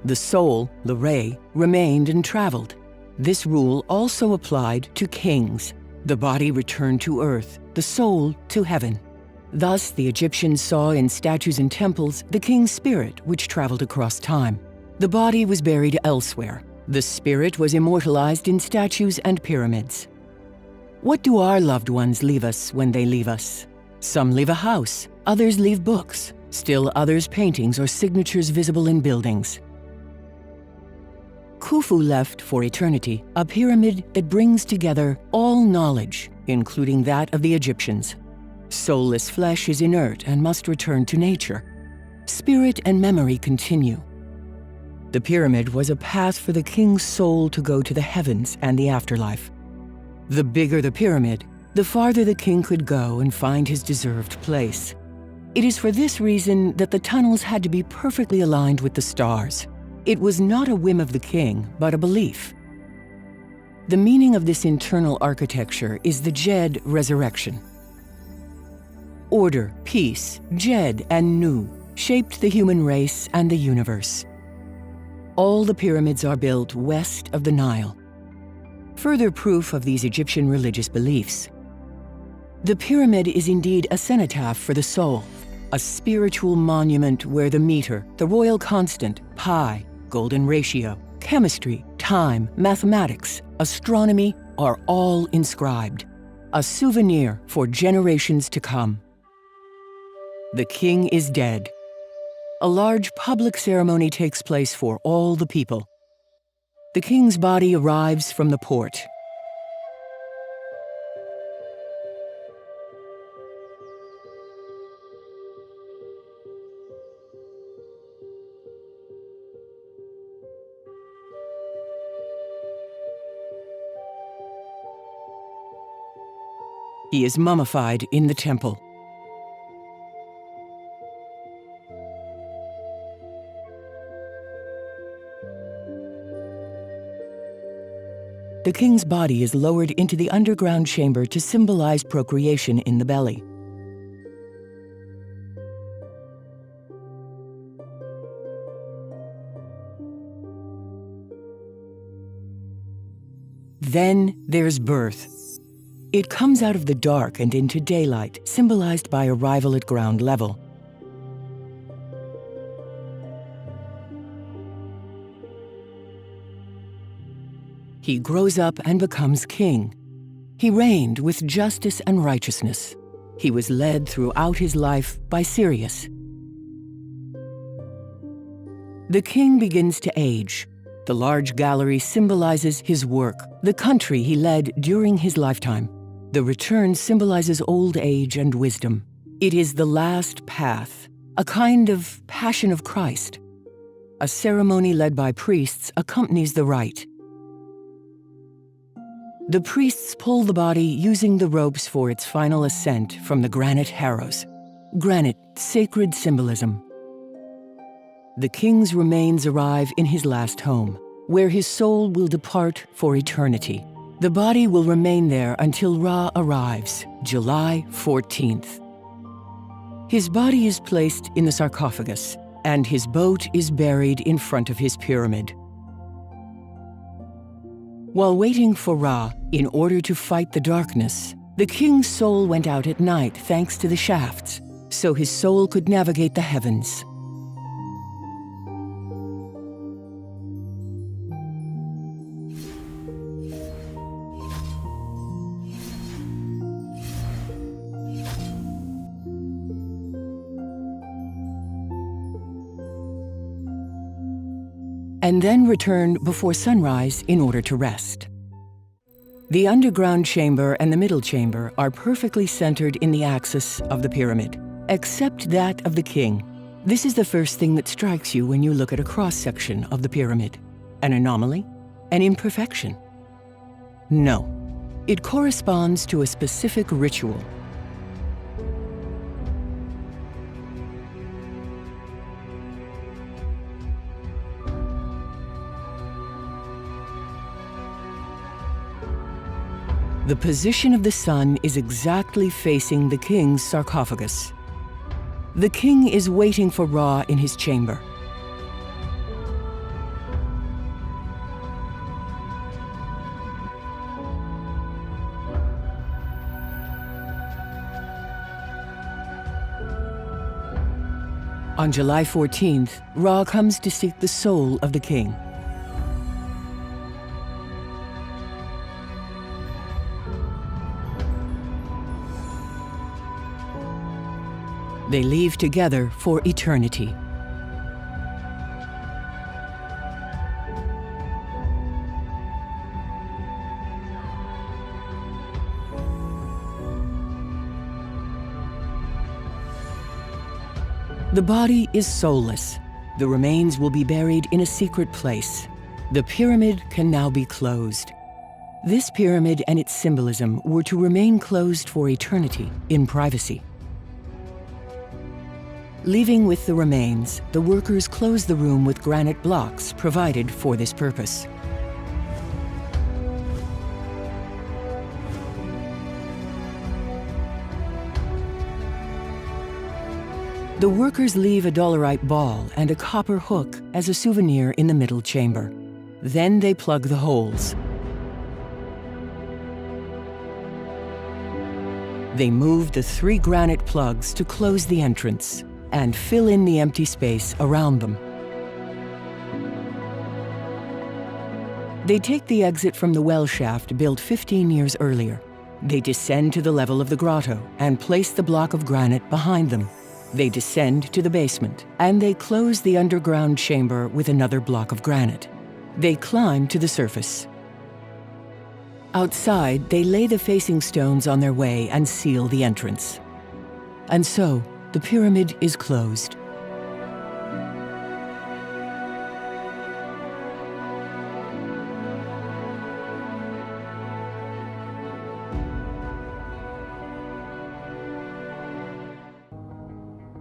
The soul, the Re, remained and traveled. This rule also applied to kings. The body returned to earth, the soul to heaven. Thus, the Egyptians saw in statues and temples the king's spirit, which traveled across time. The body was buried elsewhere. The spirit was immortalized in statues and pyramids. What do our loved ones leave us when they leave us? Some leave a house, others leave books, still others paintings or signatures visible in buildings. Khufu left for eternity a pyramid that brings together all knowledge, including that of the Egyptians. Soulless flesh is inert and must return to nature. Spirit and memory continue. The pyramid was a path for the king's soul to go to the heavens and the afterlife. The bigger the pyramid, the farther the king could go and find his deserved place. It is for this reason that the tunnels had to be perfectly aligned with the stars. It was not a whim of the king, but a belief. The meaning of this internal architecture is the Djed resurrection. Order, peace, Djed, and Nu shaped the human race and the universe. All the pyramids are built west of the Nile. Further proof of these Egyptian religious beliefs. The pyramid is indeed a cenotaph for the soul, a spiritual monument where the meter, the royal constant, pi, golden ratio, chemistry, time, mathematics, astronomy are all inscribed. A souvenir for generations to come. The king is dead. A large public ceremony takes place for all the people. The king's body arrives from the port. He is mummified in the temple. The king's body is lowered into the underground chamber to symbolize procreation in the belly. Then there's birth. It comes out of the dark and into daylight, symbolized by arrival at ground level. He grows up and becomes king. He reigned with justice and righteousness. He was led throughout his life by Sirius. The king begins to age. The large gallery symbolizes his work, the country he led during his lifetime. The return symbolizes old age and wisdom. It is the last path, a kind of Passion of Christ. A ceremony led by priests accompanies the rite. The priests pull the body using the ropes for its final ascent from the granite harrows. Granite, sacred symbolism. The king's remains arrive in his last home, where his soul will depart for eternity. The body will remain there until Ra arrives, July 14th. His body is placed in the sarcophagus, and his boat is buried in front of his pyramid. While waiting for Ra, in order to fight the darkness, the king's soul went out at night thanks to the shafts, so his soul could navigate the heavens. And then returned before sunrise in order to rest. The underground chamber and the middle chamber are perfectly centered in the axis of the pyramid, except that of the king. This is the first thing that strikes you when you look at a cross-section of the pyramid. An anomaly? An imperfection? No. It corresponds to a specific ritual. The position of the sun is exactly facing the king's sarcophagus. The king is waiting for Ra in his chamber. On July 14th, Ra comes to seek the soul of the king. They leave together for eternity. The body is soulless. The remains will be buried in a secret place. The pyramid can now be closed. This pyramid and its symbolism were to remain closed for eternity in privacy. Leaving with the remains, the workers closed the room with granite blocks provided for this purpose. The workers leave a dolerite ball and a copper hook as a souvenir in the middle chamber. Then they plug the holes. They move the 3 granite plugs to close the entrance and fill in the empty space around them. They take the exit from the well shaft built 15 years earlier. They descend to the level of the grotto and place the block of granite behind them. They descend to the basement and they close the underground chamber with another block of granite. They climb to the surface. Outside, they lay the facing stones on their way and seal the entrance. And so, the pyramid is closed.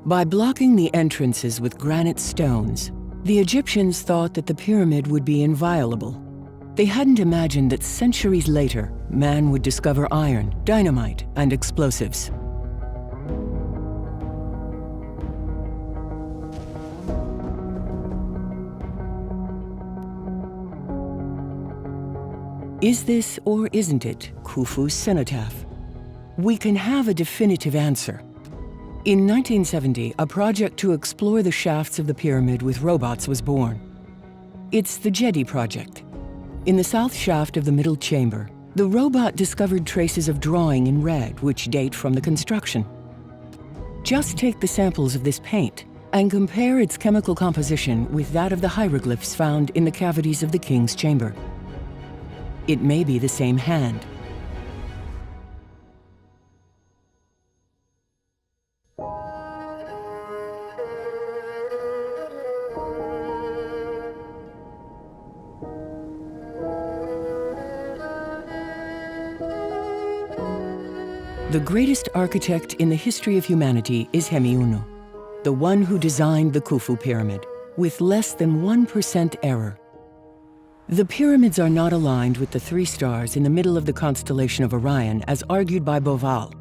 By blocking the entrances with granite stones, the Egyptians thought that the pyramid would be inviolable. They hadn't imagined that centuries later, man would discover iron, dynamite, and explosives. Is this or isn't it Khufu's cenotaph? We can have a definitive answer. In 1970, a project to explore the shafts of the pyramid with robots was born. It's the Djedi project. In the south shaft of the middle chamber, the robot discovered traces of drawing in red which date from the construction. Just take the samples of this paint and compare its chemical composition with that of the hieroglyphs found in the cavities of the king's chamber. It may be the same hand. The greatest architect in the history of humanity is Hemiunu, the one who designed the Khufu pyramid, with less than 1% error. The pyramids are not aligned with the 3 stars in the middle of the constellation of Orion as argued by Boval.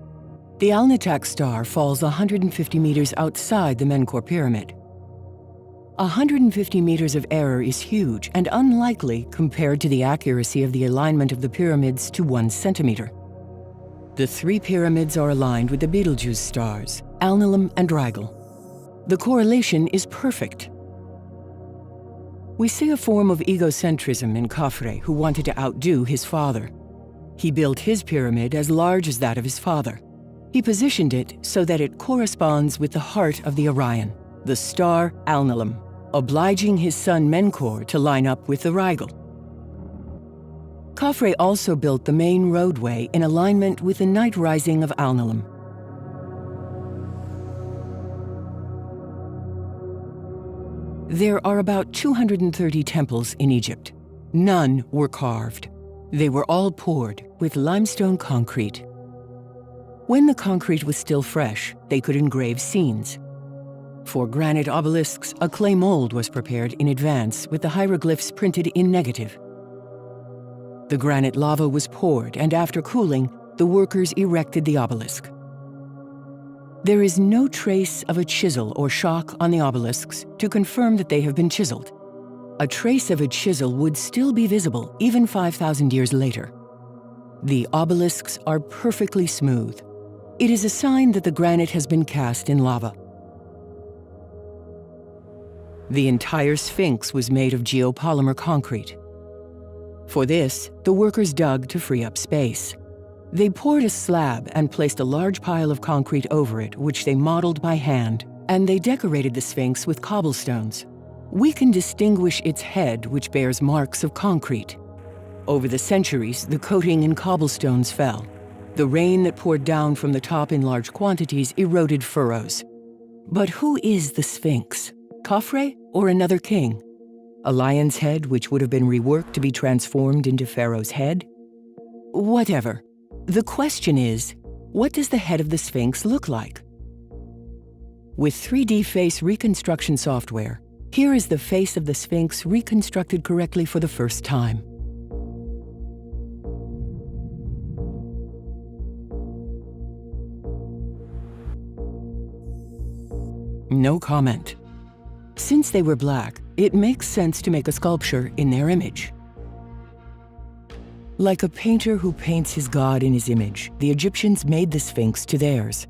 The Alnitak star falls 150 meters outside the Menkaure pyramid. 150 meters of error is huge and unlikely compared to the accuracy of the alignment of the pyramids to 1 centimeter. The 3 pyramids are aligned with the Betelgeuse stars, Alnilam and Rigel. The correlation is perfect. We see a form of egocentrism in Khafre, who wanted to outdo his father. He built his pyramid as large as that of his father. He positioned it so that it corresponds with the heart of the Orion, the star Alnilam, obliging his son Menkaure to line up with the Rigel. Khafre also built the main roadway in alignment with the night rising of Alnilam. There are about 230 temples in Egypt. None were carved. They were all poured with limestone concrete. When the concrete was still fresh, they could engrave scenes. For granite obelisks, a clay mold was prepared in advance with the hieroglyphs printed in negative. The granite lava was poured, and after cooling, the workers erected the obelisk. There is no trace of a chisel or shock on the obelisks to confirm that they have been chiseled. A trace of a chisel would still be visible even 5,000 years later. The obelisks are perfectly smooth. It is a sign that the granite has been cast in lava. The entire Sphinx was made of geopolymer concrete. For this, the workers dug to free up space. They poured a slab and placed a large pile of concrete over it, which they modeled by hand, and they decorated the Sphinx with cobblestones. We can distinguish its head, which bears marks of concrete. Over the centuries, the coating in cobblestones fell. The rain that poured down from the top in large quantities eroded furrows. But who is the Sphinx? Khafre or another king? A lion's head which would have been reworked to be transformed into Pharaoh's head? Whatever. The question is, what does the head of the Sphinx look like? With 3D face reconstruction software, here is the face of the Sphinx reconstructed correctly for the first time. No comment. Since they were black, it makes sense to make a sculpture in their image. Like a painter who paints his god in his image, the Egyptians made the Sphinx to theirs.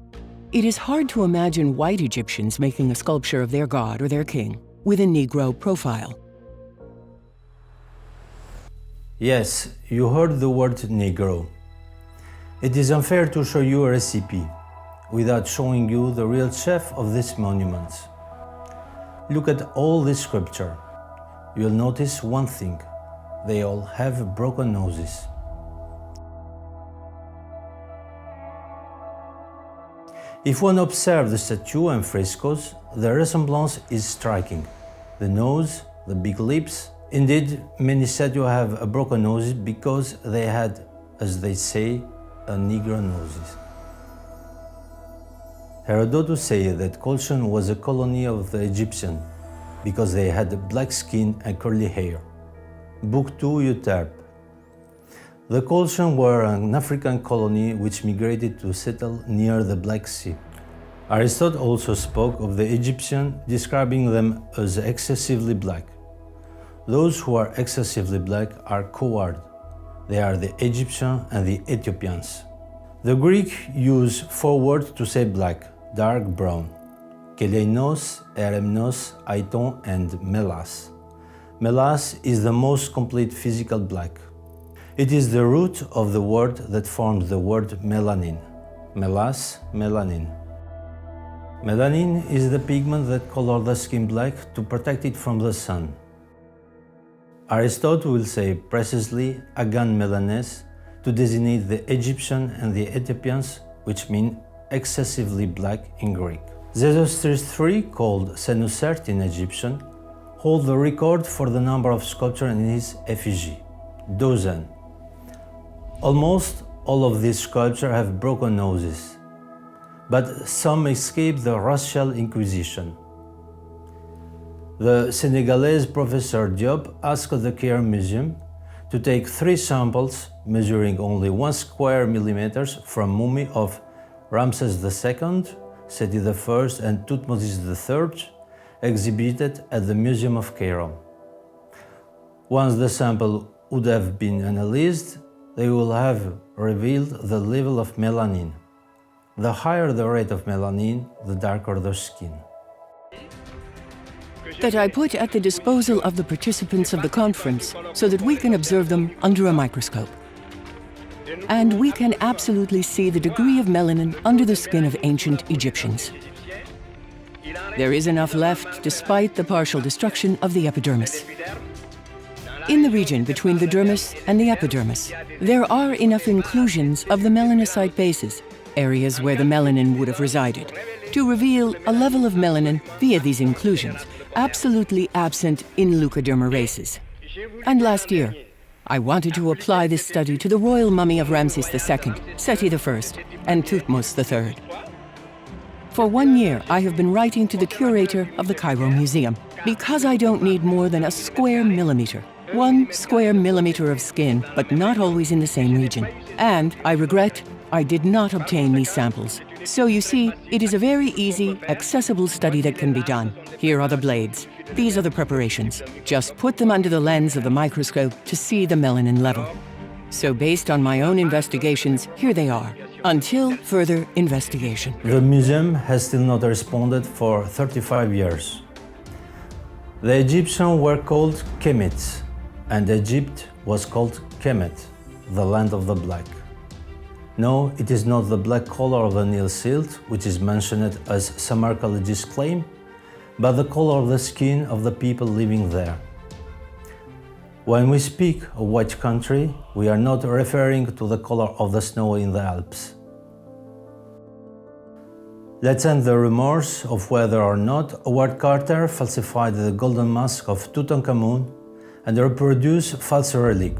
It is hard to imagine white Egyptians making a sculpture of their god or their king with a Negro profile. Yes, you heard the word Negro. It is unfair to show you a recipe without showing you the real chef of this monument. Look at all this sculpture. You'll notice one thing. They all have broken noses. If one observes the statue and frescoes, the resemblance is striking. The nose, the big lips. Indeed, many statues have a broken nose because they had, as they say, a Negro noses. Herodotus said that Colchion was a colony of the Egyptians because they had black skin and curly hair. Book 2, Euterpe. The Colchians were an African colony which migrated to settle near the Black Sea. Aristotle also spoke of the Egyptians, describing them as excessively black. Those who are excessively black are cowards. They are the Egyptians and the Ethiopians. The Greek use 4 words to say black: dark brown. Keleinos, eremnos, aiton, and melas. Melas is the most complete physical black. It is the root of the word that forms the word melanin. Melas, melanin. Melanin is the pigment that colors the skin black to protect it from the sun. Aristotle will say precisely agan melanes to designate the Egyptian and the Ethiopians, which mean excessively black in Greek. Xerxes III, called Senusert in Egyptian, holds the record for the number of sculptures in his effigy, 12. Almost all of these sculptures have broken noses, but some escape the racial inquisition. The Senegalese Professor Diop asked the Caire Museum to take 3 samples measuring only 1 square millimeters from mummy of Ramses II, Seti I, and Thutmose III, exhibited at the Museum of Cairo. Once the sample would have been analyzed, they will have revealed the level of melanin. The higher the rate of melanin, the darker the skin. That I put at the disposal of the participants of the conference so that we can observe them under a microscope. And we can absolutely see the degree of melanin under the skin of ancient Egyptians. There is enough left despite the partial destruction of the epidermis. In the region between the dermis and the epidermis, there are enough inclusions of the melanocyte bases, areas where the melanin would have resided, to reveal a level of melanin via these inclusions, absolutely absent in leucoderma races. And last year, I wanted to apply this study to the royal mummy of Ramses II, Seti I, and Thutmose III. For 1 year, I have been writing to the curator of the Cairo Museum because I don't need more than a square millimeter. 1 square millimeter of skin, but not always in the same region. And I regret I did not obtain these samples. So you see, it is a very easy, accessible study that can be done. Here are the blades. These are the preparations. Just put them under the lens of the microscope to see the melanin level. So based on my own investigations, here they are, until further investigation. The museum has still not responded for 35 years. The Egyptians were called Kemits, and Egypt was called Kemet, the land of the black. No, it is not the black color of the Nile silt, which is mentioned as some archaeologists claim, but the color of the skin of the people living there. When we speak of white country, we are not referring to the color of the snow in the Alps. Let's end the rumors of whether or not Howard Carter falsified the golden mask of Tutankhamun and reproduced false relic.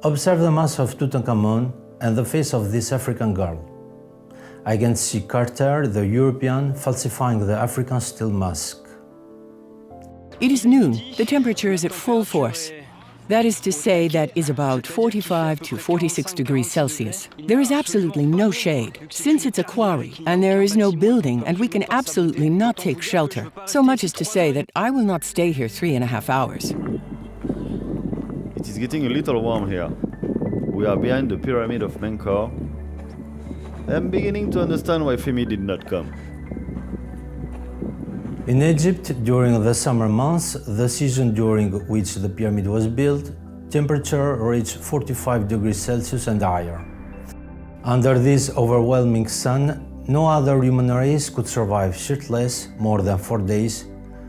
Observe the mask of Tutankhamun and the face of this African girl. I can see Carter, the European, falsifying the African steel mask. It is noon. The temperature is at full force. That is to say, that is about 45 to 46 degrees Celsius. There is absolutely no shade, since it's a quarry, and there is no building, and we can absolutely not take shelter. So much as to say that I will not stay here 3.5 hours. It is getting a little warm here. We are behind the pyramid of Menkaure. I'm beginning to understand why Femi did not come. In Egypt, during the summer months, the season during which the pyramid was built, temperature reached 45 degrees Celsius and higher. Under this overwhelming sun, no other human race could survive shirtless more than 4 days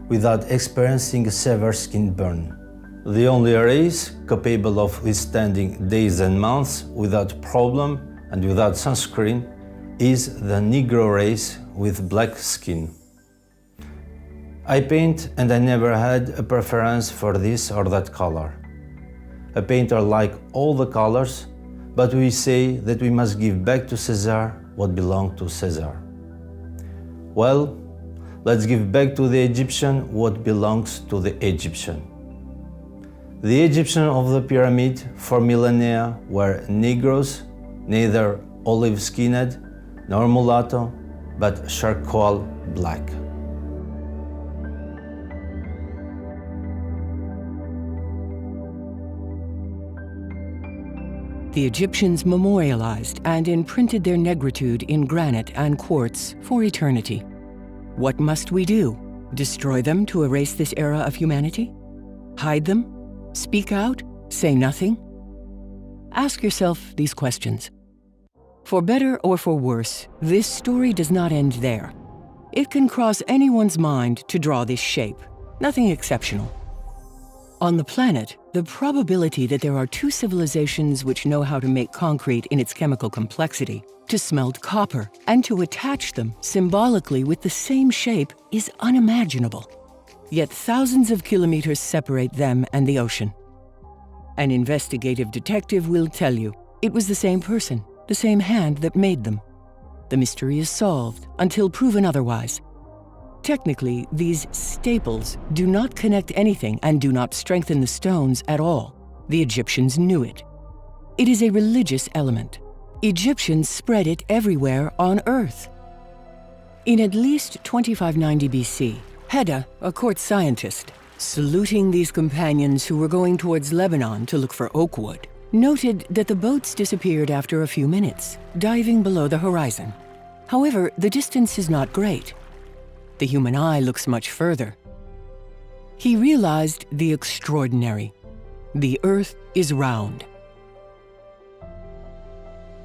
without experiencing a severe skin burn. The only race capable of withstanding days and months without problem and without sunscreen is the Negro race with black skin. I paint and I never had a preference for this or that color. A painter likes all the colors, but we say that we must give back to Caesar what belonged to Caesar. Well, let's give back to the Egyptian what belongs to the Egyptian. The Egyptians of the pyramid for millennia were Negroes, neither olive-skinned nor mulatto, but charcoal black. The Egyptians memorialized and imprinted their negritude in granite and quartz for eternity. What must we do? Destroy them to erase this era of humanity? Hide them? Speak out? Say nothing? Ask yourself these questions. For better or for worse, this story does not end there. It can cross anyone's mind to draw this shape. Nothing exceptional. On the planet, the probability that there are two civilizations which know how to make concrete in its chemical complexity, to smelt copper, and to attach them symbolically with the same shape is unimaginable. Yet thousands of kilometers separate them and the ocean. An investigative detective will tell you it was the same person, the same hand that made them. The mystery is solved until proven otherwise. Technically, these staples do not connect anything and do not strengthen the stones at all. The Egyptians knew it. It is a religious element. Egyptians spread it everywhere on Earth. In at least 2590 BC, Hedda, a court scientist, saluting these companions who were going towards Lebanon to look for oak wood, noted that the boats disappeared after a few minutes, diving below the horizon. However, the distance is not great. The human eye looks much further. He realized the extraordinary. The Earth is round.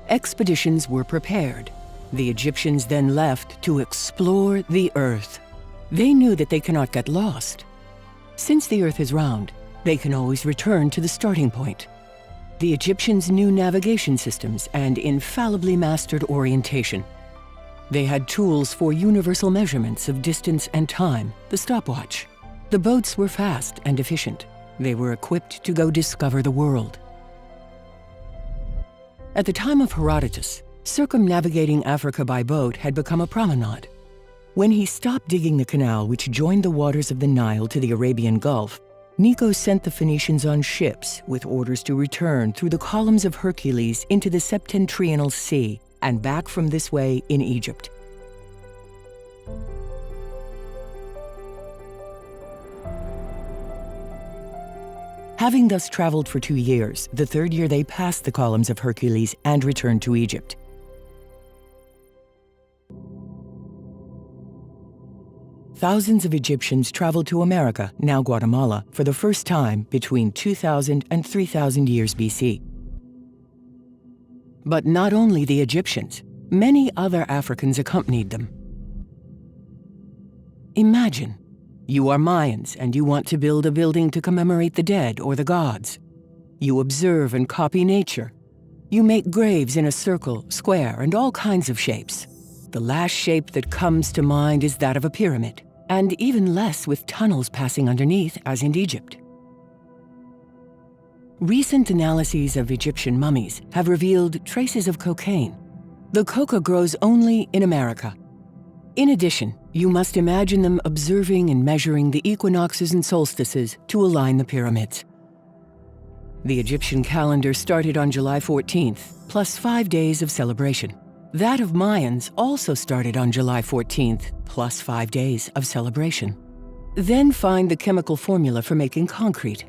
Expeditions were prepared. The Egyptians then left to explore the Earth. They knew that they cannot get lost. Since the Earth is round, they can always return to the starting point. The Egyptians knew navigation systems and infallibly mastered orientation. They had tools for universal measurements of distance and time, the stopwatch. The boats were fast and efficient. They were equipped to go discover the world. At the time of Herodotus, circumnavigating Africa by boat had become a promenade. When he stopped digging the canal which joined the waters of the Nile to the Arabian Gulf, Necho sent the Phoenicians on ships with orders to return through the columns of Hercules into the Septentrional Sea and back from this way in Egypt. Having thus traveled for 2 years, the third year they passed the columns of Hercules and returned to Egypt. Thousands of Egyptians traveled to America, now Guatemala, for the first time between 2000 and 3000 years BC. But not only the Egyptians, many other Africans accompanied them. Imagine, you are Mayans and you want to build a building to commemorate the dead or the gods. You observe and copy nature. You make graves in a circle, square, and all kinds of shapes. the last shape that comes to mind is that of a pyramid, and even less with tunnels passing underneath as in Egypt. Recent analyses of Egyptian mummies have revealed traces of cocaine. The coca grows only in America. In addition, you must imagine them observing and measuring the equinoxes and solstices to align the pyramids. The Egyptian calendar started on July 14th, plus 5 days of celebration. That of Mayans also started on July 14th, plus 5 days of celebration. Then find the chemical formula for making concrete.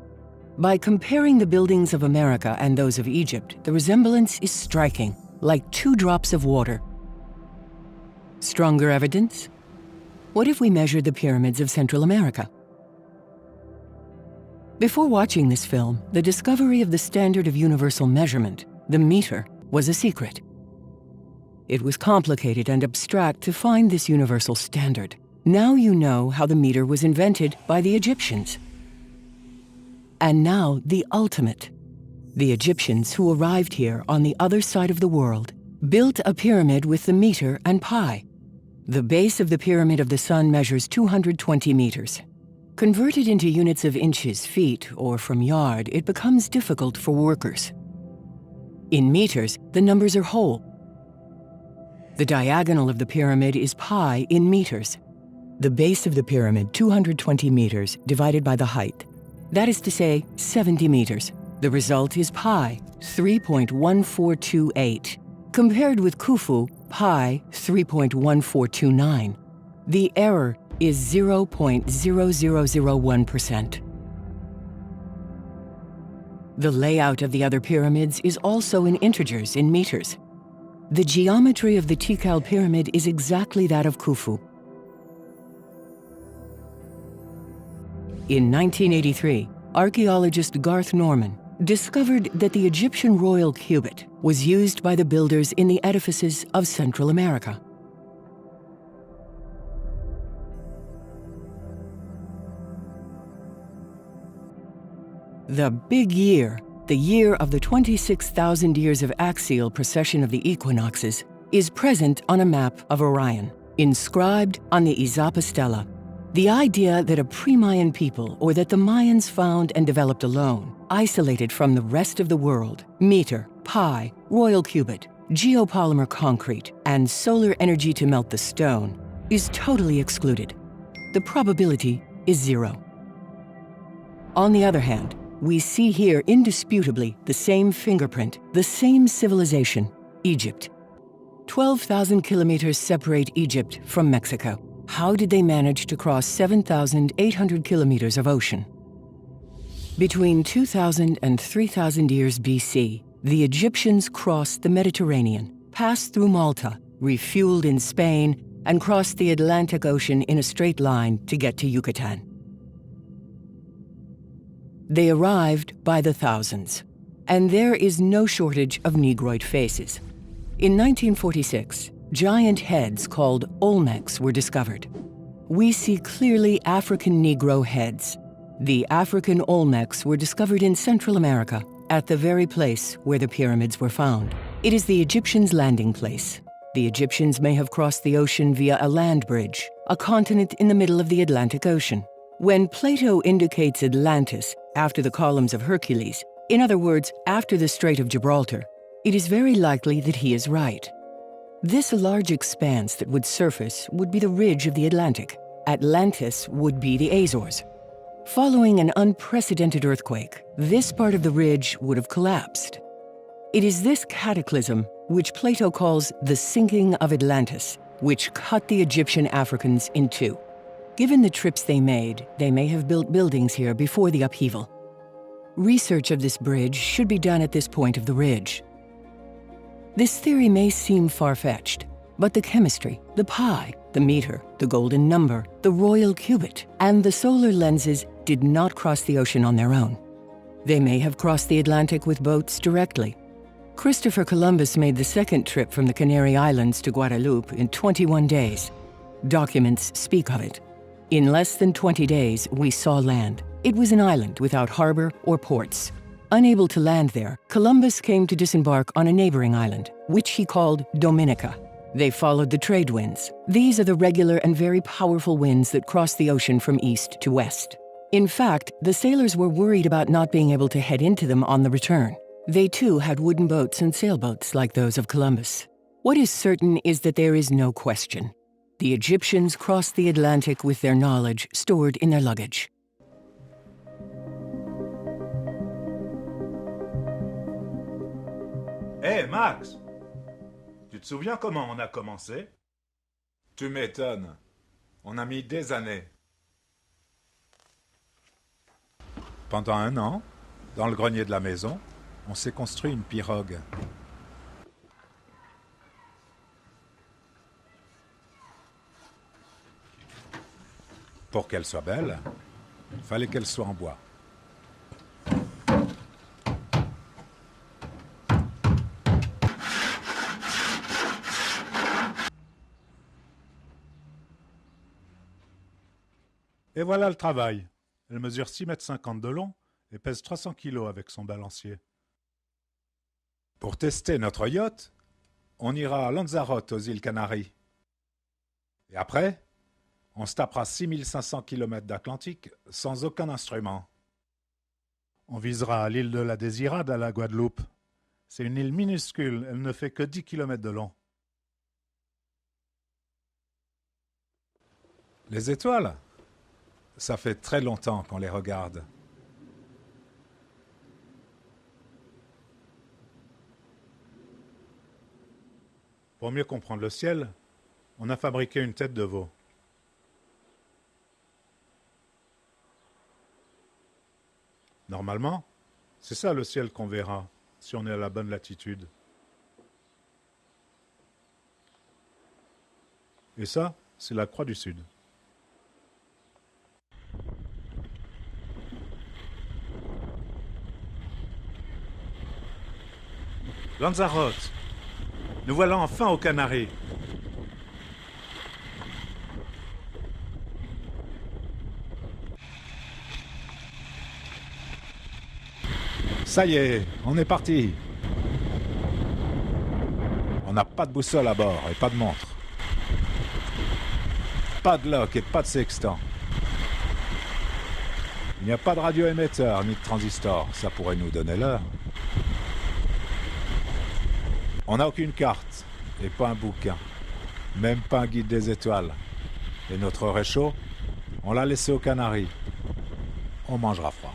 By comparing the buildings of America and those of Egypt, the resemblance is striking, like 2 drops of water. Stronger evidence? What if we measured the pyramids of Central America? Before watching this film, the discovery of the standard of universal measurement, the meter, was a secret. It was complicated and abstract to find this universal standard. Now you know how the meter was invented by the Egyptians. And now the ultimate. The Egyptians who arrived here on the other side of the world built a pyramid with the meter and pi. The base of the Pyramid of the Sun measures 220 meters. Converted into units of inches, feet, or from yard, it becomes difficult for workers. In meters, the numbers are whole. The diagonal of the pyramid is pi in meters. The base of the pyramid, 220 meters, divided by the height. That is to say, 70 meters. The result is pi, 3.1428. Compared with Khufu, pi, 3.1429. The error is 0.0001%. The layout of the other pyramids is also in integers, in meters. The geometry of the Tikal pyramid is exactly that of Khufu. In 1983, archaeologist Garth Norman discovered that the Egyptian royal cubit was used by the builders in the edifices of Central America. The big year, the year of the 26,000 years of axial precession of the equinoxes, is present on a map of Orion, inscribed on the Izapa stela. The idea that a pre-Mayan people, or that the Mayans found and developed alone, isolated from the rest of the world, meter, pi, royal cubit, geopolymer concrete, and solar energy to melt the stone, is totally excluded. The probability is 0. On the other hand, we see here indisputably the same fingerprint, the same civilization, Egypt. 12,000 kilometers separate Egypt from Mexico. How did they manage to cross 7,800 kilometers of ocean? Between 2,000 and 3,000 years BC, the Egyptians crossed the Mediterranean, passed through Malta, refueled in Spain, and crossed the Atlantic Ocean in a straight line to get to Yucatan. They arrived by the thousands, and there is no shortage of Negroid faces. In 1946, giant heads called Olmecs were discovered. We see clearly African Negro heads. The African Olmecs were discovered in Central America, at the very place where the pyramids were found. It is the Egyptians' landing place. The Egyptians may have crossed the ocean via a land bridge, a continent in the middle of the Atlantic Ocean. When Plato indicates Atlantis after the columns of Hercules, in other words, after the Strait of Gibraltar, it is very likely that he is right. This large expanse that would surface would be the ridge of the Atlantic. Atlantis would be the Azores. Following an unprecedented earthquake, this part of the ridge would have collapsed. It is this cataclysm, which Plato calls the sinking of Atlantis, which cut the Egyptian Africans in two. Given the trips they made, they may have built buildings here before the upheaval. Research of this bridge should be done at this point of the ridge. This theory may seem far-fetched, but the chemistry, the pi, the meter, the golden number, the royal cubit, and the solar lenses did not cross the ocean on their own. They may have crossed the Atlantic with boats directly. Christopher Columbus made the second trip from the Canary Islands to Guadeloupe in 21 days. Documents speak of it. In less than 20 days, we saw land. It was an island without harbor or ports. Unable to land there, Columbus came to disembark on a neighboring island, which he called Dominica. They followed the trade winds. These are the regular and very powerful winds that cross the ocean from east to west. In fact, the sailors were worried about not being able to head into them on the return. They too had wooden boats and sailboats like those of Columbus. What is certain is that there is no question. The Egyptians crossed the Atlantic with their knowledge stored in their luggage. Hé, Max! Tu te souviens comment on a commencé? Tu m'étonnes. On a mis des années. Pendant 1 an, dans le grenier de la maison, on s'est construit une pirogue. Pour qu'elle soit belle, il fallait qu'elle soit en bois. Et voilà le travail. Elle mesure 6,50 m de long et pèse 300 kg avec son balancier. Pour tester notre yacht, on ira à Lanzarote aux îles Canaries. Et après, on se tapera 6500 km d'Atlantique sans aucun instrument. On visera l'île de la Désirade à la Guadeloupe. C'est une île minuscule, elle ne fait que 10 km de long. Les étoiles, ça fait très longtemps qu'on les regarde. Pour mieux comprendre le ciel, on a fabriqué une tête de veau. Normalement, c'est ça le ciel qu'on verra, si on est à la bonne latitude. Et ça, c'est la croix du Sud. Lanzarote, nous voilà enfin aux Canaries. Ça y est, on est parti. On n'a pas de boussole à bord et pas de montre. Pas de lock et pas de sextant. Il n'y a pas de radioémetteur ni de transistor, ça pourrait nous donner l'heure. On n'a aucune carte et pas un bouquin, même pas un guide des étoiles. Et notre réchaud, on l'a laissé aux Canaries. On mangera froid.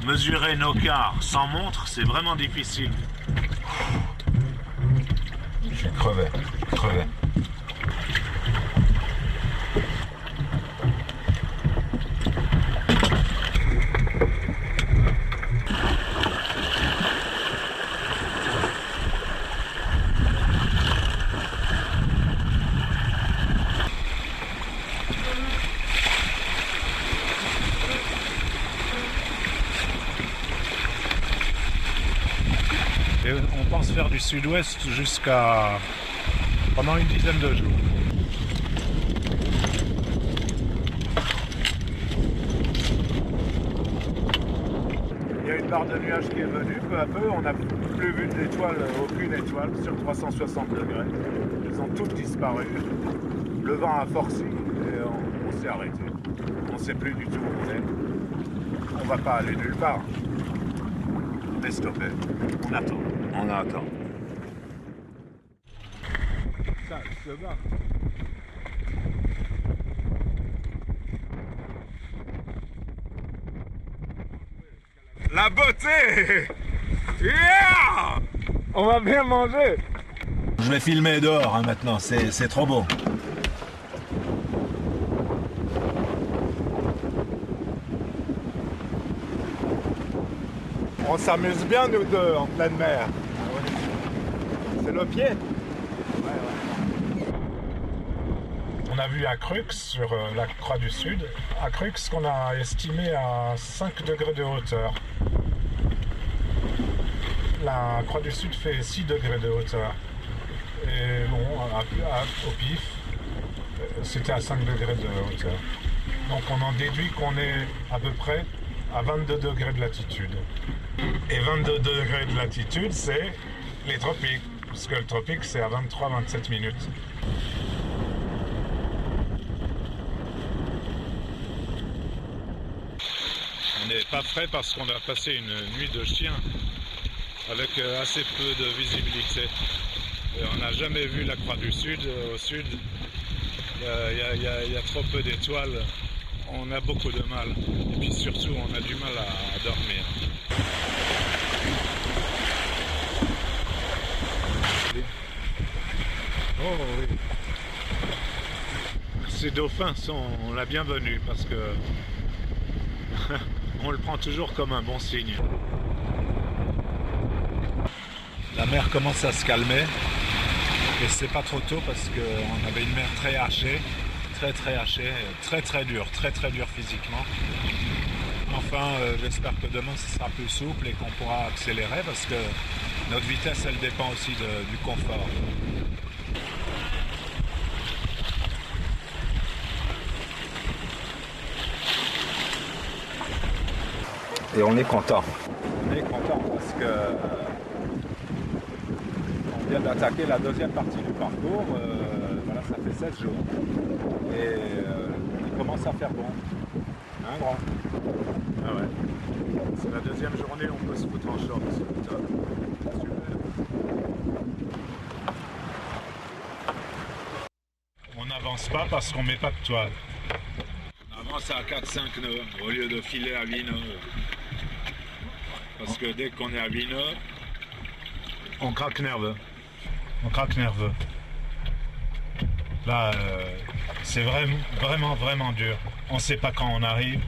Mesurer nos quarts sans montre, c'est vraiment difficile. Je suis crevé. Et on pense faire du sud-ouest jusqu'à pendant une dizaine de jours. Il y a une barre de nuages qui est venue peu à peu. On n'a plus vu d'étoiles, aucune étoile sur 360 degrés. Elles ont toutes disparu. Le vent a forci et on s'est arrêté. On ne sait plus du tout où on est. On va pas aller nulle part. On est stoppé. On attend. On attend. Ça, je se bat. La beauté! Yeah! On va bien manger! Je vais filmer dehors hein, maintenant, c'est trop beau. On s'amuse bien nous deux en pleine mer. C'est le pied. On a vu à Crux, sur la Croix du Sud, à Crux qu'on a estimé à 5 degrés de hauteur. La Croix du Sud fait 6 degrés de hauteur. Et bon, au pif, c'était à 5 degrés de hauteur. Donc on en déduit qu'on est à peu près à 22 degrés de latitude. Et 22 degrés de latitude, c'est les tropiques, parce que le tropique, c'est à 23-27 minutes. On n'est pas prêt parce qu'on a passé une nuit de chien avec assez peu de visibilité. Et on n'a jamais vu la Croix du Sud. Au sud, il y a trop peu d'étoiles. On a beaucoup de mal. Et puis surtout, on a du mal à dormir. Oh oui. Ces dauphins sont la bienvenue parce que on le prend toujours comme un bon signe. La mer commence à se calmer et c'est pas trop tôt parce qu'on avait une mer très hachée, très hachée, très dure physiquement. Enfin, j'espère que demain ce sera plus souple et qu'on pourra accélérer parce que notre vitesse elle dépend aussi du confort. Et on est content. On est content parce que on vient d'attaquer la deuxième partie du parcours. Voilà, ça fait 16 jours. Et il commence à faire bon. Hein, grand? Ah ouais. C'est la deuxième journée, on peut se foutre en short. C'est top. Super. On n'avance pas parce qu'on met pas de toile. On avance à 4-5 nœuds au lieu de filer à 8 nœuds. Parce que dès qu'on est à 8 nœuds, on craque nerveux. On craque nerveux. Là, c'est vraiment dur. On ne sait pas quand on arrive.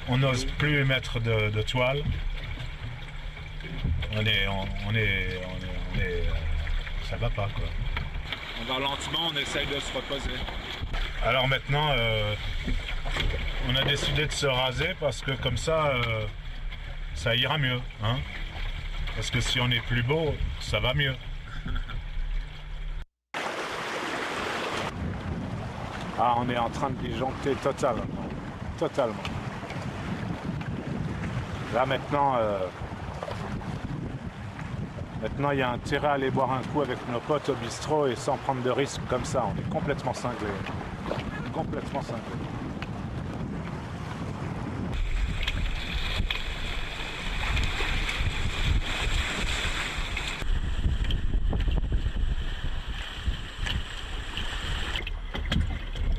On n'ose plus mettre de toile. Ça va pas quoi. On va lentement, on essaye de se reposer. Alors maintenant, on a décidé de se raser parce que comme ça, ça ira mieux. Hein, parce que si on est plus beau, ça va mieux. Ah, on est en train de disjoncter totalement. Là maintenant, il y a intérêt à aller boire un coup avec nos potes au bistrot et sans prendre de risques comme ça. On est complètement cinglés. Complètement cinglés.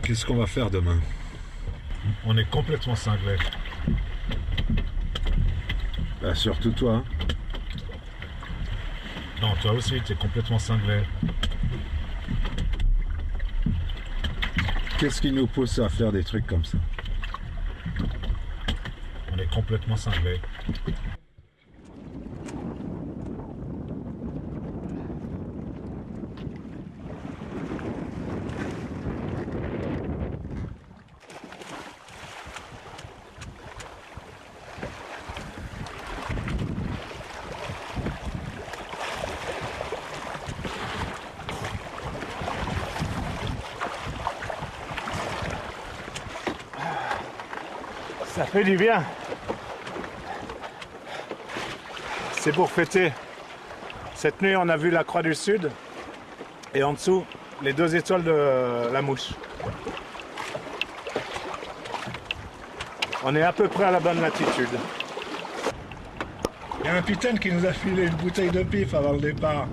Qu'est-ce qu'on va faire demain? On est complètement cinglés. Bah, surtout toi. Hein. Non, toi aussi, tu es complètement cinglé. Qu'est-ce qui nous pousse à faire des trucs comme ça? On est complètement cinglé. Ça fait du bien. C'est pour fêter. Cette nuit, on a vu la Croix du Sud et en dessous, les 2 étoiles de la Mouche. On est à peu près à la bonne latitude. Il y a un putain qui nous a filé une bouteille de pif avant le départ.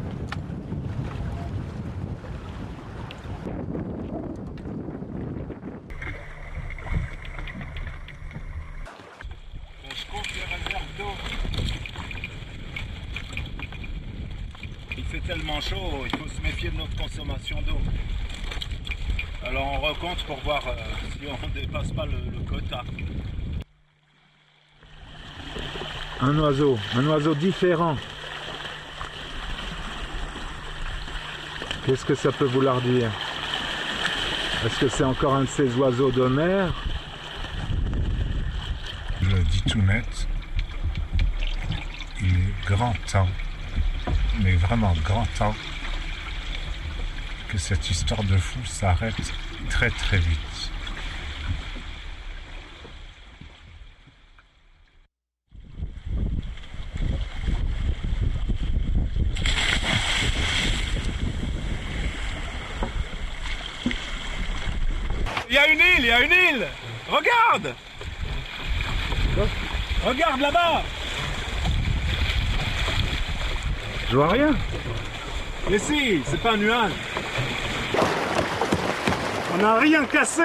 Il fait tellement chaud, il faut se méfier de notre consommation d'eau. Alors on recompte pour voir si on ne dépasse pas le quota. Un oiseau différent. Qu'est-ce que ça peut vouloir dire? Est-ce que c'est encore un de ces oiseaux de mer? Je le dis tout net, il est grand temps, mais vraiment grand temps, que cette histoire de fou s'arrête très très vite. Il y a une île, il y a une île! Regarde! Regarde là-bas! Je vois rien. Mais si, c'est pas un nuage. On n'a rien cassé,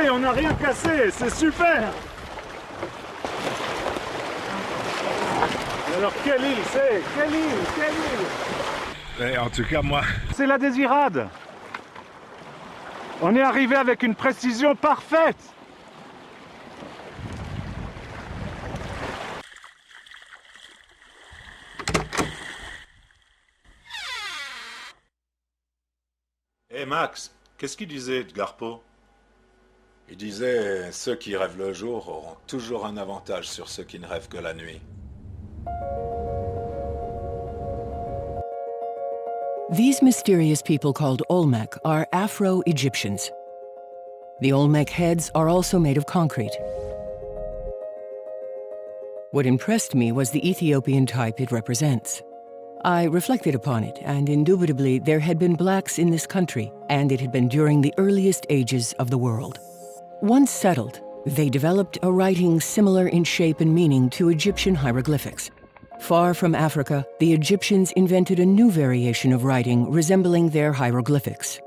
c'est super. Et alors quelle île c'est? Quelle île? En tout cas, moi... C'est la Désirade. On est arrivé avec une précision parfaite. Hé Max, qu'est-ce qu'il disait Edgar Poe? Il disait ceux qui rêvent le jour auront toujours un avantage sur ceux qui ne rêvent que la nuit. These mysterious people called Olmec are Afro-Egyptians. The Olmec heads are also made of concrete. What impressed me was the Ethiopian type it represents. I reflected upon it, and indubitably there had been blacks in this country, and it had been during the earliest ages of the world. Once settled, they developed a writing similar in shape and meaning to Egyptian hieroglyphics. Far from Africa, the Egyptians invented a new variation of writing resembling their hieroglyphics.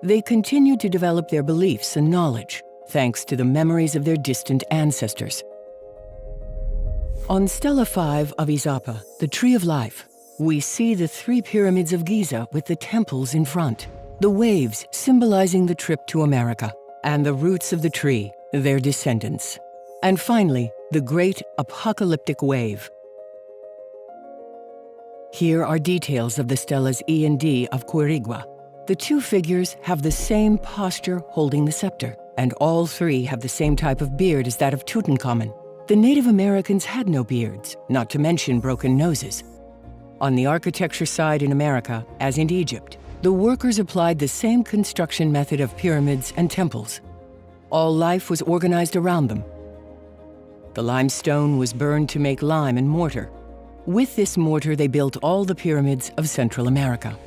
They continued to develop their beliefs and knowledge, thanks to the memories of their distant ancestors. On Stela 5 of Izapa, the Tree of Life, we see the 3 pyramids of Giza with the temples in front, the waves symbolizing the trip to America, and the roots of the tree, their descendants. And finally, the great apocalyptic wave. Here are details of the stelas E and D of Quirigua. The 2 figures have the same posture holding the scepter, and all 3 have the same type of beard as that of Tutankhamun. The Native Americans had no beards, not to mention broken noses. On the architecture side in America, as in Egypt, the workers applied the same construction method of pyramids and temples. All life was organized around them. The limestone was burned to make lime and mortar. With this mortar, they built all the pyramids of Central America.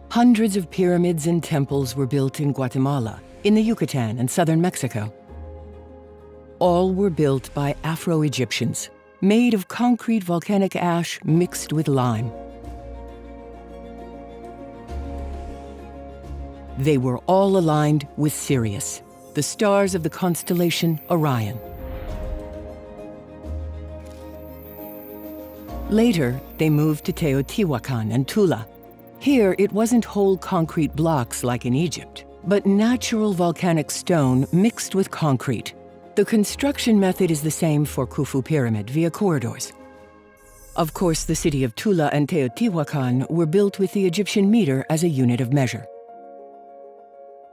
Hundreds of pyramids and temples were built in Guatemala, in the Yucatan and southern Mexico. All were built by Afro-Egyptians, made of concrete volcanic ash mixed with lime. They were all aligned with Sirius, the stars of the constellation Orion. Later, they moved to Teotihuacan and Tula. Here, it wasn't whole concrete blocks like in Egypt, but natural volcanic stone mixed with concrete. The construction method is the same for Khufu Pyramid via corridors. Of course, the city of Tula and Teotihuacan were built with the Egyptian meter as a unit of measure.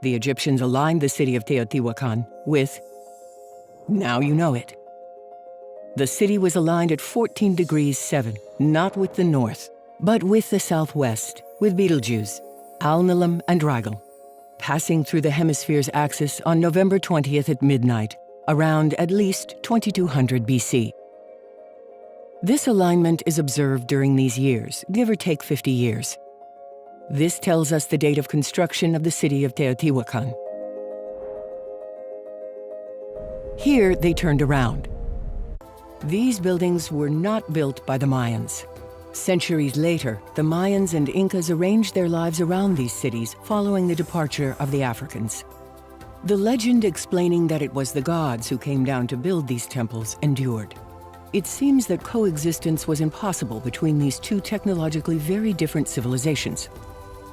The Egyptians aligned the city of Teotihuacan with, now you know it. The city was aligned at 14 degrees 7, not with the north, but with the southwest, with Betelgeuse, Alnilam and Rigel, passing through the hemisphere's axis on November 20th at midnight, around at least 2200 BC. This alignment is observed during these years, give or take 50 years. This tells us the date of construction of the city of Teotihuacan. Here they turned around. These buildings were not built by the Mayans. Centuries later, the Mayans and Incas arranged their lives around these cities following the departure of the Africans. The legend explaining that it was the gods who came down to build these temples endured. It seems that coexistence was impossible between these 2 technologically very different civilizations.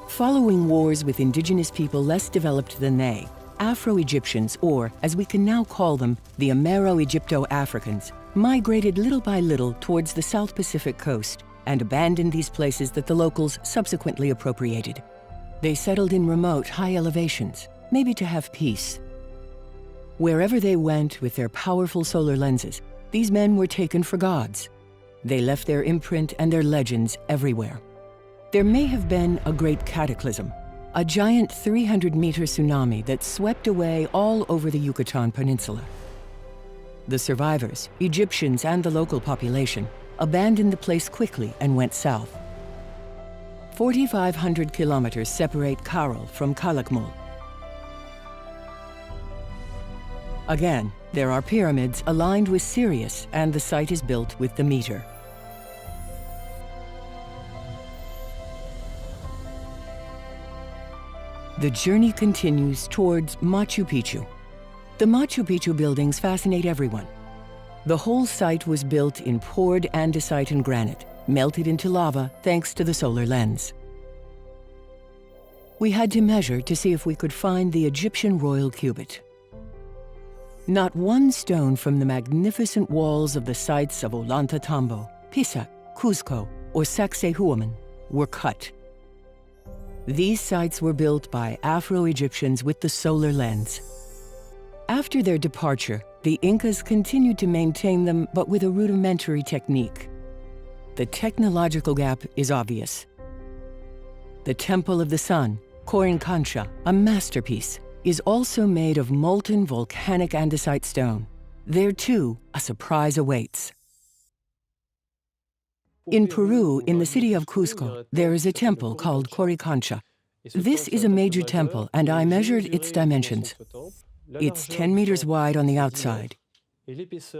Following wars with indigenous people less developed than they, Afro-Egyptians, or as we can now call them, the Amero-Egypto-Africans, migrated little by little towards the South Pacific coast and abandoned these places that the locals subsequently appropriated. They settled in remote, high elevations, maybe to have peace. Wherever they went with their powerful solar lenses, these men were taken for gods. They left their imprint and their legends everywhere. There may have been a great cataclysm, a giant 300-meter tsunami that swept away all over the Yucatan Peninsula. The survivors, Egyptians and the local population, abandoned the place quickly and went south. 4,500 kilometers separate Caral from Calakmul. Again, there are pyramids aligned with Sirius, and the site is built with the meter. The journey continues towards Machu Picchu. The Machu Picchu buildings fascinate everyone. The whole site was built in poured andesite and granite, melted into lava thanks to the solar lens. We had to measure to see if we could find the Egyptian royal cubit. Not one stone from the magnificent walls of the sites of Ollantaytambo, Pisac, Cuzco, or Sacsayhuaman were cut. These sites were built by Afro-Egyptians with the solar lens. After their departure, the Incas continued to maintain them, but with a rudimentary technique. The technological gap is obvious. The Temple of the Sun, Coricancha, a masterpiece, is also made of molten volcanic andesite stone. There too, a surprise awaits. In Peru, in the city of Cusco, there is a temple called Coricancha. This is a major temple, and I measured its dimensions. It's 10 meters wide on the outside.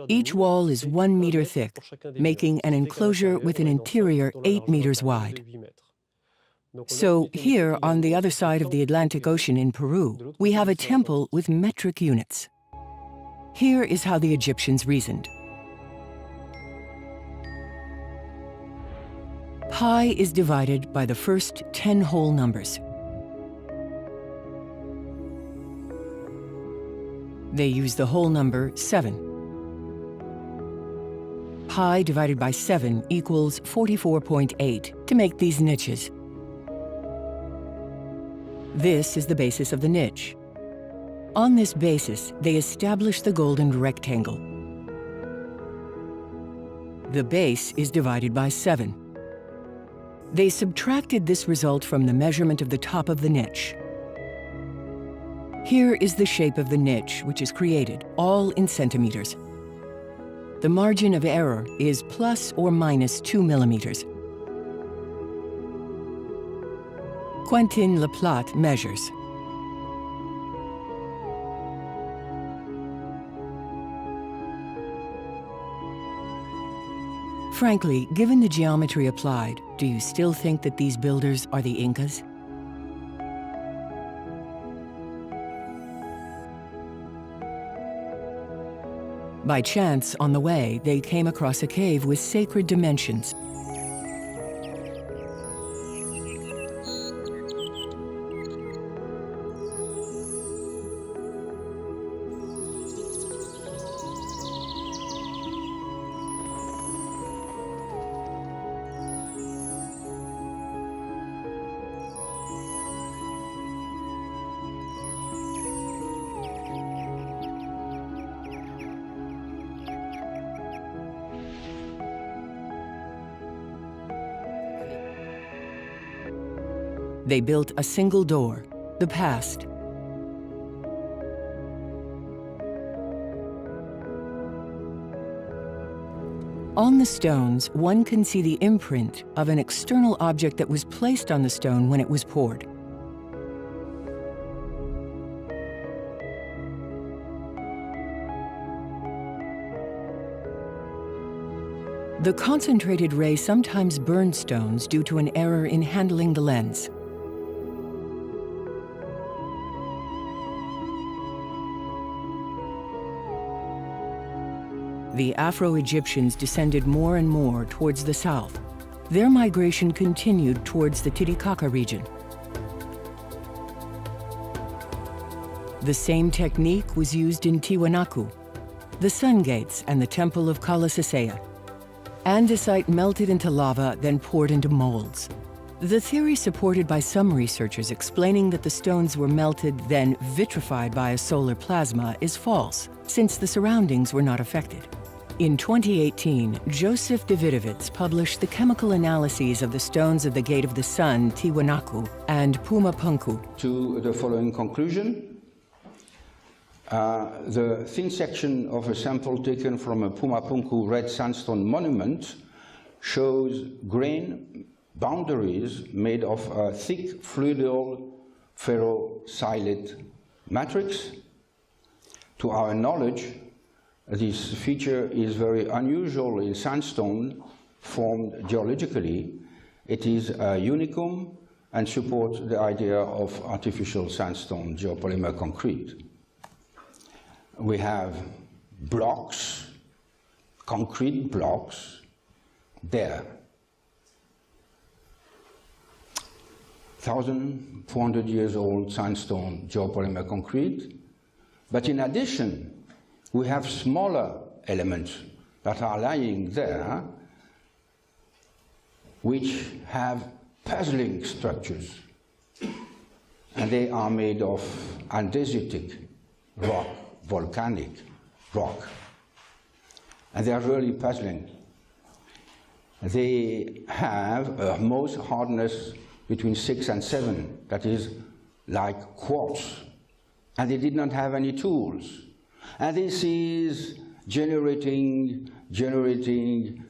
Each wall is 1 meter thick, making an enclosure with an interior 8 meters wide. So here, on the other side of the Atlantic Ocean in Peru, we have a temple with metric units. Here is how the Egyptians reasoned. Pi is divided by the first 10 whole numbers. They use the whole number 7. Pi divided by 7 equals 44.8 to make these niches. This is the basis of the niche. On this basis, they establish the golden rectangle. The base is divided by 7. They subtracted this result from the measurement of the top of the niche. Here is the shape of the niche, which is created, all in centimeters. The margin of error is plus or minus 2 millimeters. Quentin Laplate measures. Frankly, given the geometry applied, do you still think that these builders are the Incas? By chance, on the way, they came across a cave with sacred dimensions. They built a single door, the past. On the stones, one can see the imprint of an external object that was placed on the stone when it was poured. The concentrated ray sometimes burns stones due to an error in handling the lens. The Afro-Egyptians descended more and more towards the south. Their migration continued towards the Titicaca region. The same technique was used in Tiwanaku, the Sun Gates, and the Temple of Kalasasaya. Andesite melted into lava, then poured into molds. The theory supported by some researchers explaining that the stones were melted, then vitrified by a solar plasma is false, since the surroundings were not affected. In 2018, Joseph Davidovits published the chemical analyses of the stones of the Gate of the Sun, Tiwanaku, and Pumapunku. To the following conclusion. The thin section of a sample taken from a Pumapunku red sandstone monument shows grain boundaries made of a thick fluidal ferrosilate matrix. To our knowledge, this feature is very unusual in sandstone formed geologically. It is a unicum and supports the idea of artificial sandstone geopolymer concrete. We have blocks, concrete blocks, there. 1,400 years old sandstone geopolymer concrete. But in addition, we have smaller elements that are lying there, which have puzzling structures. And they are made of andesitic rock, volcanic rock. And they are really puzzling. They have a Mohs hardness between 6 and 7, that is like quartz. And they did not have any tools. And this is generating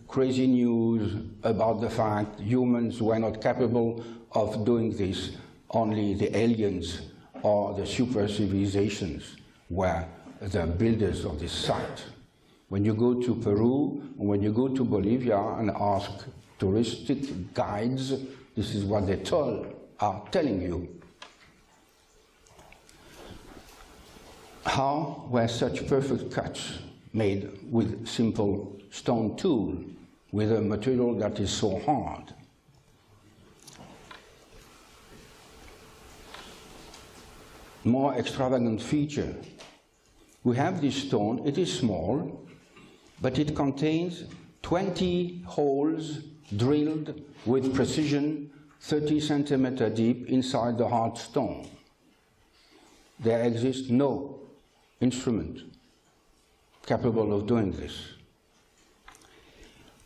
crazy news about the fact humans were not capable of doing this. Only the aliens or the super civilizations were the builders of this site. When you go to Peru, when you go to Bolivia and ask touristic guides, this is what they are telling you. How were such perfect cuts made with simple stone tool, with a material that is so hard? More extravagant feature. We have this stone, it is small, but it contains 20 holes drilled with precision 30 centimeters deep inside the hard stone. There exists no instrument capable of doing this.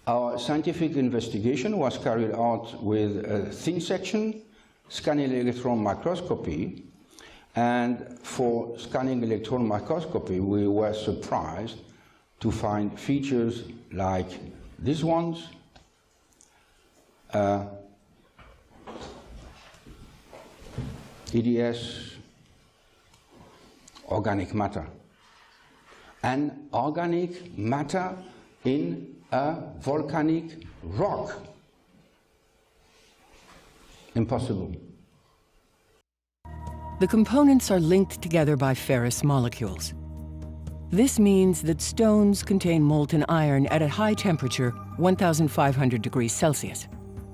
Our scientific investigation was carried out with a thin section, scanning electron microscopy, and for scanning electron microscopy we were surprised to find features like these ones, EDS, organic matter, and organic matter in a volcanic rock. Impossible. The components are linked together by ferrous molecules. This means that stones contain molten iron at a high temperature, 1,500 degrees Celsius.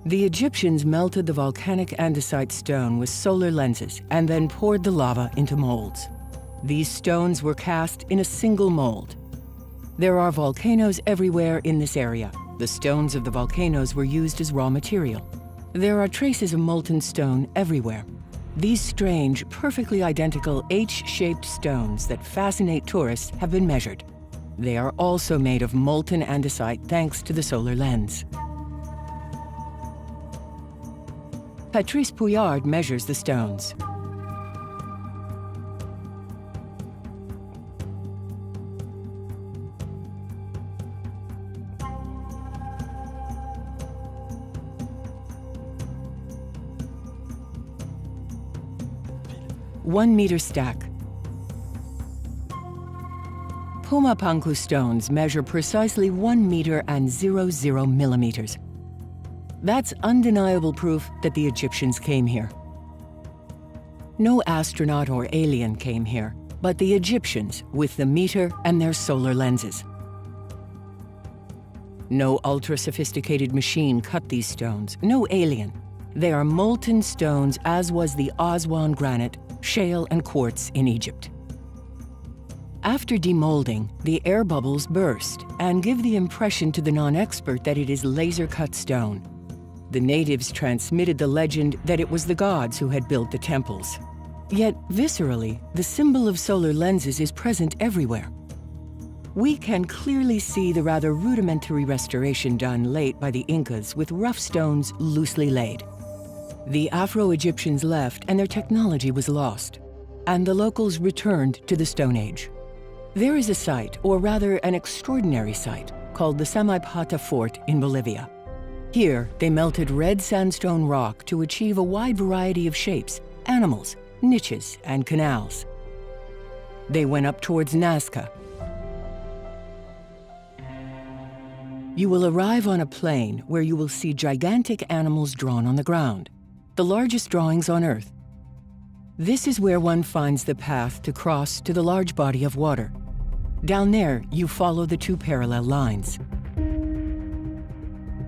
The Egyptians melted the volcanic andesite stone with solar lenses and then poured the lava into molds. These stones were cast in a single mold. There are volcanoes everywhere in this area. The stones of the volcanoes were used as raw material. There are traces of molten stone everywhere. These strange, perfectly identical H-shaped stones that fascinate tourists have been measured. They are also made of molten andesite thanks to the solar lens. Patrice Pouillard measures the stones. One-meter stack. Pumapunku stones measure precisely 1 meter and 00 millimeters. That's undeniable proof that the Egyptians came here. No astronaut or alien came here, but the Egyptians with the meter and their solar lenses. No ultra-sophisticated machine cut these stones, no alien. They are molten stones, as was the Aswan granite, shale and quartz in Egypt. After demolding, the air bubbles burst and give the impression to the non-expert that it is laser-cut stone. The natives transmitted the legend that it was the gods who had built the temples. Yet, viscerally, the symbol of solar lenses is present everywhere. We can clearly see the rather rudimentary restoration done late by the Incas with rough stones loosely laid. The Afro-Egyptians left and their technology was lost, and the locals returned to the Stone Age. There is a site, or rather an extraordinary site, called the Samaipata Fort in Bolivia. Here, they melted red sandstone rock to achieve a wide variety of shapes, animals, niches, and canals. They went up towards Nazca. You will arrive on a plain where you will see gigantic animals drawn on the ground, the largest drawings on Earth. This is where one finds the path to cross to the large body of water. Down there, you follow the two parallel lines.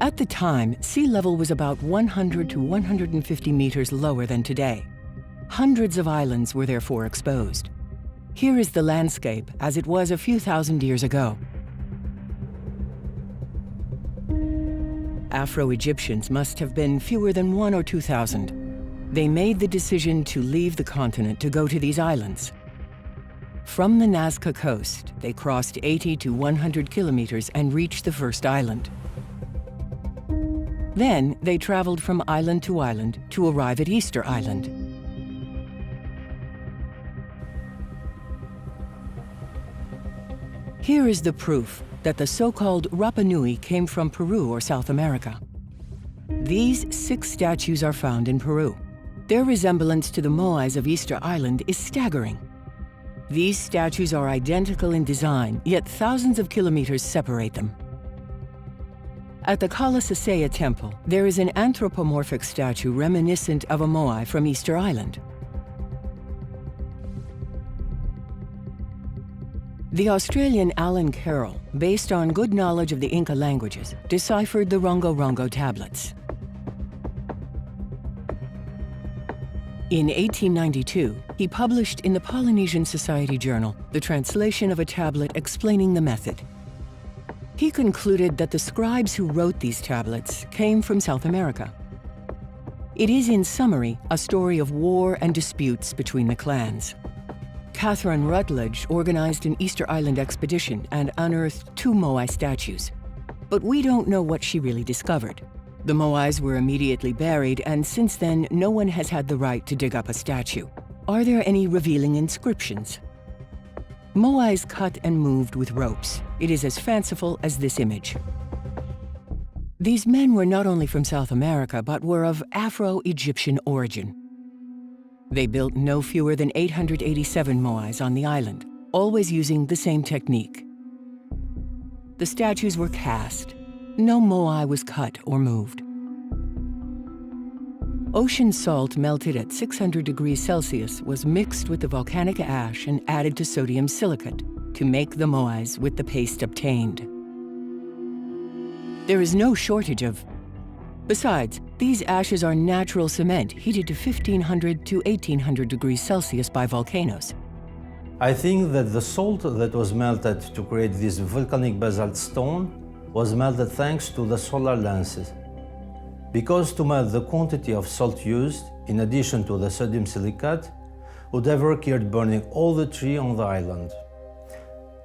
At the time, sea level was about 100 to 150 meters lower than today. Hundreds of islands were therefore exposed. Here is the landscape as it was a few thousand years ago. Afro-Egyptians must have been fewer than 1,000 or 2,000. They made the decision to leave the continent to go to these islands. From the Nazca coast, they crossed 80 to 100 kilometers and reached the first island. Then they traveled from island to arrive at Easter Island. Here is the proof that the so-called Rapa Nui came from Peru or South America. These 6 statues are found in Peru. Their resemblance to the Moais of Easter Island is staggering. These statues are identical in design, yet thousands of kilometers separate them. At the Kalasasaya Temple, there is an anthropomorphic statue reminiscent of a Moai from Easter Island. The Australian Alan Carroll, based on good knowledge of the Inca languages, deciphered the Rongo Rongo tablets. In 1892, he published in the Polynesian Society Journal the translation of a tablet explaining the method. He concluded that the scribes who wrote these tablets came from South America. It is, in summary, a story of war and disputes between the clans. Catherine Rutledge organized an Easter Island expedition and unearthed 2 Moai statues. But we don't know what she really discovered. The Moais were immediately buried, and since then, no one has had the right to dig up a statue. Are there any revealing inscriptions? Moais cut and moved with ropes. It is as fanciful as this image. These men were not only from South America, but were of Afro-Egyptian origin. They built no fewer than 887 Moais on the island, always using the same technique. The statues were cast. No Moai was cut or moved. Ocean salt melted at 600 degrees Celsius was mixed with the volcanic ash and added to sodium silicate to make the Moais with the paste obtained. There is no shortage of... Besides, these ashes are natural cement heated to 1500 to 1800 degrees Celsius by volcanoes. I think that the salt that was melted to create this volcanic basalt stone was melted thanks to the solar lenses. Because to melt the quantity of salt used, in addition to the sodium silicate, would have required burning all the trees on the island.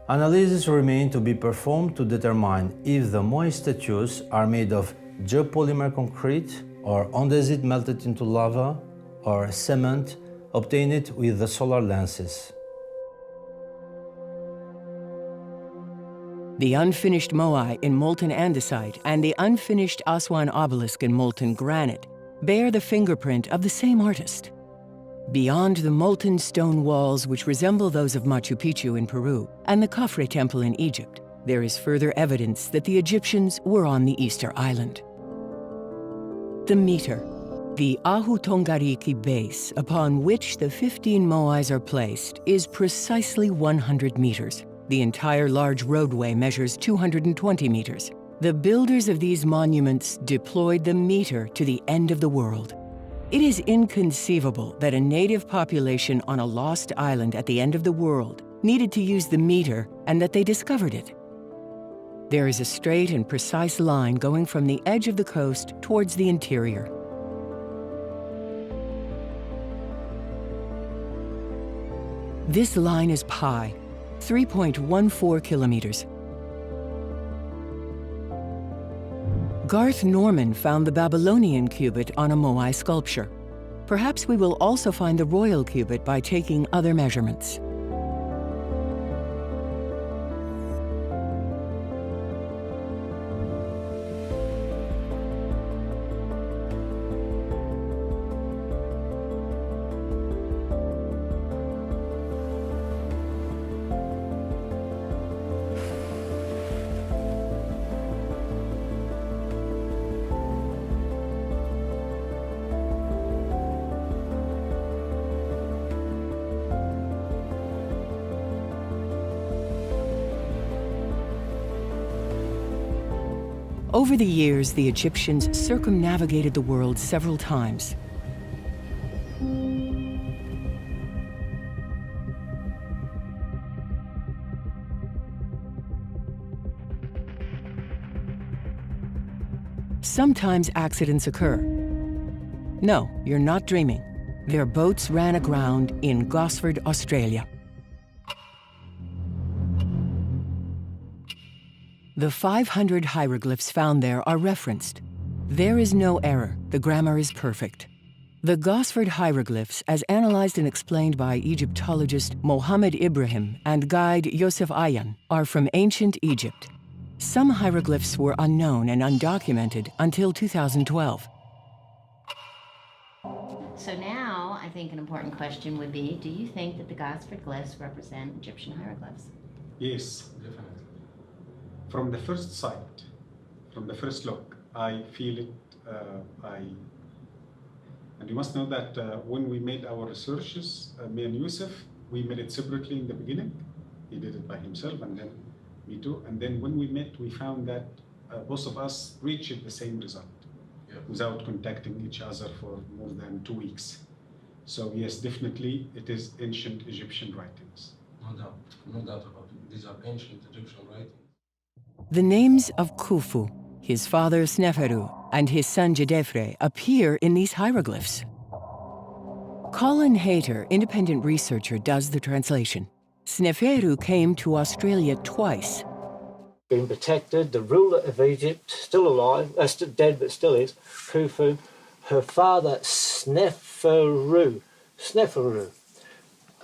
Analysis remain to be performed to determine if the Moai statues are made of geopolymer concrete or andesite melted into lava or cement obtained with the solar lenses. The unfinished Moai in molten andesite and the unfinished Aswan obelisk in molten granite bear the fingerprint of the same artist. Beyond the molten stone walls which resemble those of Machu Picchu in Peru and the Khafre Temple in Egypt, there is further evidence that the Egyptians were on the Easter Island. The meter, the Ahu Tongariki base upon which the 15 Moais are placed, is precisely 100 meters. The entire large roadway measures 220 meters. The builders of these monuments deployed the meter to the end of the world. It is inconceivable that a native population on a lost island at the end of the world needed to use the meter and that they discovered it. There is a straight and precise line going from the edge of the coast towards the interior. This line is pi, 3.14 kilometers. Garth Norman found the Babylonian cubit on a Moai sculpture. Perhaps we will also find the royal cubit by taking other measurements. Over the years, the Egyptians circumnavigated the world several times. Sometimes accidents occur. No, you're not dreaming. Their boats ran aground in Gosford, Australia. The 500 hieroglyphs found there are referenced. There is no error. The grammar is perfect. The Gosford hieroglyphs, as analyzed and explained by Egyptologist Mohammed Ibrahim and guide Yosef Ayan, are from ancient Egypt. Some hieroglyphs were unknown and undocumented until 2012. So now, I think an important question would be, do you think that the Gosford glyphs represent Egyptian hieroglyphs? Yes, definitely. From the first sight, from the first look, I feel it. And you must know that when we made our researches, me and Yusuf, we made it separately in the beginning. He did it by himself, and then me too. And then when we met, we found that both of us reached the same result without contacting each other for more than 2 weeks. So yes, definitely, it is ancient Egyptian writings. No doubt about it. These are ancient Egyptian writings. The names of Khufu, his father Sneferu, and his son Jedefre appear in these hieroglyphs. Colin Hayter, independent researcher, does the translation. Sneferu came to Australia twice. Been protected, the ruler of Egypt, still alive, still dead but still is, Khufu. Her father Sneferu,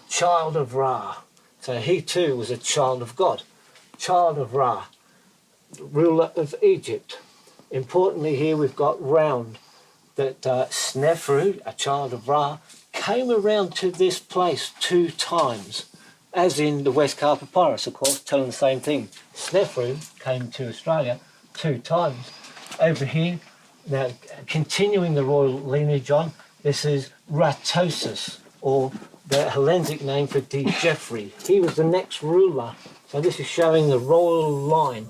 child of Ra. So he too was a child of God, child of Ra, ruler of Egypt. Importantly here we've got round, that Sneferu, a child of Ra, came around to this place 2 times, as in the Westcar Papyrus, of course, telling the same thing. Sneferu came to Australia 2 times. Over here, now continuing the royal lineage on, this is Ratosis, or the Hellenic name for Djeffrey. He was the next ruler, so this is showing the royal line.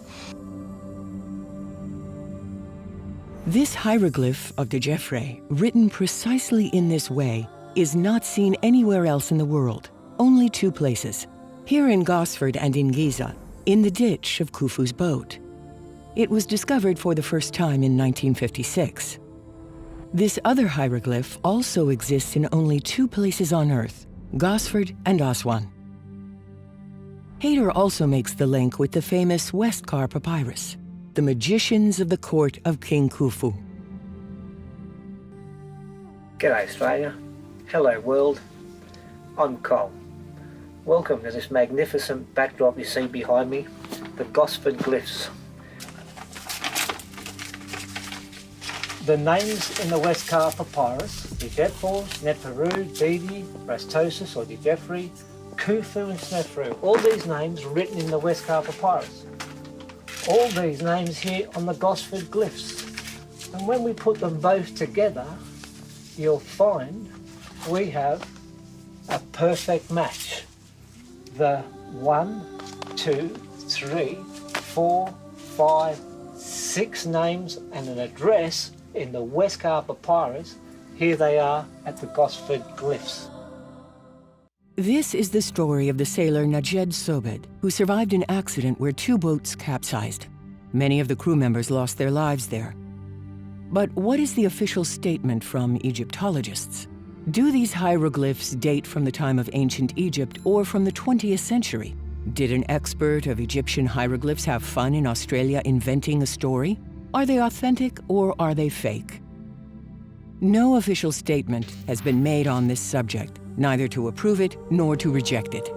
This hieroglyph of Djeffrey, written precisely in this way, is not seen anywhere else in the world, only 2 places, here in Gosford and in Giza, in the ditch of Khufu's boat. It was discovered for the first time in 1956. This other hieroglyph also exists in only 2 places on Earth, Gosford and Aswan. Hayter also makes the link with the famous Westcar Papyrus, the magicians of the court of King Khufu. G'day Australia, hello world, I'm Cole. Welcome to this magnificent backdrop you see behind me, the Gosford glyphs. The names in the Westcar Papyrus, Djeffor, Sneferu, Didi, Rastosis or Djeffrey, Khufu and Sneferu, all these names written in the Westcar Papyrus. All these names here on the Gosford glyphs. And when we put them both together, you'll find we have a perfect match. The 1, 2, 3, 4, 5, 6 names and an address in the Westcar Papyrus, here they are at the Gosford glyphs. This is the story of the sailor Najed Sobed, who survived an accident where 2 boats capsized. Many of the crew members lost their lives there. But what is the official statement from Egyptologists? Do these hieroglyphs date from the time of ancient Egypt or from the 20th century? Did an expert of Egyptian hieroglyphs have fun in Australia inventing a story? Are they authentic or are they fake? No official statement has been made on this subject, neither to approve it nor to reject it.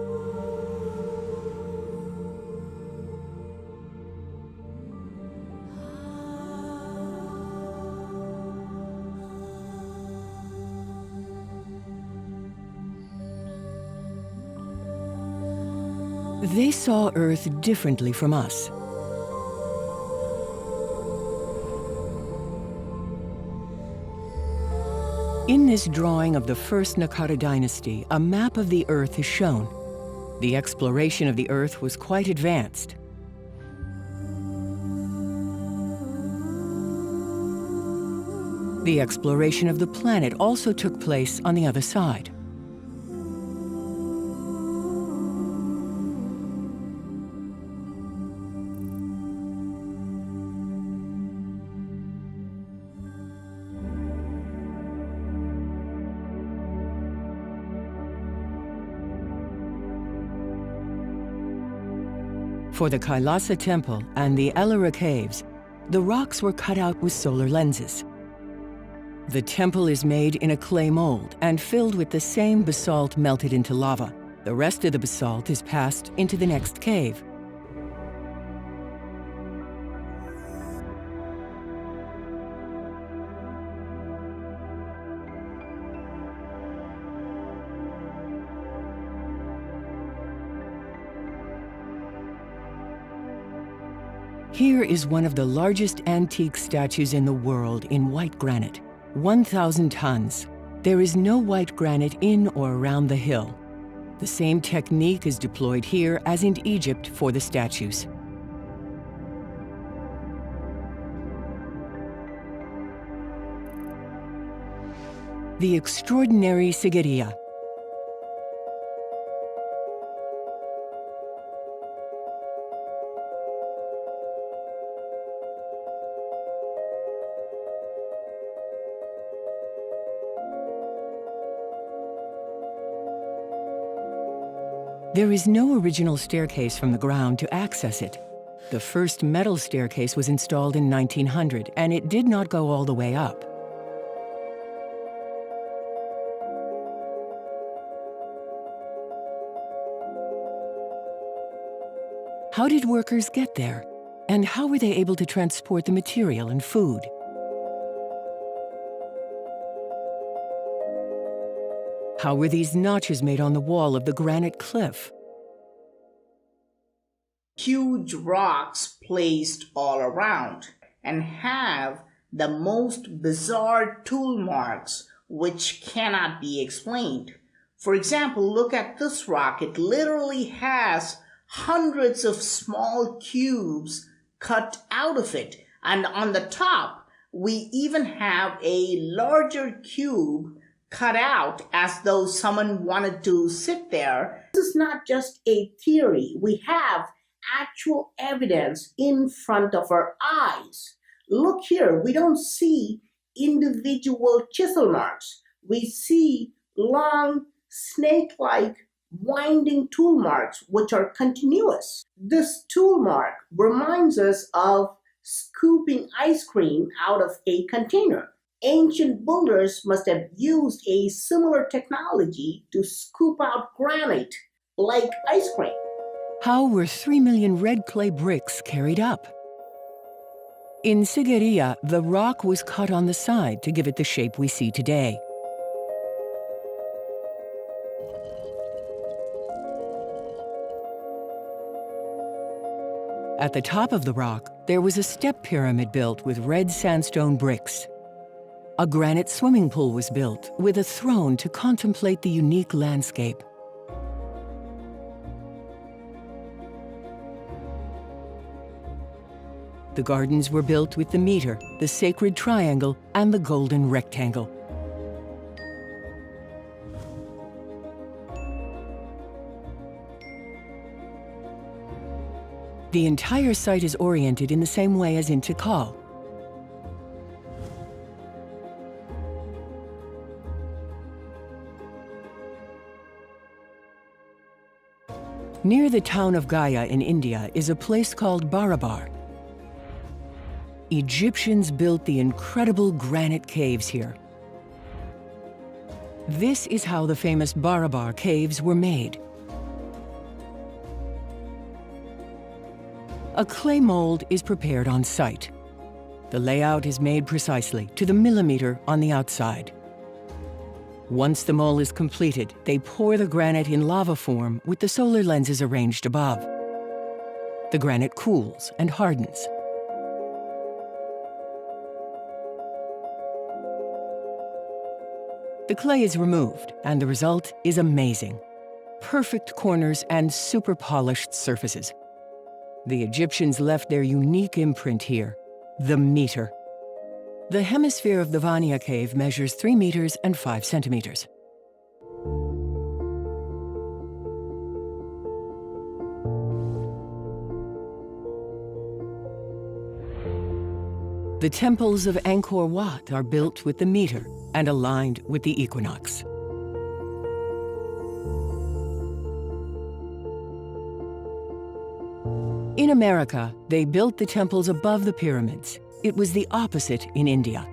They saw Earth differently from us. In this drawing of the first Naqada dynasty, a map of the Earth is shown. The exploration of the Earth was quite advanced. The exploration of the planet also took place on the other side. For the Kailasa Temple and the Ellora Caves, the rocks were cut out with solar lenses. The temple is made in a clay mold and filled with the same basalt melted into lava. The rest of the basalt is passed into the next cave. Here is one of the largest antique statues in the world in white granite, 1,000 tons. There is no white granite in or around the hill. The same technique is deployed here as in Egypt for the statues. The extraordinary Sigiriya. There is no original staircase from the ground to access it. The first metal staircase was installed in 1900, and it did not go all the way up. How did workers get there? And how were they able to transport the material and food? How were these notches made on the wall of the granite cliff? Huge rocks placed all around and have the most bizarre tool marks which cannot be explained. For example, look at this rock. It literally has hundreds of small cubes cut out of it. And on the top, we even have a larger cube cut out as though someone wanted to sit there. This is not just a theory. We have actual evidence in front of our eyes. Look here, we don't see individual chisel marks. We see long, snake-like, winding tool marks, which are continuous. This tool mark reminds us of scooping ice cream out of a container. Ancient builders must have used a similar technology to scoop out granite like ice cream. How were 3 million red clay bricks carried up? In Sigiriya, the rock was cut on the side to give it the shape we see today. At the top of the rock, there was a step pyramid built with red sandstone bricks. A granite swimming pool was built with a throne to contemplate the unique landscape. The gardens were built with the meter, the sacred triangle, and the golden rectangle. The entire site is oriented in the same way as in Tikal. Near the town of Gaya in India is a place called Barabar. Egyptians built the incredible granite caves here. This is how the famous Barabar caves were made. A clay mold is prepared on site. The layout is made precisely to the millimeter on the outside. Once the mold is completed, they pour the granite in lava form with the solar lenses arranged above. The granite cools and hardens. The clay is removed, and the result is amazing. Perfect corners and super polished surfaces. The Egyptians left their unique imprint here, the meter. The hemisphere of the Vania cave measures 3 meters and 5 centimeters. The temples of Angkor Wat are built with the meter and aligned with the equinox. In America, they built the temples above the pyramids. It was the opposite in India.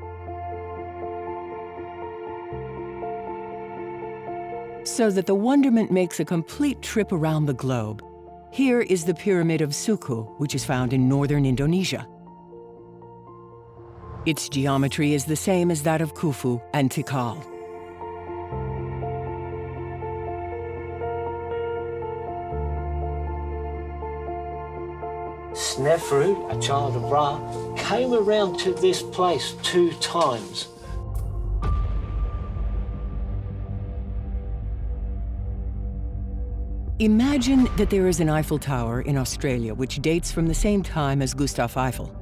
So that the wonderment makes a complete trip around the globe. Here is the Pyramid of Suku, which is found in northern Indonesia. Its geometry is the same as that of Khufu and Tikal. Snefru, a child of Ra, came around to this place 2 times. Imagine that there is an Eiffel Tower in Australia which dates from the same time as Gustav Eiffel.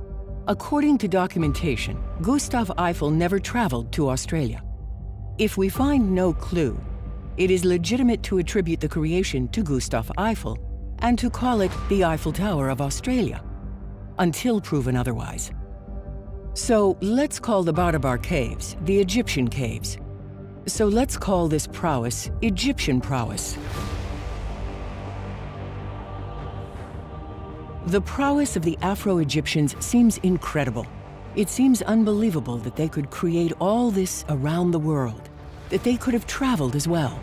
According to documentation, Gustav Eiffel never traveled to Australia. If we find no clue, it is legitimate to attribute the creation to Gustav Eiffel and to call it the Eiffel Tower of Australia, until proven otherwise. So let's call the Barabar Caves the Egyptian caves. So let's call this prowess Egyptian prowess. The prowess of the Afro-Egyptians seems incredible. It seems unbelievable that they could create all this around the world, that they could have traveled as well.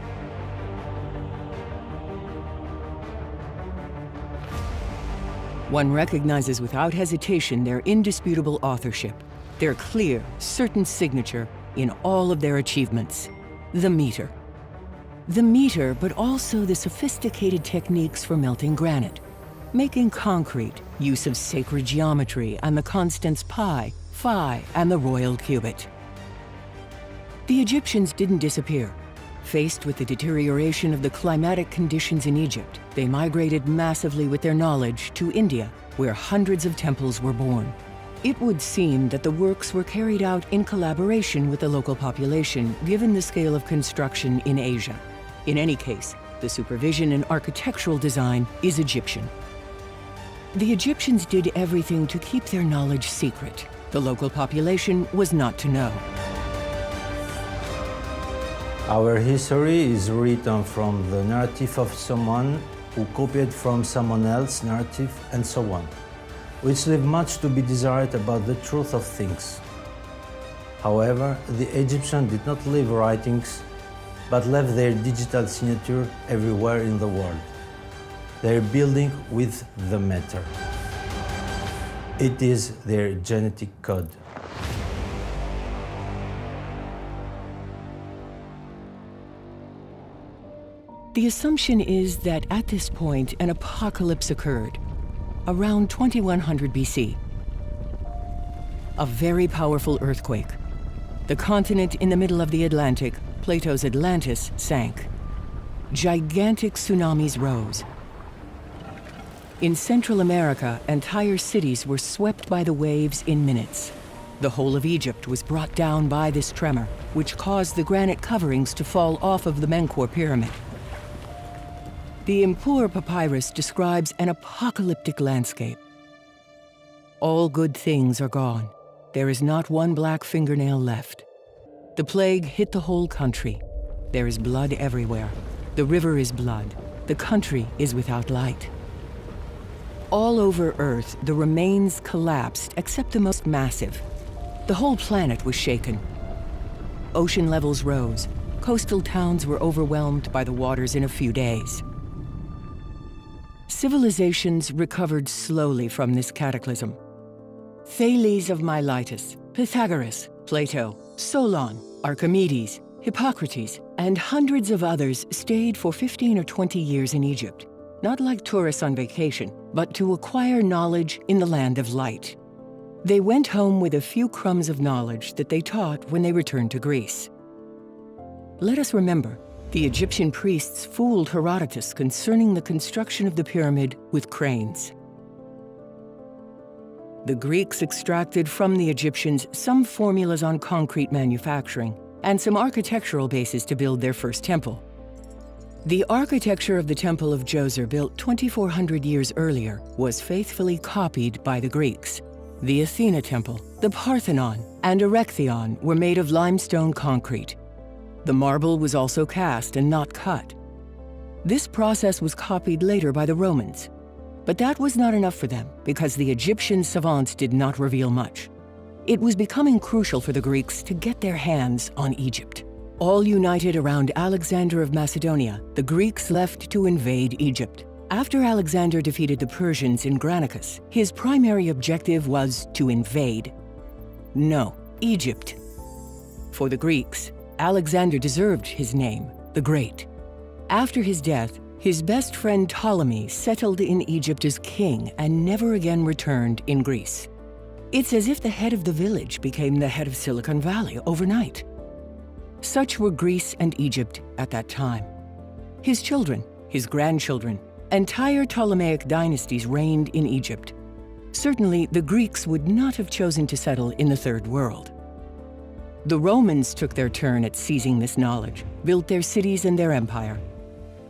One recognizes without hesitation their indisputable authorship, their clear, certain signature in all of their achievements, the meter. The meter, but also the sophisticated techniques for melting granite, making concrete, use of sacred geometry and the constants pi, phi, and the royal cubit. The Egyptians didn't disappear. Faced with the deterioration of the climatic conditions in Egypt, they migrated massively with their knowledge to India, where hundreds of temples were born. It would seem that the works were carried out in collaboration with the local population, given the scale of construction in Asia. In any case, the supervision and architectural design is Egyptian. The Egyptians did everything to keep their knowledge secret. The local population was not to know. Our history is written from the narrative of someone who copied from someone else's narrative and so on, which leave much to be desired about the truth of things. However, the Egyptians did not leave writings, but left their digital signature everywhere in the world. They are building with the matter. It is their genetic code. The assumption is that at this point, an apocalypse occurred, around 2100 BC. A very powerful earthquake. The continent in the middle of the Atlantic, Plato's Atlantis, sank. Gigantic tsunamis rose. In Central America, entire cities were swept by the waves in minutes. The whole of Egypt was brought down by this tremor, which caused the granite coverings to fall off of the Menkaure pyramid. The Ipuwer papyrus describes an apocalyptic landscape. All good things are gone. There is not one black fingernail left. The plague hit the whole country. There is blood everywhere. The river is blood. The country is without light. All over Earth, the remains collapsed, except the most massive. The whole planet was shaken. Ocean levels rose. Coastal towns were overwhelmed by the waters in a few days. Civilizations recovered slowly from this cataclysm. Thales of Miletus, Pythagoras, Plato, Solon, Archimedes, Hippocrates, and hundreds of others stayed for 15 or 20 years in Egypt, not like tourists on vacation, but to acquire knowledge in the land of light. They went home with a few crumbs of knowledge that they taught when they returned to Greece. Let us remember, the Egyptian priests fooled Herodotus concerning the construction of the pyramid with cranes. The Greeks extracted from the Egyptians some formulas on concrete manufacturing and some architectural bases to build their first temple. The architecture of the Temple of Djoser, built 2,400 years earlier, was faithfully copied by the Greeks. The Athena Temple, the Parthenon, and Erechtheion were made of limestone concrete. The marble was also cast and not cut. This process was copied later by the Romans. But that was not enough for them, because the Egyptian savants did not reveal much. It was becoming crucial for the Greeks to get their hands on Egypt. All united around Alexander of Macedonia, the Greeks left to invade Egypt. After Alexander defeated the Persians in Granicus, his primary objective was to invade. No, Egypt. For the Greeks, Alexander deserved his name, the Great. After his death, his best friend Ptolemy settled in Egypt as king and never again returned in Greece. It's as if the head of the village became the head of Silicon Valley overnight. Such were Greece and Egypt at that time. His children, his grandchildren, entire Ptolemaic dynasties reigned in Egypt. Certainly, the Greeks would not have chosen to settle in the Third World. The Romans took their turn at seizing this knowledge, built their cities and their empire.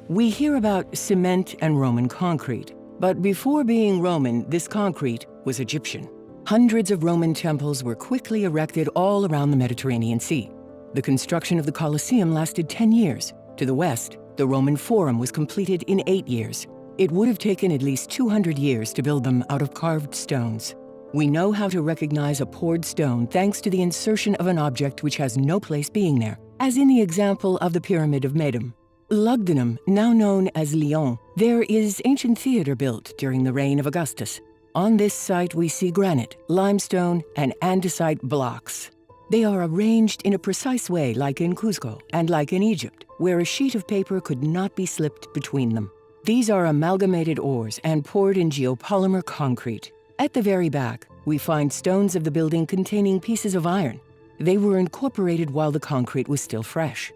We hear about cement and Roman concrete, but before being Roman, this concrete was Egyptian. Hundreds of Roman temples were quickly erected all around the Mediterranean Sea. The construction of the Colosseum lasted 10 years. To the west, the Roman Forum was completed in 8 years. It would have taken at least 200 years to build them out of carved stones. We know how to recognize a poured stone thanks to the insertion of an object which has no place being there, as in the example of the Pyramid of Medum. Lugdunum, now known as Lyon, there is ancient theater built during the reign of Augustus. On this site we see granite, limestone, and andesite blocks. They are arranged in a precise way like in Cuzco and like in Egypt, where a sheet of paper could not be slipped between them. These are amalgamated ores and poured in geopolymer concrete. At the very back, we find stones of the building containing pieces of iron. They were incorporated while the concrete was still fresh.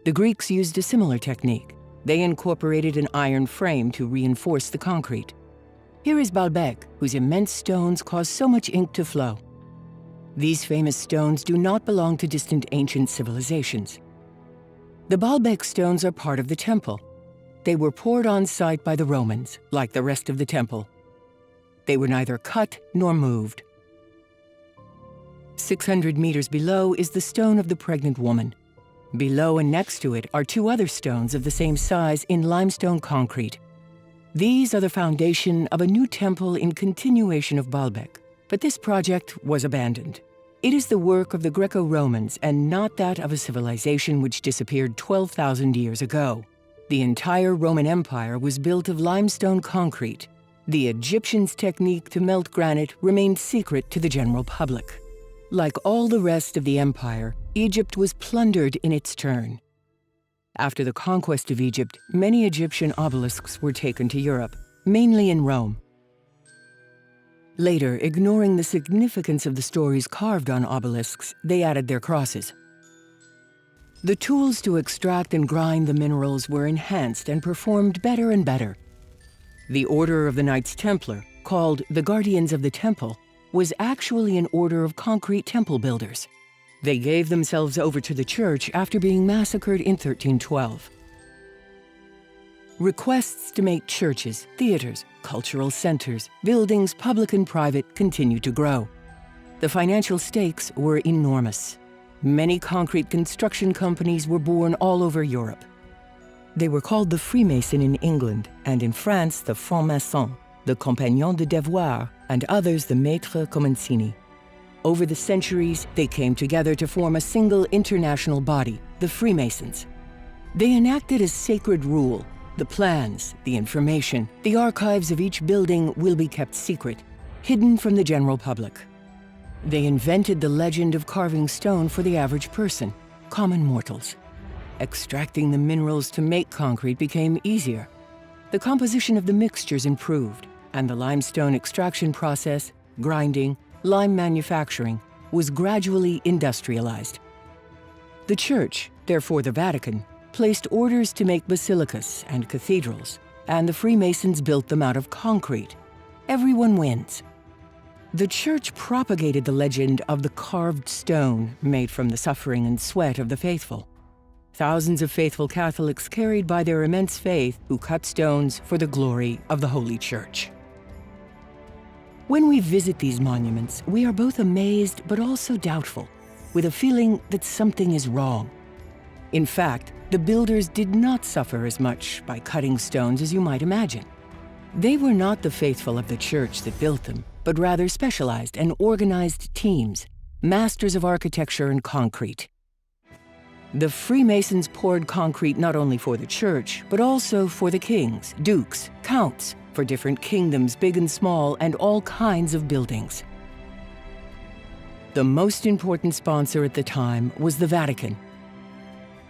The Greeks used a similar technique. They incorporated an iron frame to reinforce the concrete. Here is Baalbek, whose immense stones caused so much ink to flow. These famous stones do not belong to distant ancient civilizations. The Baalbek stones are part of the temple. They were poured on site by the Romans, like the rest of the temple. They were neither cut nor moved. 600 meters below is the stone of the pregnant woman. Below and next to it are 2 other stones of the same size in limestone concrete. These are the foundation of a new temple in continuation of Baalbek, but this project was abandoned. It is the work of the Greco-Romans and not that of a civilization which disappeared 12,000 years ago. The entire Roman Empire was built of limestone concrete. The Egyptians' technique to melt granite remained secret to the general public. Like all the rest of the empire, Egypt was plundered in its turn. After the conquest of Egypt, many Egyptian obelisks were taken to Europe, mainly in Rome. Later, ignoring the significance of the stories carved on obelisks, they added their crosses. The tools to extract and grind the minerals were enhanced and performed better and better. The Order of the Knights Templar, called the Guardians of the Temple, was actually an order of concrete temple builders. They gave themselves over to the church after being massacred in 1312. Requests to make churches, theaters, cultural centers, buildings, public and private, continued to grow. The financial stakes were enormous. Many concrete construction companies were born all over Europe. They were called the Freemason in England, and in France the Franc-Maçon, the Compagnon de Devoir, and others the Maître Comencini. Over the centuries, they came together to form a single international body, the Freemasons. They enacted a sacred rule. The plans, the information, the archives of each building will be kept secret, hidden from the general public. They invented the legend of carving stone for the average person, common mortals. Extracting the minerals to make concrete became easier. The composition of the mixtures improved, and the limestone extraction process, grinding, lime manufacturing, was gradually industrialized. The Church, therefore the Vatican, placed orders to make basilicas and cathedrals, and the Freemasons built them out of concrete. Everyone wins. The Church propagated the legend of the carved stone made from the suffering and sweat of the faithful. Thousands of faithful Catholics carried by their immense faith who cut stones for the glory of the Holy Church. When we visit these monuments, we are both amazed but also doubtful, with a feeling that something is wrong. In fact, the builders did not suffer as much by cutting stones as you might imagine. They were not the faithful of the Church that built them, but rather specialized and organized teams, masters of architecture and concrete. The Freemasons poured concrete not only for the Church, but also for the kings, dukes, counts, for different kingdoms, big and small, and all kinds of buildings. The most important sponsor at the time was the Vatican.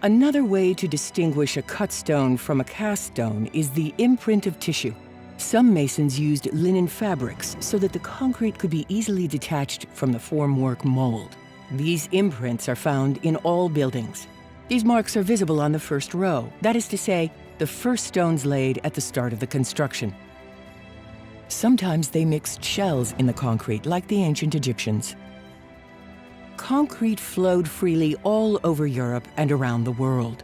Another way to distinguish a cut stone from a cast stone is the imprint of tissue. Some masons used linen fabrics so that the concrete could be easily detached from the formwork mold. These imprints are found in all buildings. These marks are visible on the first row, that is to say, the first stones laid at the start of the construction. Sometimes they mixed shells in the concrete, like the ancient Egyptians. Concrete flowed freely all over Europe and around the world.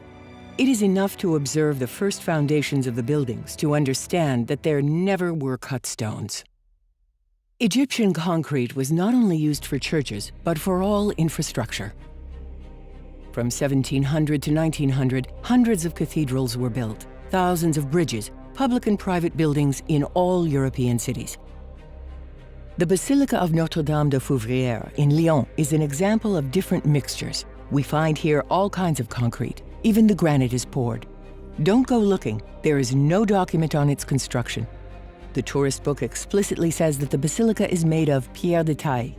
It is enough to observe the first foundations of the buildings to understand that there never were cut stones. Egyptian concrete was not only used for churches, but for all infrastructure. From 1700 to 1900, hundreds of cathedrals were built, thousands of bridges, public and private buildings in all European cities. The Basilica of Notre-Dame de Fouvrières in Lyon is an example of different mixtures. We find here all kinds of concrete. Even the granite is poured. Don't go looking. There is no document on its construction. The tourist book explicitly says that the basilica is made of pierre de taille.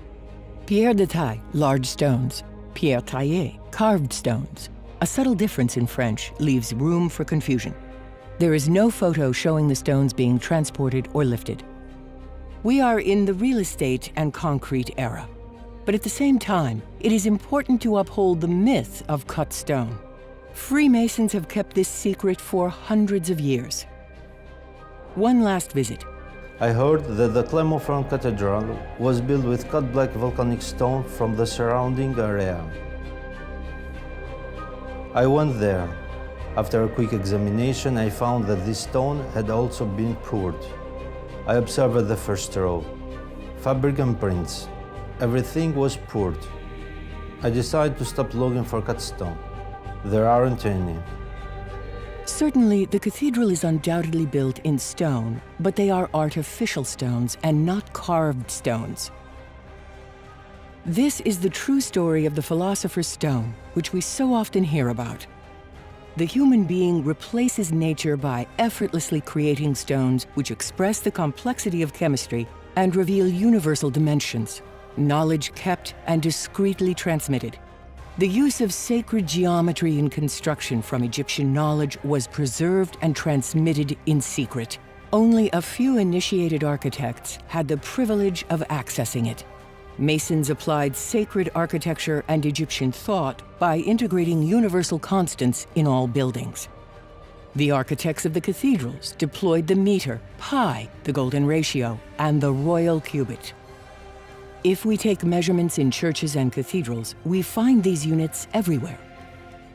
Pierre de taille, large stones. Pierre taillé, carved stones. A subtle difference in French leaves room for confusion. There is no photo showing the stones being transported or lifted. We are in the real estate and concrete era. But at the same time, it is important to uphold the myth of cut stone. Freemasons have kept this secret for hundreds of years. One last visit. I heard that the Clermont-Ferrand Cathedral was built with cut black volcanic stone from the surrounding area. I went there. After a quick examination, I found that this stone had also been poured. I observed the first row. Fabric and prints. Everything was poured. I decided to stop looking for cut stone. There aren't any. Certainly, the cathedral is undoubtedly built in stone, but they are artificial stones and not carved stones. This is the true story of the philosopher's stone, which we so often hear about. The human being replaces nature by effortlessly creating stones which express the complexity of chemistry and reveal universal dimensions, knowledge kept and discreetly transmitted. The use of sacred geometry in construction from Egyptian knowledge was preserved and transmitted in secret. Only a few initiated architects had the privilege of accessing it. Masons applied sacred architecture and Egyptian thought by integrating universal constants in all buildings. The architects of the cathedrals deployed the meter, pi, the golden ratio, and the royal cubit. If we take measurements in churches and cathedrals, we find these units everywhere.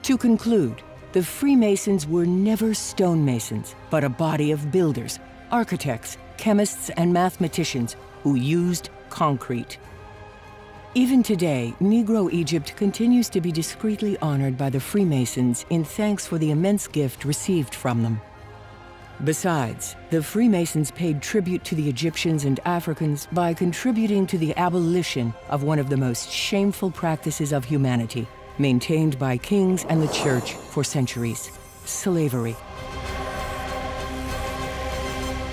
To conclude, the the Freemasons were never stonemasons, but a body of builders, architects, chemists, and mathematicians who used concrete. Even today, Negro Egypt continues to be discreetly honored by the Freemasons in thanks for the immense gift received from them. Besides, the Freemasons paid tribute to the Egyptians and Africans by contributing to the abolition of one of the most shameful practices of humanity, maintained by kings and the church for centuries: slavery.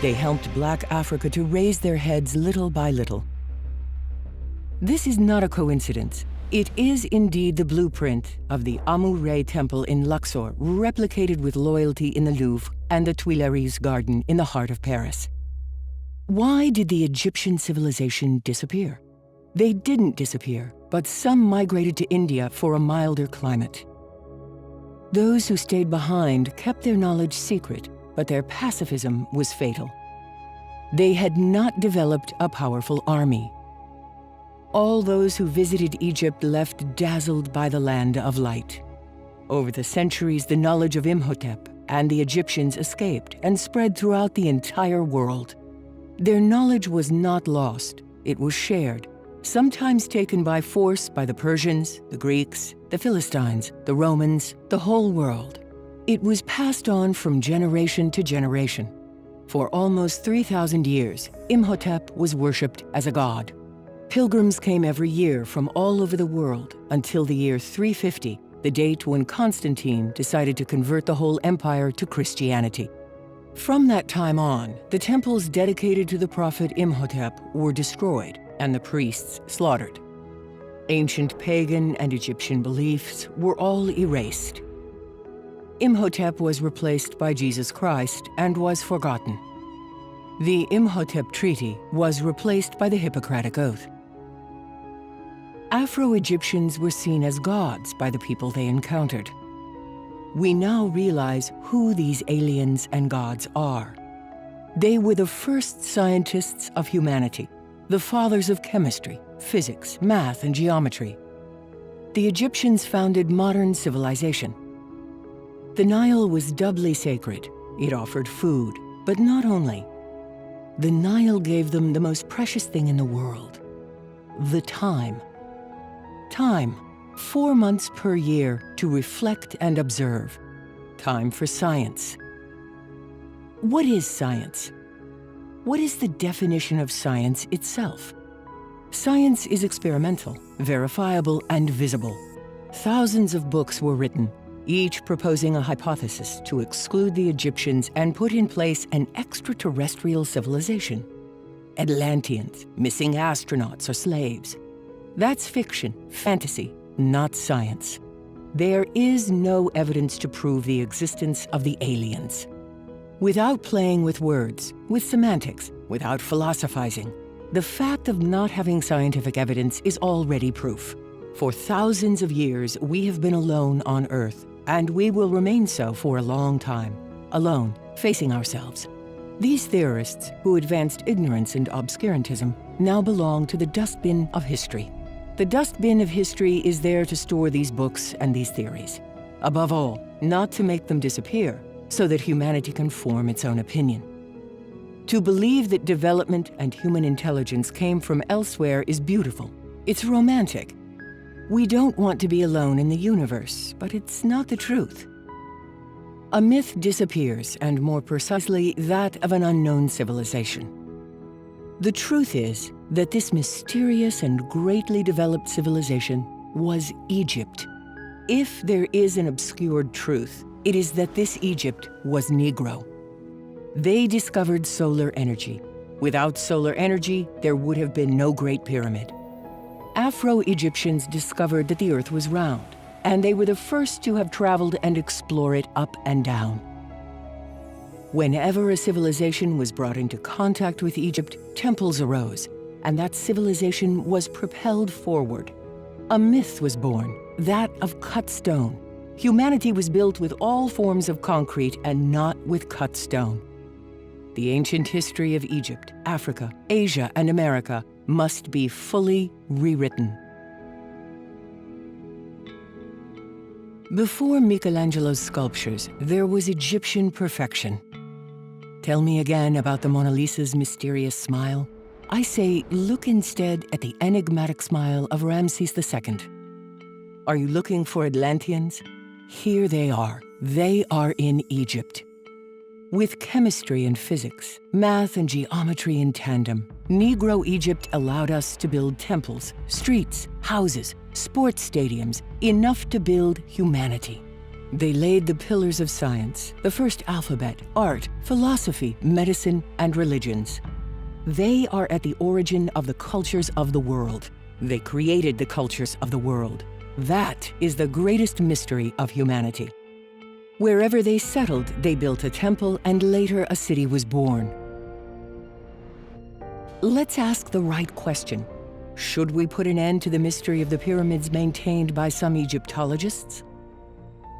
They helped Black Africa to raise their heads little by little. This is not a coincidence. It is indeed the blueprint of the Amun-Re Temple in Luxor, replicated with loyalty in the Louvre and the Tuileries Garden in the heart of Paris. Why did the Egyptian civilization disappear? They didn't disappear, but some migrated to India for a milder climate. Those who stayed behind kept their knowledge secret, but their pacifism was fatal. They had not developed a powerful army. All those who visited Egypt left dazzled by the land of light. Over the centuries, the knowledge of Imhotep and the Egyptians escaped and spread throughout the entire world. Their knowledge was not lost, it was shared, sometimes taken by force by the Persians, the Greeks, the Philistines, the Romans, the whole world. It was passed on from generation to generation. For almost 3,000 years, Imhotep was worshipped as a god. Pilgrims came every year from all over the world until the year 350, the date when Constantine decided to convert the whole empire to Christianity. From that time on, the temples dedicated to the prophet Imhotep were destroyed and the priests slaughtered. Ancient pagan and Egyptian beliefs were all erased. Imhotep was replaced by Jesus Christ and was forgotten. The Imhotep Treaty was replaced by the Hippocratic Oath. Afro-Egyptians were seen as gods by the people they encountered. We now realize who these aliens and gods are. They were the first scientists of humanity, the fathers of chemistry, physics, math, and geometry. The Egyptians founded modern civilization. The Nile was doubly sacred. It offered food, but not only. The Nile gave them the most precious thing in the world: the time. Time, 4 months per year to reflect and observe. Time for science. What is science? What is the definition of science itself? Science is experimental, verifiable, and visible. Thousands of books were written, each proposing a hypothesis to exclude the Egyptians and put in place an extraterrestrial civilization. Atlanteans, missing astronauts, or slaves. That's fiction, fantasy, not science. There is no evidence to prove the existence of the aliens. Without playing with words, with semantics, without philosophizing, the fact of not having scientific evidence is already proof. For thousands of years, we have been alone on Earth, and we will remain so for a long time, alone, facing ourselves. These theorists, who advanced ignorance and obscurantism, now belong to the dustbin of history. The dustbin of history is there to store these books and these theories. Above all, not to make them disappear, so that humanity can form its own opinion. To believe that development and human intelligence came from elsewhere is beautiful. It's romantic. We don't want to be alone in the universe, but it's not the truth. A myth disappears, and more precisely, that of an unknown civilization. The truth is that this mysterious and greatly developed civilization was Egypt. If there is an obscured truth, it is that this Egypt was Negro. They discovered solar energy. Without solar energy, there would have been no Great Pyramid. Afro-Egyptians discovered that the Earth was round, and they were the first to have traveled and explore it up and down. Whenever a civilization was brought into contact with Egypt, temples arose, and that civilization was propelled forward. A myth was born, that of cut stone. Humanity was built with all forms of concrete and not with cut stone. The ancient history of Egypt, Africa, Asia, and America must be fully rewritten. Before Michelangelo's sculptures, there was Egyptian perfection. Tell me again about the Mona Lisa's mysterious smile. I say, look instead at the enigmatic smile of Ramses II. Are you looking for Atlanteans? Here they are. They are in Egypt. With chemistry and physics, math and geometry in tandem, Negro Egypt allowed us to build temples, streets, houses, sports stadiums, enough to build humanity. They laid the pillars of science, the first alphabet, art, philosophy, medicine, and religions. They are at the origin of the cultures of the world. They created the cultures of the world. That is the greatest mystery of humanity. Wherever they settled, they built a temple, and later a city was born. Let's ask the right question. Should we put an end to the mystery of the pyramids maintained by some Egyptologists?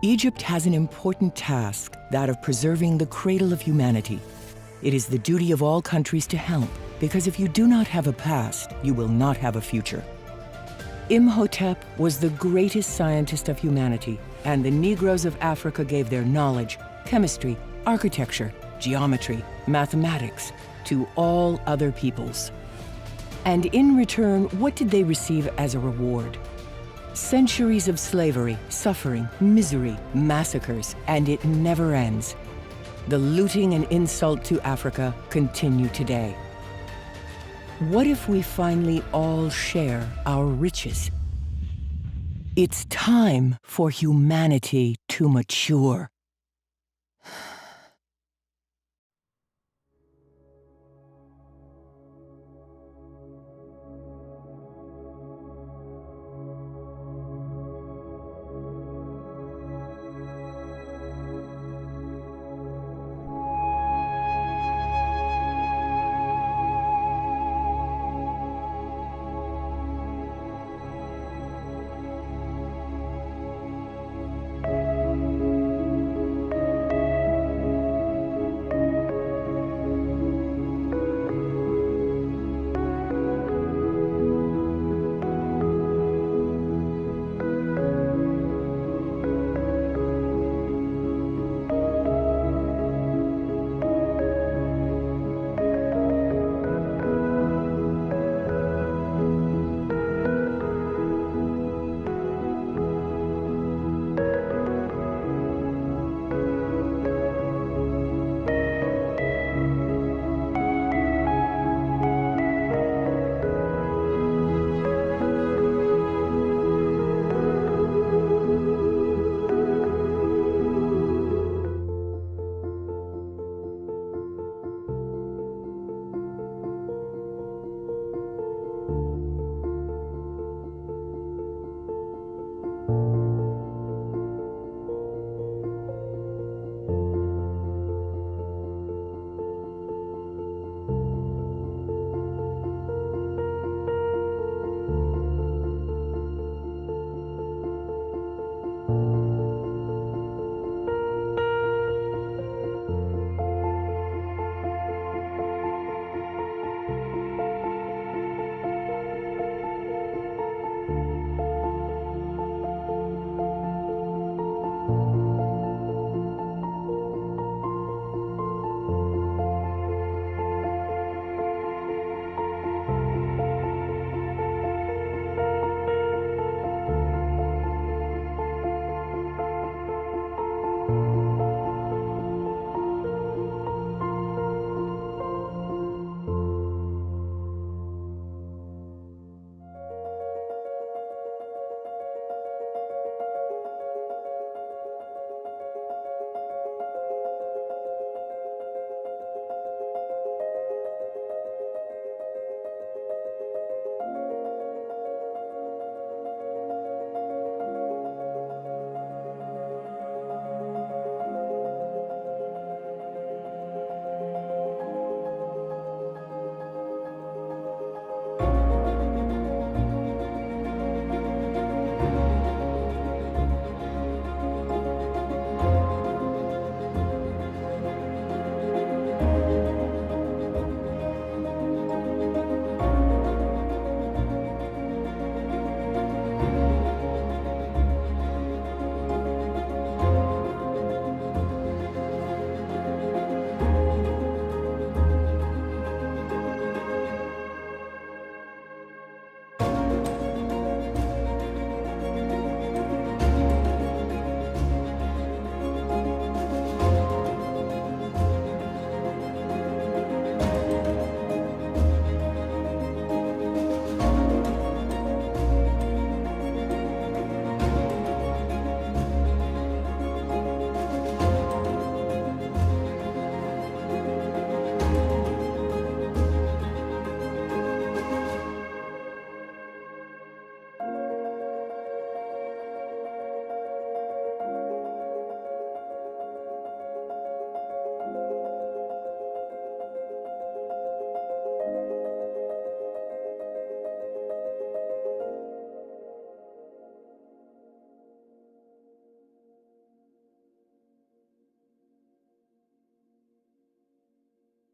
Egypt has an important task, that of preserving the cradle of humanity. It is the duty of all countries to help, because if you do not have a past, you will not have a future. Imhotep was the greatest scientist of humanity, and the Negroes of Africa gave their knowledge, chemistry, architecture, geometry, mathematics to all other peoples. And in return, what did they receive as a reward? Centuries of slavery, suffering, misery, massacres, and it never ends. The looting and insult to Africa continue today. What if we finally all share our riches? It's time for humanity to mature.